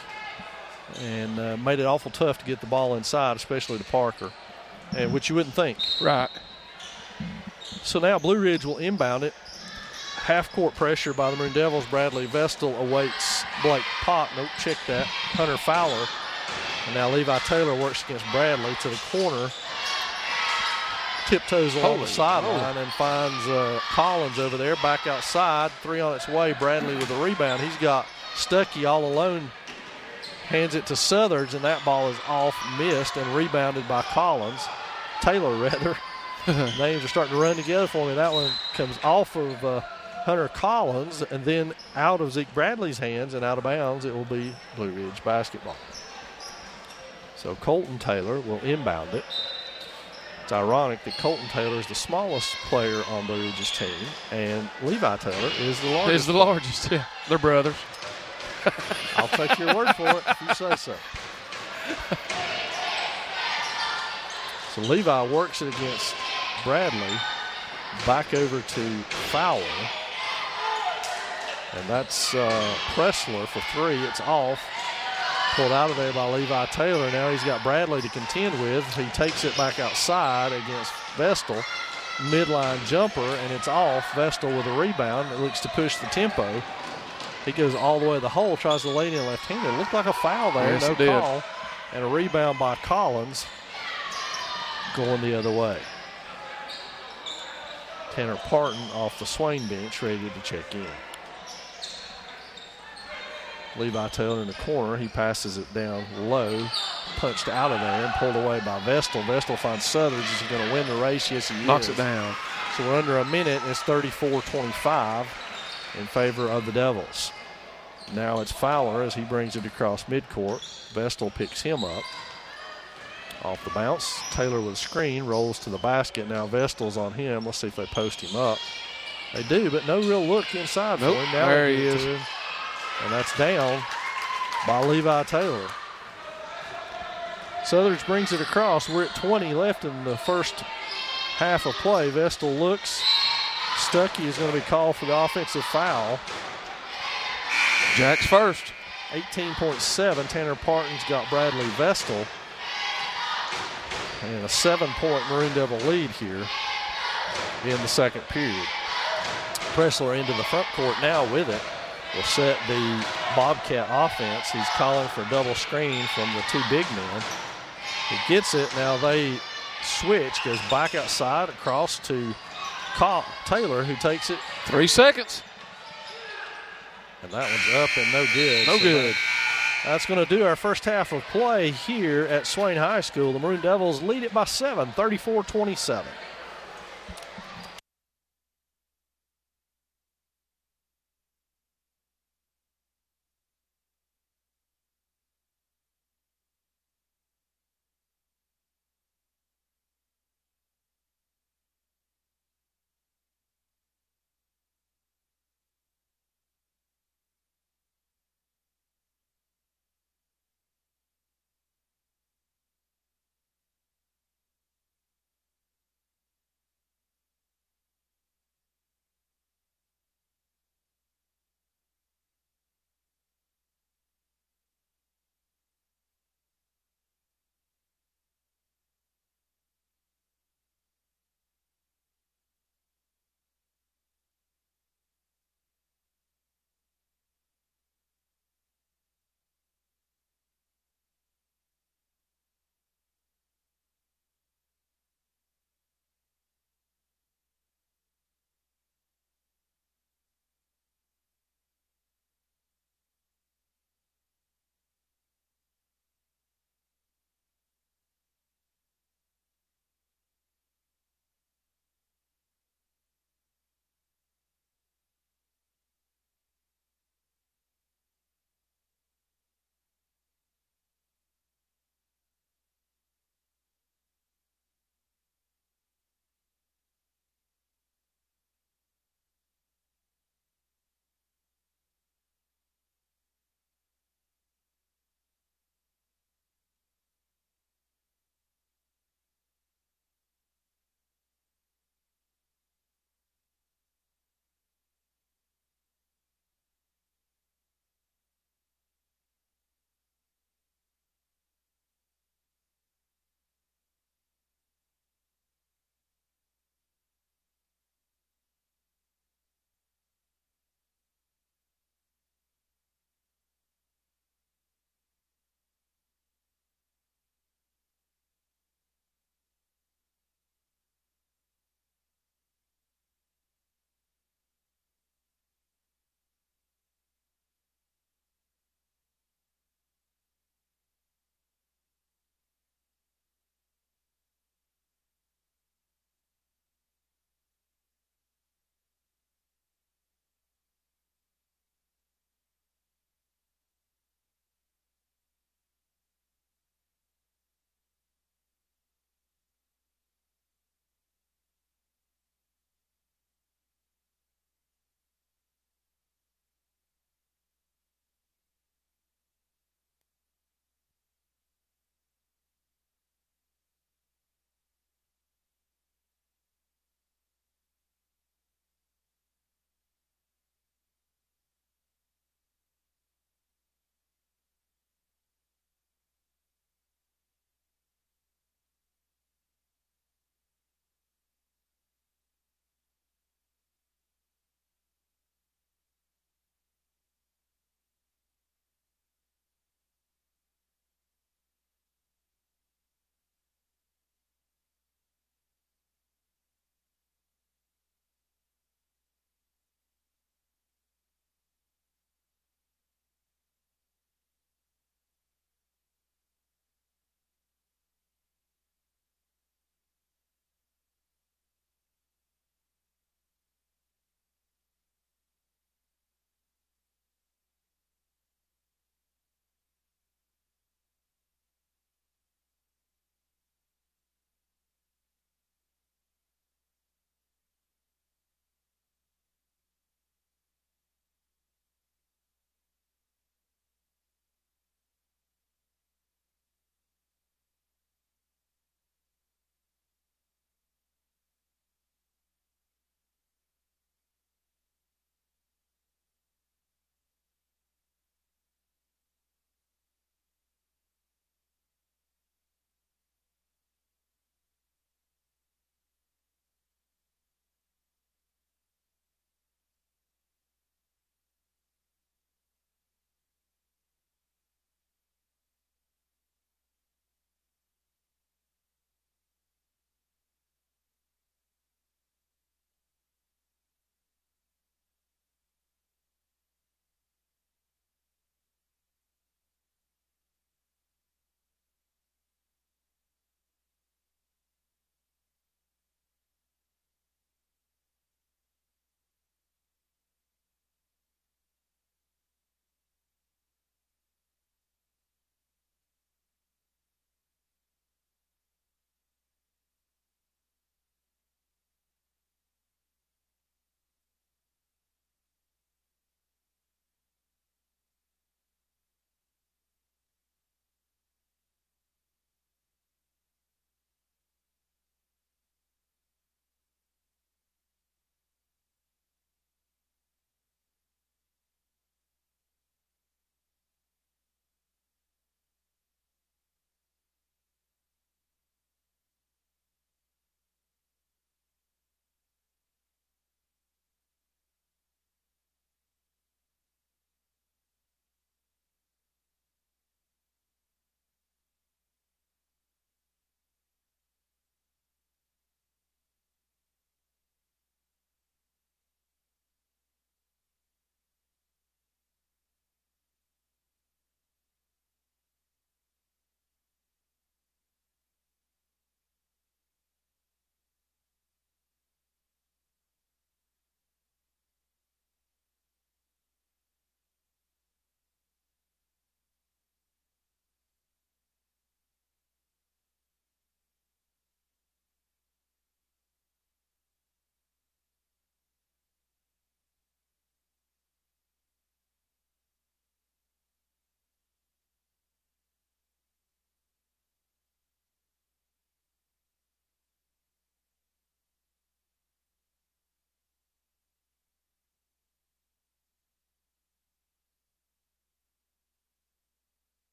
and made it awful tough to get the ball inside, especially to Parker, and which you wouldn't think. Right. So now Blue Ridge will inbound it. Half-court pressure by the Maroon Devils. Bradley Vestal awaits Blake Pott. Nope, check that. Hunter Fowler. And now Levi Taylor works against Bradley to the corner. Tiptoes along the sideline and finds Collins over there back outside. Three on its way. Bradley with the rebound. He's got Stuckey all alone. Hands it to Southards, and that ball is off, missed, and rebounded by Collins. Taylor, rather. Names are starting to run together for me. That one comes off of Hunter Collins and then out of Zeke Bradley's hands and out of bounds. It will be Blue Ridge basketball. So Colton Taylor will inbound it. It's ironic that Colton Taylor is the smallest player on Blue Ridge's team, and Levi Taylor is the largest. Is the largest, yeah. They're brothers. I'll take your word for it if you say so. So Levi works it against Bradley. Back over to Fowler. And that's Pressler for three. It's off. Pulled out of there by Levi Taylor. Now he's got Bradley to contend with. He takes it back outside against Vestal. Midline jumper, and it's off. Vestal with a rebound. It looks to push the tempo. He goes all the way to the hole, tries to lay it in left-handed. Looked like a foul there, yes, no call. And a rebound by Collins going the other way. Tanner Parton off the Swain bench, ready to check in. Levi Taylor in the corner. He passes it down low, punched out of there and pulled away by Vestal. Vestal finds Southers. Is he going to win the race? Yes, he knocks is. It down. So we're under a minute, and it's 34-25 in favor of the Devils. Now it's Fowler as he brings it across midcourt. Vestal picks him up. Off the bounce, Taylor with a screen, rolls to the basket. Now Vestal's on him. Let's see if they post him up. They do, but no real look inside for him. Now there he is. And that's down by Levi Taylor. Southers brings it across. We're at 20 left in the first half of play. Vestal looks. Stuckey is going to be called for the offensive foul. Jack's first. 18.7. Tanner Parton's got Bradley Vestal. And a 7-point Maroon Devil lead here in the second period. Pressler into the front court now with it. Will set the Bobcat offense. He's calling for a double screen from the two big men. He gets it. Now they switch. Goes back outside across to Taylor, who takes it. 3 seconds. And that one's up and no good. No good. That's going to do our first half of play here at Swain High School. The Maroon Devils lead it by 7, 34-27.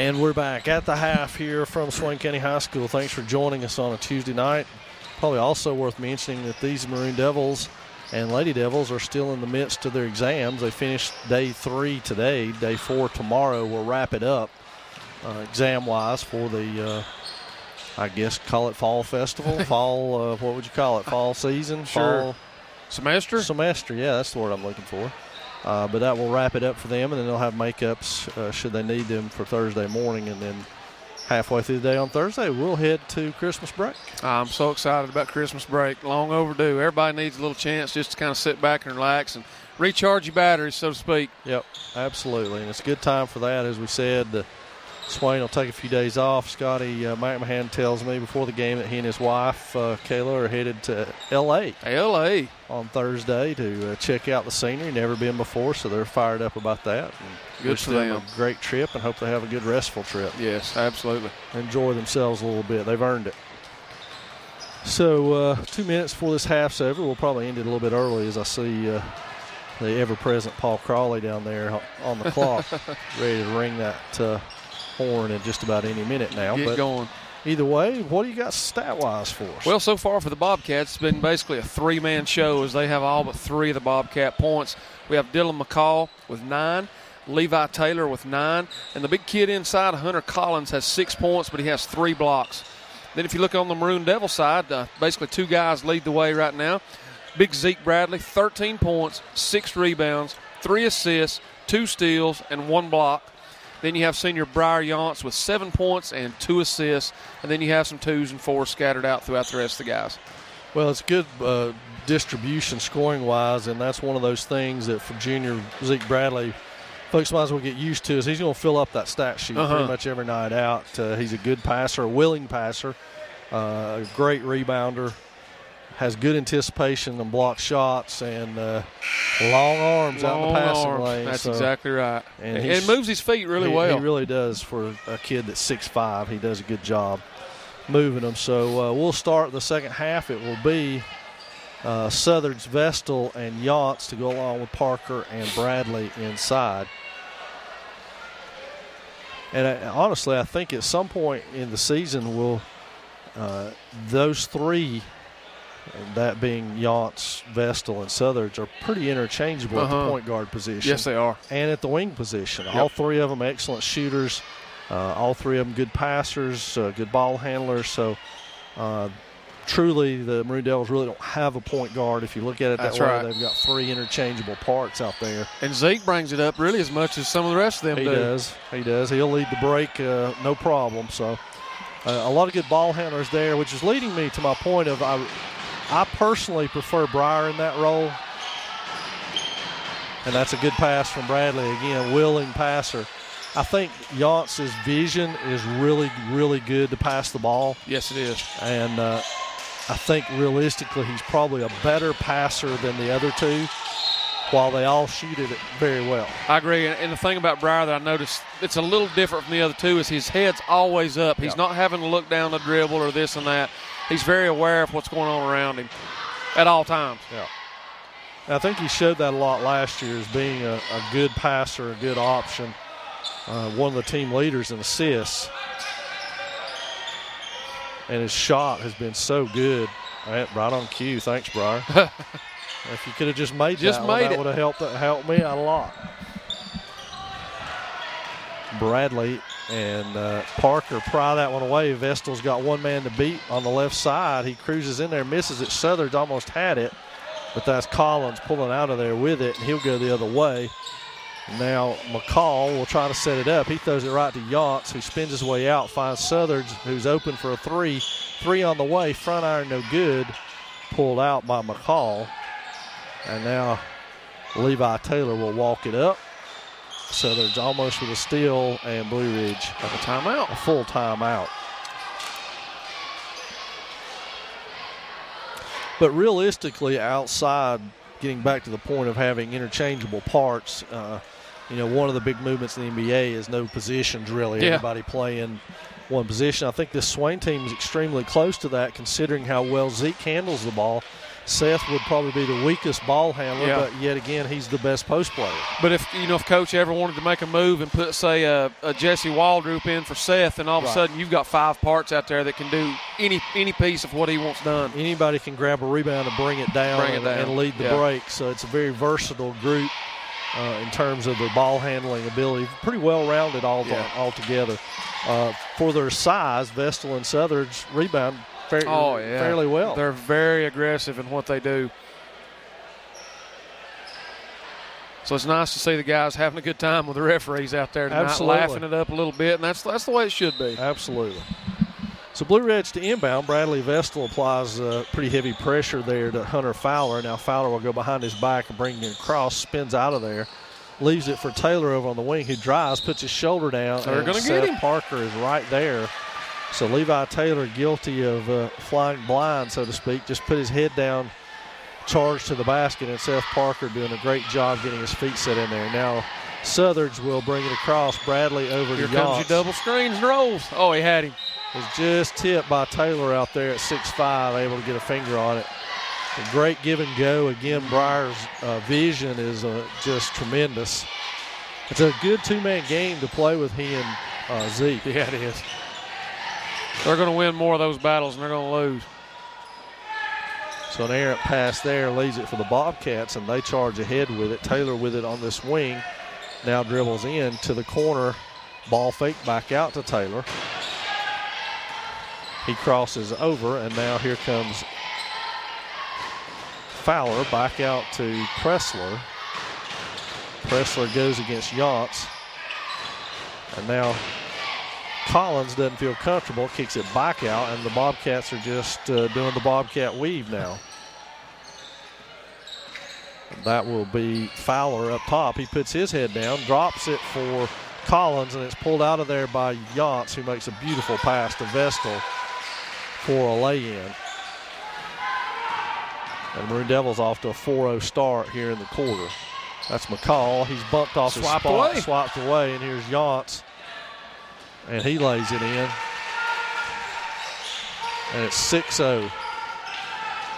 And we're back at the half here from Swain County High School. Thanks for joining us on a Tuesday night. Probably also worth mentioning that these Maroon Devils and Lady Devils are still in the midst of their exams. They finished day 3 today. Day 4 tomorrow. We'll wrap it up exam-wise for the, I guess, call it fall festival. Fall, what would you call it? Fall season? Sure. Fall Semester? Semester, yeah, that's the word I'm looking for. But that will wrap it up for them, and then they'll have makeups should they need them for Thursday morning. And then halfway through the day on Thursday, we'll head to Christmas break. I'm so excited about Christmas break. Long overdue. Everybody needs a little chance just to kind of sit back and relax and recharge your batteries, so to speak. Yep, absolutely. And it's a good time for that. As we said, Swain will take a few days off. Scotty McMahon tells me before the game that he and his wife, Kayla, are headed to L.A. On Thursday to check out the scenery. Never been before, so they're fired up about that. And good for them. A great trip, and hope they have a good restful trip. Yes, absolutely. Enjoy themselves a little bit. They've earned it. So 2 minutes before this half's over. We'll probably end it a little bit early as I see the ever-present Paul Crawley down there on the clock, ready to ring that horn in just about any minute now. Get going. Either way, what do you got stat-wise for us? Well, so far for the Bobcats, it's been basically a 3-man show as they have all but 3 of the Bobcat points. We have Dylan McCall with 9, Levi Taylor with 9, and the big kid inside, Hunter Collins, has 6 points, but he has 3 blocks. Then if you look on the Maroon Devil side, basically 2 guys lead the way right now. Big Zeke Bradley, 13 points, 6 rebounds, 3 assists, 2 steals, and 1 block. Then you have senior Briar Yance with 7 points and 2 assists, and then you have some 2s and 4s scattered out throughout the rest of the guys. Well, it's good distribution scoring-wise, and that's one of those things that for junior Zeke Bradley, folks might as well get used to, is he's going to fill up that stat sheet pretty much every night out. He's a good passer, a willing passer, a great rebounder, has good anticipation and block shots, and long arms out in the passing lane. That's exactly right. And it moves his feet really well. He really does for a kid that's 6'5". He does a good job moving them. So we'll start the second half. It will be Southard's Vestal and Yance to go along with Parker and Bradley inside. And honestly, I think at some point in the season, those 3, that being Yance, Vestal, and Southard's, are pretty interchangeable at the point guard position. Yes, they are. And at the wing position. Yep. All 3 of them excellent shooters. All 3 of them good passers, good ball handlers. So truly the Maroon Devils really don't have a point guard. If you look at it that way, they've got 3 interchangeable parts out there. And Zeke brings it up really as much as some of the rest of them do. He does. He'll lead the break no problem. So a lot of good ball handlers there, which is leading me to my point of I personally prefer Briar in that role. And that's a good pass from Bradley. Again, willing passer. I think Yance's vision is really, really good to pass the ball. Yes, it is. And I think realistically he's probably a better passer than the other 2, while they all shoot it very well. I agree. And the thing about Briar that I noticed, it's a little different from the other 2, is his head's always up. He's not having to look down the dribble or this and that. He's very aware of what's going on around him at all times. Yeah. I think he showed that a lot last year as being a good passer, a good option. One of the team leaders in assists. And his shot has been so good. Right on cue. Thanks, Briar. If you could have just made that would have helped me out a lot. Bradley and Parker pry that one away. Vestal's got 1 man to beat on the left side. He cruises in there, misses it. Southard's almost had it, but that's Collins pulling out of there with it, and he'll go the other way. Now McCall will try to set it up. He throws it right to Yance, who spins his way out, finds Southard's, who's open for a 3. 3 on the way, front iron no good. Pulled out by McCall. And now Levi Taylor will walk it up. Southard's almost with a steal, and Blue Ridge a timeout. A full timeout. But realistically, outside, getting back to the point of having interchangeable parts, one of the big movements in the NBA is no positions really. Yeah. Everybody playing one position. I think this Swain team is extremely close to that, considering how well Zeke handles the ball. Seth would probably be the weakest ball handler, Yeah. but yet again, he's the best post player. But if Coach ever wanted to make a move and put, say, a Jesse Waldrop in for Seth, and all of a sudden you've got 5 parts out there that can do any piece of what he wants done. Anybody can grab a rebound and bring it down, and lead the break. So it's a very versatile group in terms of the ball handling ability. Pretty well-rounded altogether. For their size, Vestal and Southard's rebound fairly well. They're very aggressive in what they do. So it's nice to see the guys having a good time with the referees out there tonight, Absolutely. laughing it up a little bit, and that's the way it should be. Absolutely. So Blue Ridge to inbound. Bradley Vestal applies pretty heavy pressure there to Hunter Fowler. Now Fowler will go behind his back and bring it across, spins out of there, leaves it for Taylor over on the wing, who drives, puts his shoulder down. They're going to get him. Parker is right there. So Levi Taylor, guilty of flying blind, so to speak, just put his head down, charged to the basket, and Seth Parker doing a great job getting his feet set in there. Now Southards will bring it across. Bradley over to Yachts. Here comes your double screens and rolls. Oh, he had him. Was just tipped by Taylor out there at 6'5", able to get a finger on it. A great give and go. Again, Breyer's vision is just tremendous. It's a good two-man game to play with he and Zeke. Yeah, it is. They're going to win more of those battles, and they're going to lose. So an errant pass there leaves it for the Bobcats, and they charge ahead with it. Taylor with it on this wing. Now dribbles in to the corner. Ball fake back out to Taylor. He crosses over, and now here comes Fowler back out to Pressler. Pressler goes against Yachts. And now Collins doesn't feel comfortable, kicks it back out, and the Bobcats are just doing the Bobcat weave now. And that will be Fowler up top. He puts his head down, drops it for Collins, and it's pulled out of there by Yachts, who makes a beautiful pass to Vestal for a lay-in. And Maroon Devils off to a 4-0 start here in the quarter. That's McCall. He's bumped off his spot, swapped away, and here's Yachts. And he lays it in. And it's 6-0.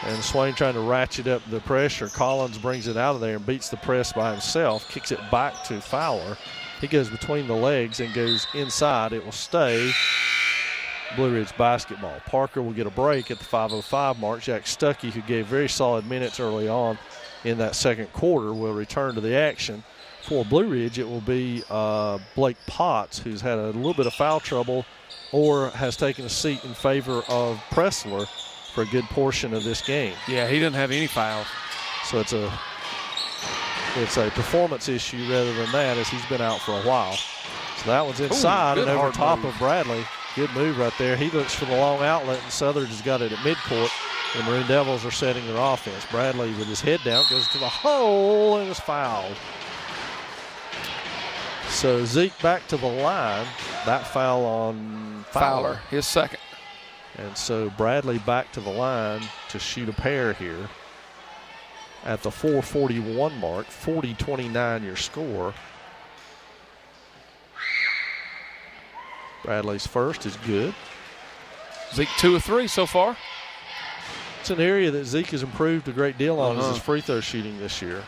And Swain trying to ratchet up the pressure. Collins brings it out of there and beats the press by himself. Kicks it back to Fowler. He goes between the legs and goes inside. It will stay Blue Ridge basketball. Parker will get a break at the 5:05 mark. Jack Stuckey, who gave very solid minutes early on in that second quarter, will return to the action. For Blue Ridge, it will be Blake Potts, who's had a little bit of foul trouble or has taken a seat in favor of Pressler for a good portion of this game. Yeah, he didn't have any fouls. So it's a performance issue rather than that, as he's been out for a while. So that one's inside and over top of Bradley. Good move right there. He looks for the long outlet, and Southern has got it at midcourt. The Maroon Devils are setting their offense. Bradley with his head down goes to the hole and is fouled. So Zeke back to the line. That foul on Fowler. His second. And so Bradley back to the line to shoot a pair here at the 4:41 mark. 40-29 your score. Bradley's first is good. Zeke 2 of 3 so far. It's an area that Zeke has improved a great deal on is his free throw shooting this year.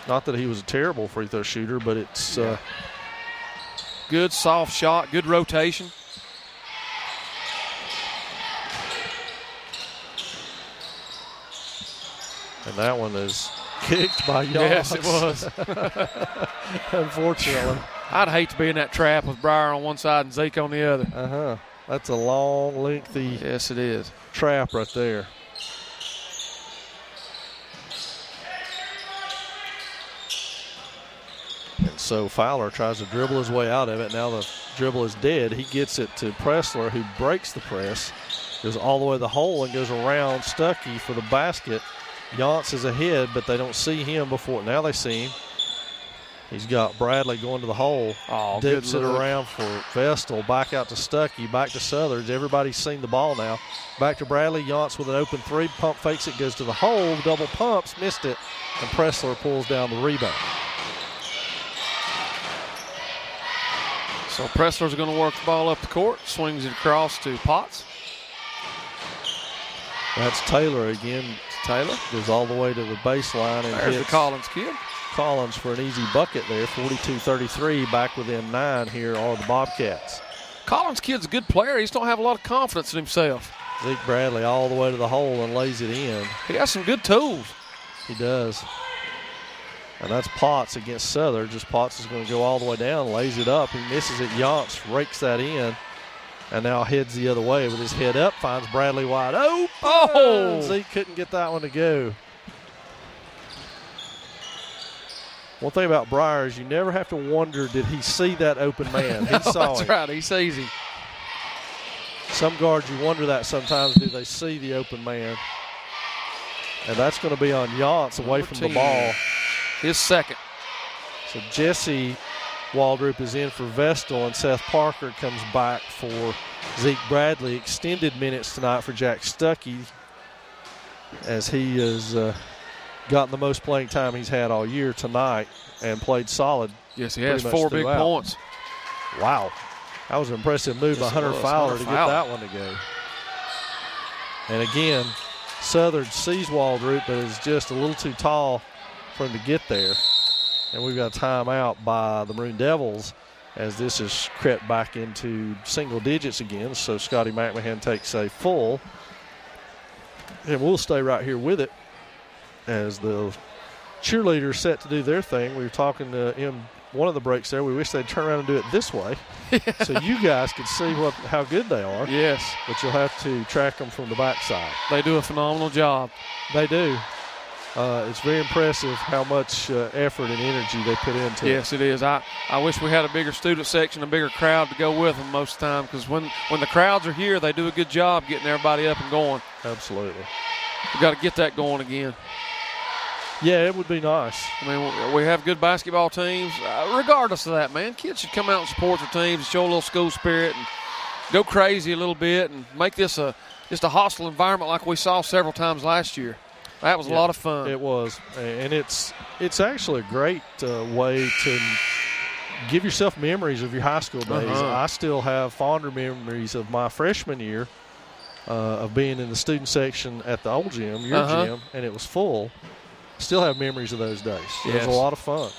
Not that he was a terrible free throw shooter, but it's good soft shot, good rotation. And that one is kicked by Yachts. Yes, it was. Unfortunately. I'd hate to be in that trap with Breyer on one side and Zeke on the other. That's a long, lengthy yes, it is. Trap right there. And so Fowler tries to dribble his way out of it. Now the dribble is dead. He gets it to Pressler, who breaks the press, goes all the way to the hole and goes around Stuckey for the basket. Yachts is ahead, but they don't see him before. Now they see him. He's got Bradley going to the hole. Oh, dips it around for Vestal. Back out to Stuckey. Back to Southards. Everybody's seen the ball now. Back to Bradley. Yachts with an open three. Pump fakes it. Goes to the hole. Double pumps. Missed it. And Pressler pulls down the rebound. So Pressler's going to work the ball up the court. Swings it across to Potts. That's Taylor again. Taylor goes all the way to the baseline and there's hits the Collins kid. Collins for an easy bucket there. 42-33, back within 9 here are the Bobcats. Collins kid's a good player. He just don't have a lot of confidence in himself. Zeke Bradley all the way to the hole and lays it in. He has some good tools. He does. And that's Potts against Southern. Just Potts is going to go all the way down, lays it up. He misses it. Yance rakes that in and now heads the other way with his head up. Finds Bradley wide open. Oh! Zeke couldn't get that one to go. One thing about Breyer is you never have to wonder, did he see that open man? No, He saw that's him. right. He sees him. Some guards, you wonder that sometimes, do they see the open man? And that's going to be on Yance away from the ball. His second. So Jesse Waldrop is in for Vestal, and Seth Parker comes back for Zeke Bradley. Extended minutes tonight for Jack Stuckey, as he has gotten the most playing time he's had all year tonight and played solid. Yes, he has 4 big throughout. points. Wow. That was an impressive move by Hunter Fowler to get that one to go. And again, Southern sees Waldrop, but is just a little too tall for him to get there. And we've got a timeout by the Maroon Devils as this has crept back into single digits again. So Scotty McMahon takes a full. And we'll stay right here with it as the cheerleaders set to do their thing. We were talking in one of the breaks there. We wish they'd turn around and do it this way so you guys could see how good they are. Yes. But you'll have to track them from the backside. They do a phenomenal job. They do. It's very impressive how much effort and energy they put into it. Yes, it is. I wish we had a bigger student section, a bigger crowd to go with them most of the time, because when the crowds are here, they do a good job getting everybody up and going. Absolutely. We've got to get that going again. Yeah, it would be nice. I mean, we have good basketball teams. Regardless of that, man, kids should come out and support their teams and show a little school spirit and go crazy a little bit and make this just a hostile environment like we saw several times last year. That was a lot of fun. It was, and it's actually a great way to give yourself memories of your high school days. I still have fonder memories of my freshman year of being in the student section at the old gym, your gym, and it was full. Still have memories of those days. It was a lot of fun.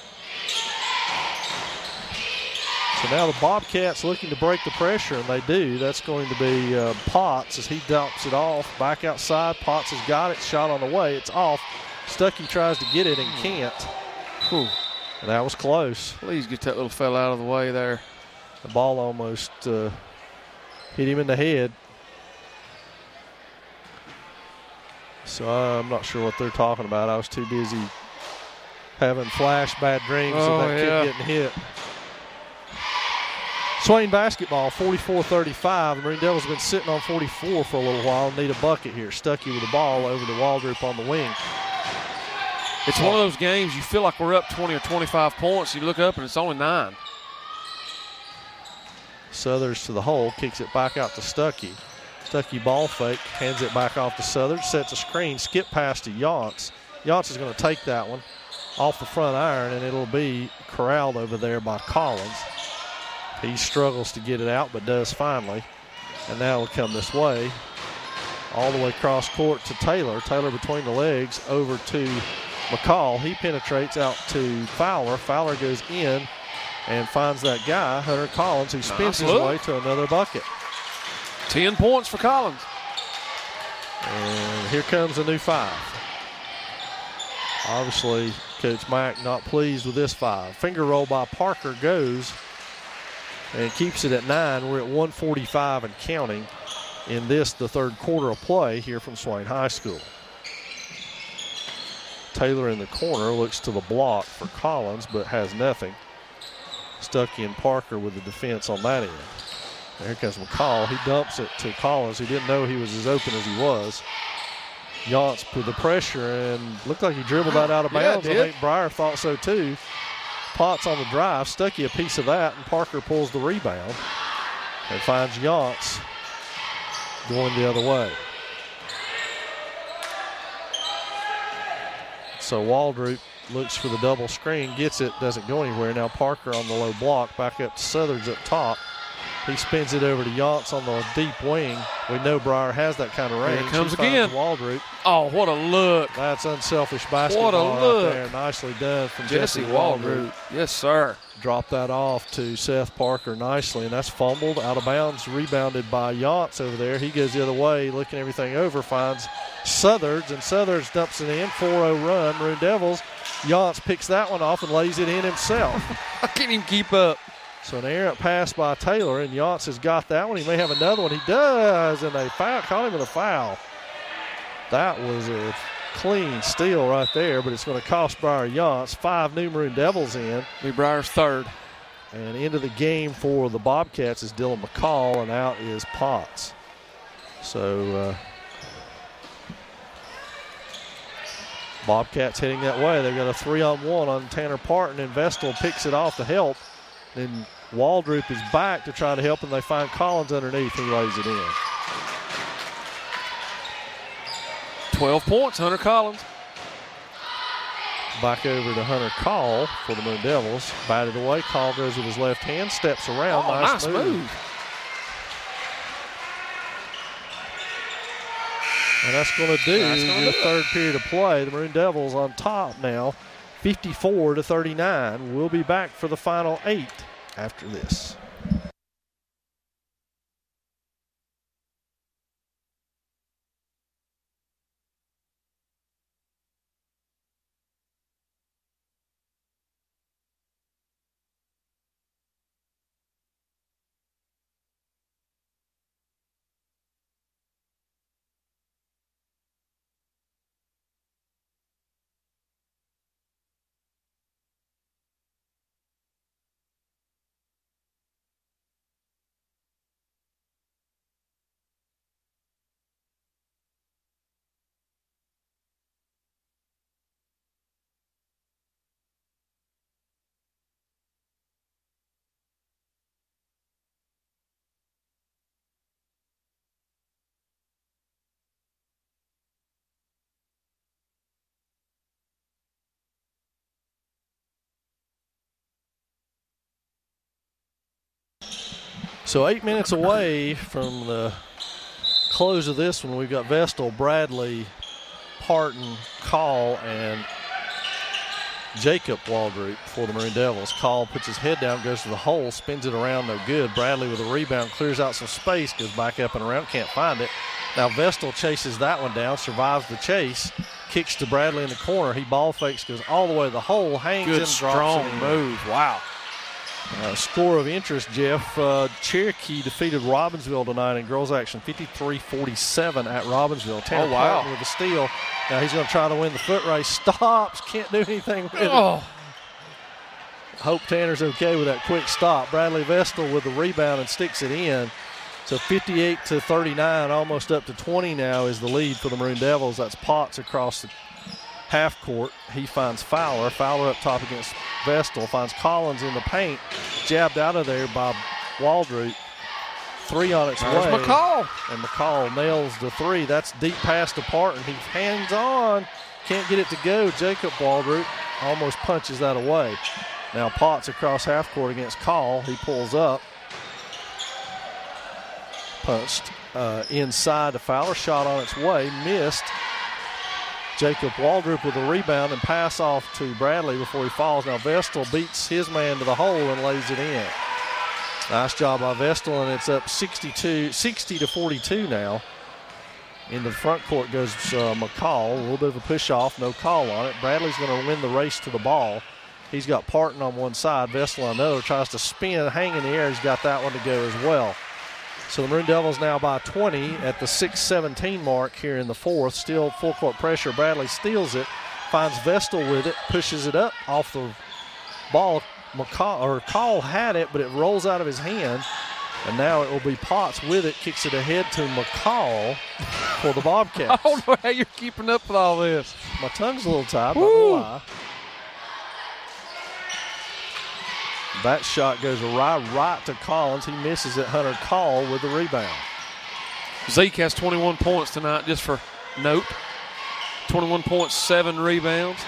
So now the Bobcats looking to break the pressure, and they do. That's going to be Potts as he dumps it off. Back outside, Potts has got it. Shot on the way. It's off. Stuckey tries to get it and can't. Whew. And that was close. Please get that little fella out of the way there. The ball almost hit him in the head. So I'm not sure what they're talking about. I was too busy having flash bad dreams of that kid getting hit. Swain basketball, 44-35. The Marine Devils have been sitting on 44 for a little while. Need a bucket here. Stuckey with the ball over to Waldrop on the wing. It's one of those games you feel like we're up 20 or 25 points. You look up and it's only 9. Southers to the hole, kicks it back out to Stuckey. Stuckey ball fake, hands it back off to Southern, sets a screen, skip pass to Yance. Yance is going to take that one off the front iron, and it'll be corralled over there by Collins. He struggles to get it out, but does finally. And now it'll come this way, all the way across court to Taylor. Taylor between the legs over to McCall. He penetrates out to Fowler. Fowler goes in and finds that guy, Hunter Collins, who spins his way to another bucket. 10 points for Collins. And here comes a new 5. Obviously, Coach Mack not pleased with this 5. Finger roll by Parker goes and keeps it at 9. We're at 1:45 and counting in this, the third quarter of play here from Swain High School. Taylor in the corner looks to the block for Collins, but has nothing. Stuckey and Parker with the defense on that end. There comes McCall. He dumps it to Collins, who didn't know he was as open as he was. Yance put the pressure and looked like he dribbled that out of bounds. I think Breyer thought so too. Potts on the drive, Stuckey a piece of that, and Parker pulls the rebound and finds Yance going the other way. So Waldrop looks for the double screen, gets it, doesn't go anywhere. Now Parker on the low block, back up to Southers up top. He spins it over to Yance on the deep wing. We know Breyer has that kind of range. Here it comes he finds again. Waldrop. Oh, what a look. That's unselfish basketball What a look. right there. Nicely done from Jesse Waldrop. Yes, sir. Dropped that off to Seth Parker nicely, and that's fumbled out of bounds, rebounded by Yance over there. He goes the other way, looking everything over, finds Southards, and Southards dumps it in. 4-0 run. Maroon Devils. Yance picks that one off and lays it in himself. I can't even keep up. So an errant pass by Taylor, and Yance has got that one. He may have another one. He does, and they caught him with a foul. That was a clean steal right there, but it's going to cost Breyer Yance. 5 new Maroon Devils in. Be Breyer's third. And into the game for the Bobcats is Dylan McCall, and out is Potts. So Bobcats heading that way. They've got a 3-on-1 on Tanner Parton, and Vestal picks it off to help. Then Waldrop is back to try to help, and they find Collins underneath. He lays it in. 12 points, Hunter Collins. Back over to Hunter Call for the Moon Devils. Batted away. Call goes with his left hand, steps around. Oh, nice move. And that's going to do your third period of play. The Maroon Devils on top now, 54-39. We'll be back for the final 8 after this. So 8 minutes away from the close of this one, we've got Vestal, Bradley, Parton, Call, and Jacob Waldrop for the Maroon Devils. Call puts his head down, goes to the hole, spins it around, no good. Bradley with a rebound, clears out some space, goes back up and around, can't find it. Now Vestal chases that one down, survives the chase, kicks to Bradley in the corner. He ball fakes, goes all the way to the hole, hangs good, and strong drops it in. move. Wow. Score of interest, Jeff. Cherokee defeated Robbinsville tonight in girls action, 53-47 at Robbinsville. Tanner Parton with a steal. Now he's going to try to win the foot race. Stops, can't do anything with it. Hope Tanner's okay with that quick stop. Bradley Vestal with the rebound and sticks it in. So 58-39, almost up to 20 now is the lead for the Maroon Devils. That's Potts across the half court. He finds Fowler. Fowler up top against Vestal. Finds Collins in the paint. Jabbed out of there by Waldrop. 3 on its way. McCall. And McCall nails the 3. That's deep pass to Parton. He hangs on. Can't get it to go. Jacob Waldrop almost punches that away. Now Potts across half court against Call. He pulls up. Punched inside to Fowler. Shot on its way. Missed. Jacob Waldrop with a rebound and pass off to Bradley before he falls. Now Vestal beats his man to the hole and lays it in. Nice job by Vestal, and it's up 60-42 now. In the front court goes McCall. A little bit of a push off, no call on it. Bradley's going to win the race to the ball. He's got Parton on one side, Vestal on another. Tries to spin, hang in the air. He's got that one to go as well. So the Maroon Devils now by 20 at the 6:17 mark here in the fourth. Still full court pressure. Bradley steals it, finds Vestal with it, pushes it up off the ball. Call had it, but it rolls out of his hand. And now it will be Potts with it, kicks it ahead to McCall for the Bobcats. I don't know how you're keeping up with all this. My tongue's a little tied, not gonna lie. That shot goes right to Collins. He misses it. Hunter Call with the rebound. Zeke has 21 points tonight, just for note. 21 points, 7 rebounds.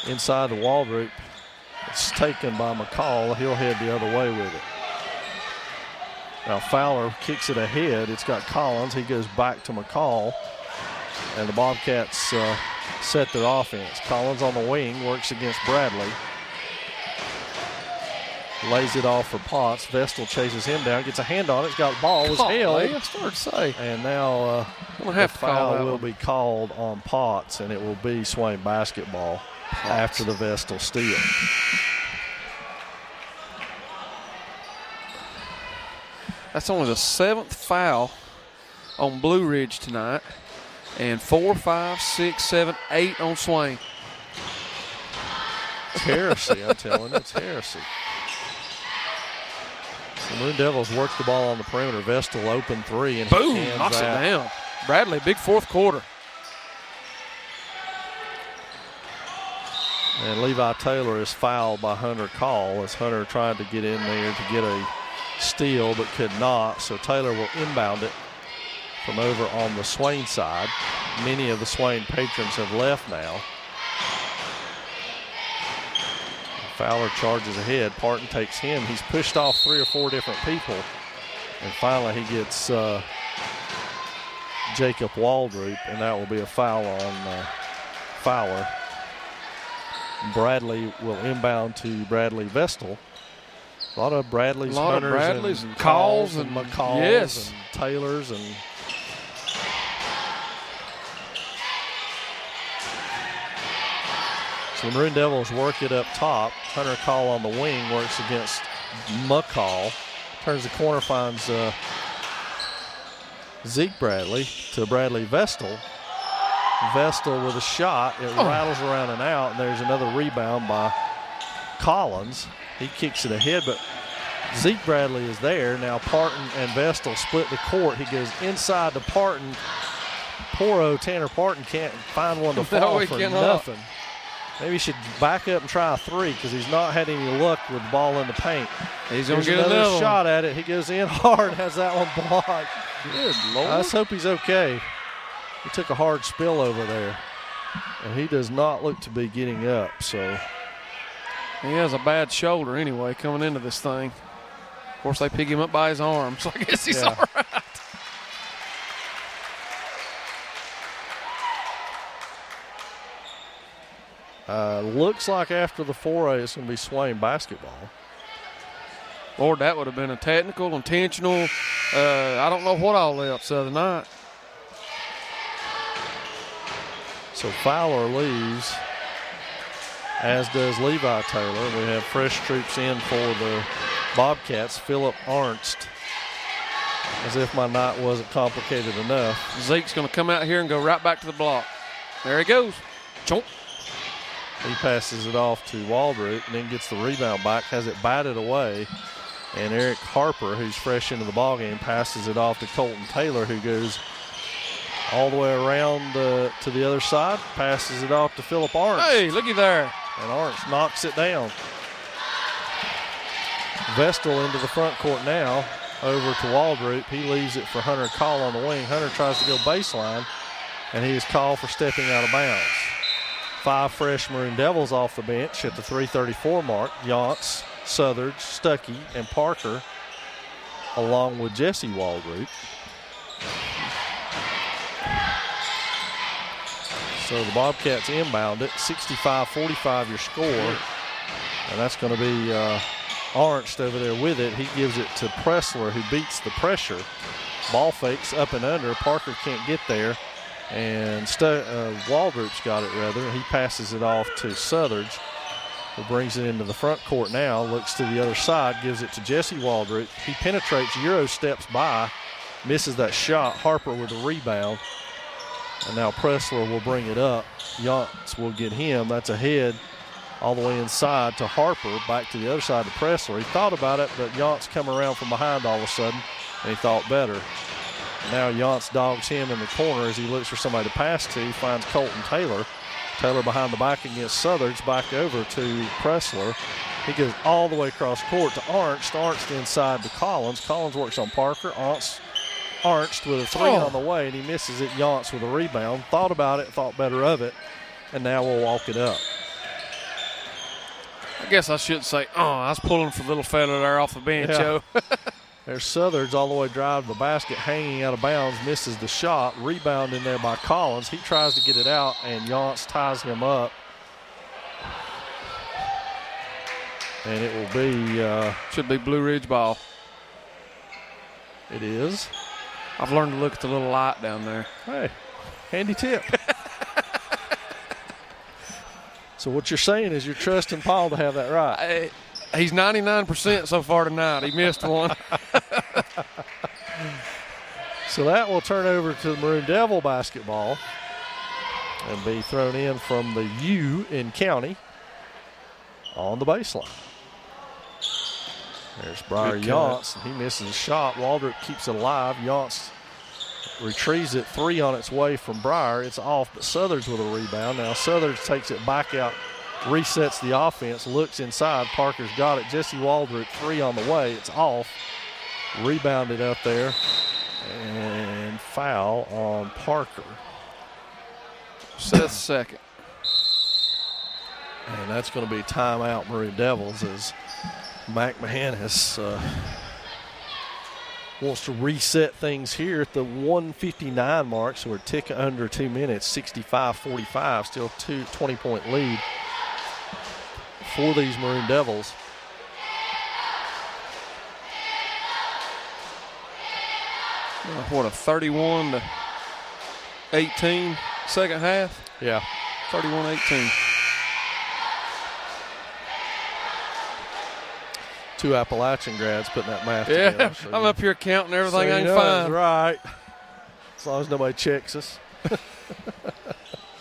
Inside the Waldrop. It's taken by McCall. He'll head the other way with it. Now Fowler kicks it ahead. It's got Collins. He goes back to McCall. And the Bobcats set their offense. Collins on the wing, works against Bradley. Lays it off for Potts. Vestal chases him down, gets a hand on it. It's got the ball, was held. I started to say. And now the foul will be called on Potts, and it will be Swain basketball after the Vestal steal. That's only the 7th foul on Blue Ridge tonight. And 4, 5, 6, 7, 8 on Swain. It's heresy, I'm telling you. It's heresy. The Maroon Devils work the ball on the perimeter. Vestal open three. And boom, knocks it down. Bradley, big fourth quarter. And Levi Taylor is fouled by Hunter Call as Hunter tried to get in there to get a steal but could not. So Taylor will inbound it from over on the Swain side. Many of the Swain patrons have left now. Fowler charges ahead. Parton takes him. He's pushed off 3 or 4 different people. And finally he gets Jacob Waldrop, and that will be a foul on Fowler. Bradley will inbound to Bradley Vestal. A lot of Bradleys, Hunters, and Calls and McCalls yes. and Taylors and so the Maroon Devils work it up top. Hunter Call on the wing works against McCall. Turns the corner, finds Zeke Bradley to Bradley Vestal. Vestal with a shot. It rattles around and out, and there's another rebound by Collins. He kicks it ahead, but Zeke Bradley is there. Now Parton and Vestal split the court. He goes inside to Parton. Poor Tanner Parton can't find one to fall for nothing. Maybe he should back up and try a three because he's not had any luck with the ball in the paint. He's going to get another shot at it. He goes in hard, has that one blocked. Good Lord. I just hope he's okay. He took a hard spill over there, and he does not look to be getting up. So he has a bad shoulder anyway coming into this thing. Of course, they pick him up by his arm, so I guess he's all right. Looks like after the 4A, it's going to be Swain basketball. Lord, that would have been a technical, intentional. I don't know what all else the other night. So Fowler leaves, as does Levi Taylor. We have fresh troops in for the Bobcats. Philip Arnst, as if my night wasn't complicated enough. Zeke's going to come out here and go right back to the block. There he goes. Chomp. He passes it off to Waldrop and then gets the rebound back, has it batted away. And Eric Harper, who's fresh into the ballgame, passes it off to Colton Taylor, who goes all the way around to the other side, passes it off to Philip Arnst. Hey, looky there. And Arnst knocks it down. Vestal into the front court now, over to Waldrop. He leaves it for Hunter Call on the wing. Hunter tries to go baseline, and he is called for stepping out of bounds. 5 fresh Maroon Devils off the bench at the 3:34 mark. Yance, Southard, Stuckey, and Parker, along with Jesse Waldrop. So the Bobcats inbound it. 65-45 your score. And that's going to be Arnst over there with it. He gives it to Pressler, who beats the pressure. Ball fakes up and under. Parker can't get there. And Waldrop's got it, rather. He passes it off to Southardge, who brings it into the front court now, looks to the other side, gives it to Jesse Waldrop. He penetrates, Euro steps by, misses that shot. Harper with a rebound. And now Pressler will bring it up. Yance will get him. That's a head all the way inside to Harper, back to the other side to Pressler. He thought about it, but Yance come around from behind all of a sudden, and he thought better. Now Yance dogs him in the corner as he looks for somebody to pass to. He finds Colton Taylor. Taylor behind the back against Southardge, back over to Pressler. He goes all the way across court to Arnst. Arnst inside to Collins. Collins works on Parker. Arnst with a three on the way, and he misses it. Yance with a rebound. Thought about it, thought better of it, and now we'll walk it up. I guess I should say, I was pulling for little fella there off the bench, yeah. Joe. There's Southard's all the way drive to the basket, hanging out of bounds, misses the shot. Rebound in there by Collins. He tries to get it out, and Yance ties him up. And it will be... should be Blue Ridge ball. It is. I've learned to look at the little light down there. Hey, handy tip. So what you're saying is you're trusting Paul to have that right. He's 99% so far tonight. He missed one. So that will turn over to the Maroon Devil basketball and be thrown in from the U in County on the baseline. There's Briar Yance. He misses a shot. Waldrop keeps it alive. Yance retrieves it, 3 on its way from Briar. It's off, but Southard's with a rebound. Now Southard's takes it back out, resets the offense, looks inside. Parker's got it. Jesse Waldrop, 3 on the way. It's off. Rebounded up there. And foul on Parker. Seth second. And that's going to be timeout Maroon Devils as McMahon has wants to reset things here at the 1:59 mark. So we're ticking under 2 minutes, 65-45, still 20-point lead for these Maroon Devils. What, a 31-18 second half? Yeah. 31-18. 2 Appalachian grads putting that math together. Yeah, So I'm up here counting everything so I you can know find. it's right. As long as nobody checks us.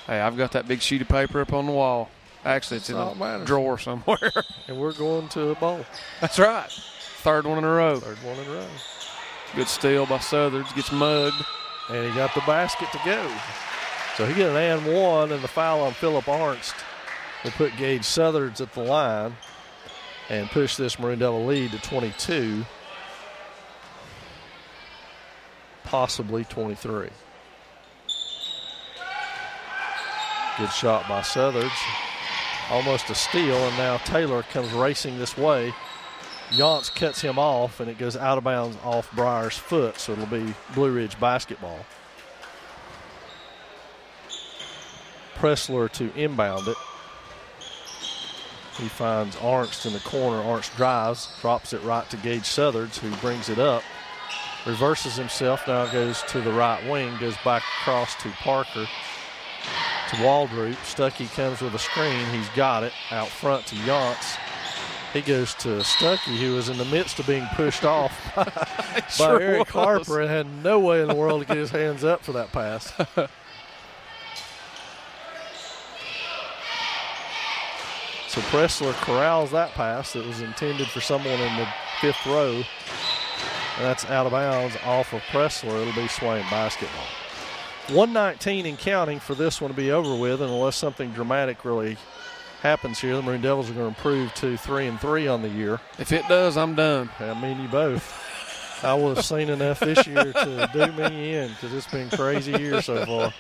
Hey, I've got that big sheet of paper up on the wall. Actually, it's in a drawer somewhere. And we're going to a bowl. That's right. Third one in a row. Third one in a row. Good steal by Southards. Gets mugged. And he got the basket to go. So he get an and one, and the foul on Phillip Arnst will put Gage Southards at the line and push this Maroon Devil lead to 22, possibly 23. Good shot by Southards. Almost a steal, and now Taylor comes racing this way. Yance cuts him off, and it goes out of bounds off Briar's foot, so it'll be Blue Ridge basketball. Pressler to inbound it. He finds Arnst in the corner. Arnst drives, drops it right to Gage Southards, who brings it up. Reverses himself, now goes to the right wing, goes back across to Parker, to Waldrop. Stuckey comes with a screen. He's got it out front to Yance. He goes to Stuckey, who was in the midst of being pushed off by Eric Harper and had no way in the world to get his hands up for that pass. So Pressler corrals that pass that was intended for someone in the 5th row. And that's out of bounds off of Pressler. It'll be Swain basketball. 1:19 and counting for this one to be over with, and unless something dramatic really happens here, the Maroon Devils are going to improve to 3-3 on the year. If it does, I'm done. I mean, you both. I would have seen enough this year to do me in because it's been a crazy year so far.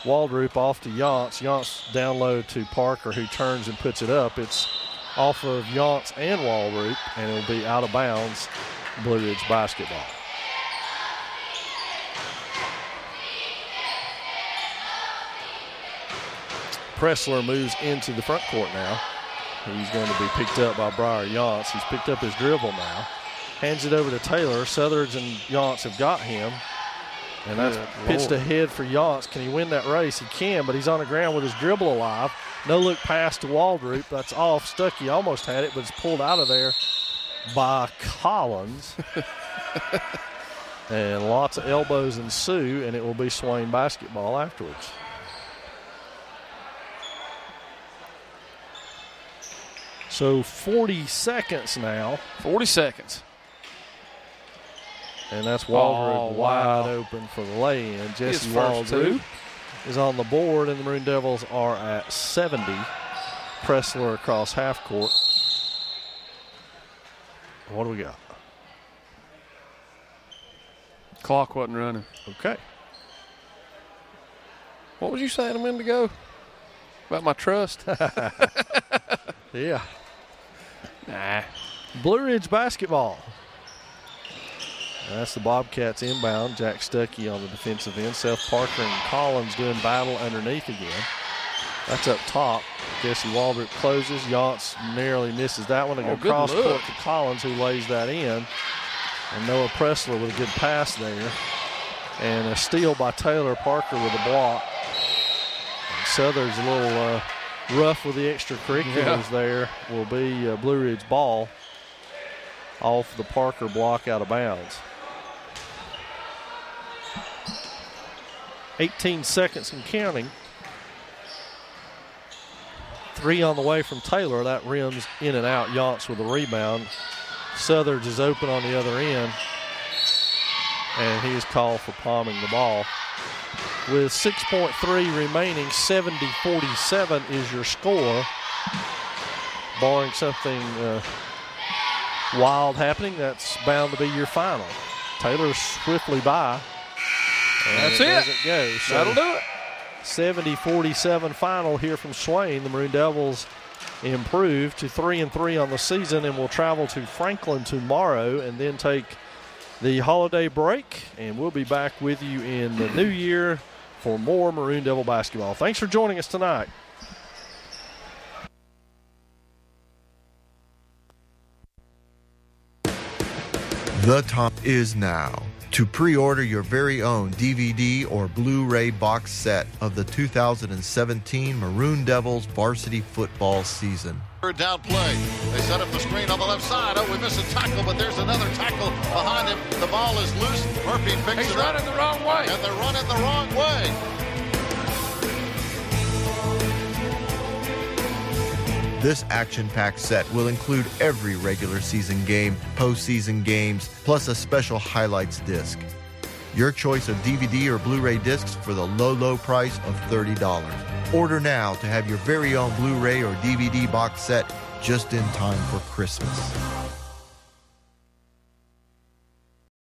Waldrop off to Yance. Yance down low to Parker, who turns and puts it up. It's off of Yance and Waldrop, and it'll be out of bounds, Blue Ridge basketball. Pressler moves into the front court now. He's going to be picked up by Briar Yance. He's picked up his dribble now. Hands it over to Taylor. Southards and Yance have got him. And that's pitched ahead for Yance. Can he win that race? He can, but he's on the ground with his dribble alive. No look pass to Waldrop. That's off. Stuckey almost had it, but it's pulled out of there by Collins. And lots of elbows ensue, and it will be Swain basketball afterwards. So 40 seconds now. 40 seconds. And that's Waldrop wide open for the lay-in. Jesse Waldrop is on the board, and the Maroon Devils are at 70. Pressler across half court. What do we got? Clock wasn't running. Okay. What was you saying a minute ago about my trust? Yeah. Nah. Blue Ridge basketball. That's the Bobcats inbound. Jack Stuckey on the defensive end. Seth Parker and Collins doing battle underneath again. That's up top. Jesse Walbert closes. Yance narrowly misses that one. They go cross court to Collins, who lays that in. And Noah Pressler with a good pass there. And a steal by Taylor Parker with a block. And Southern's a little rough with the extracurriculars there. Will be Blue Ridge ball off the Parker block out of bounds. 18 seconds and counting. 3 on the way from Taylor. That rims in and out. Yance with a rebound. Southers is open on the other end. And he is called for palming the ball. With 6.3 remaining, 70-47 is your score. Barring something wild happening, that's bound to be your final. Taylor swiftly by. That's it. Doesn't go. So that'll do it. 70-47 final here from Swain. The Maroon Devils improve to 3-3 on the season and will travel to Franklin tomorrow and then take the holiday break. And we'll be back with you in the new year for more Maroon Devil basketball. Thanks for joining us tonight. The time is now to pre-order your very own DVD or Blu-ray box set of the 2017 Maroon Devils varsity football season. Third down play. They set up the screen on the left side. Oh, we miss a tackle, but there's another tackle behind him. The ball is loose. Murphy picks He's it up. running the wrong way. And they're running the wrong way. This action-packed set will include every regular season game, postseason games, plus a special highlights disc. Your choice of DVD or Blu-ray discs for the low, low price of $30. Order now to have your very own Blu-ray or DVD box set just in time for Christmas.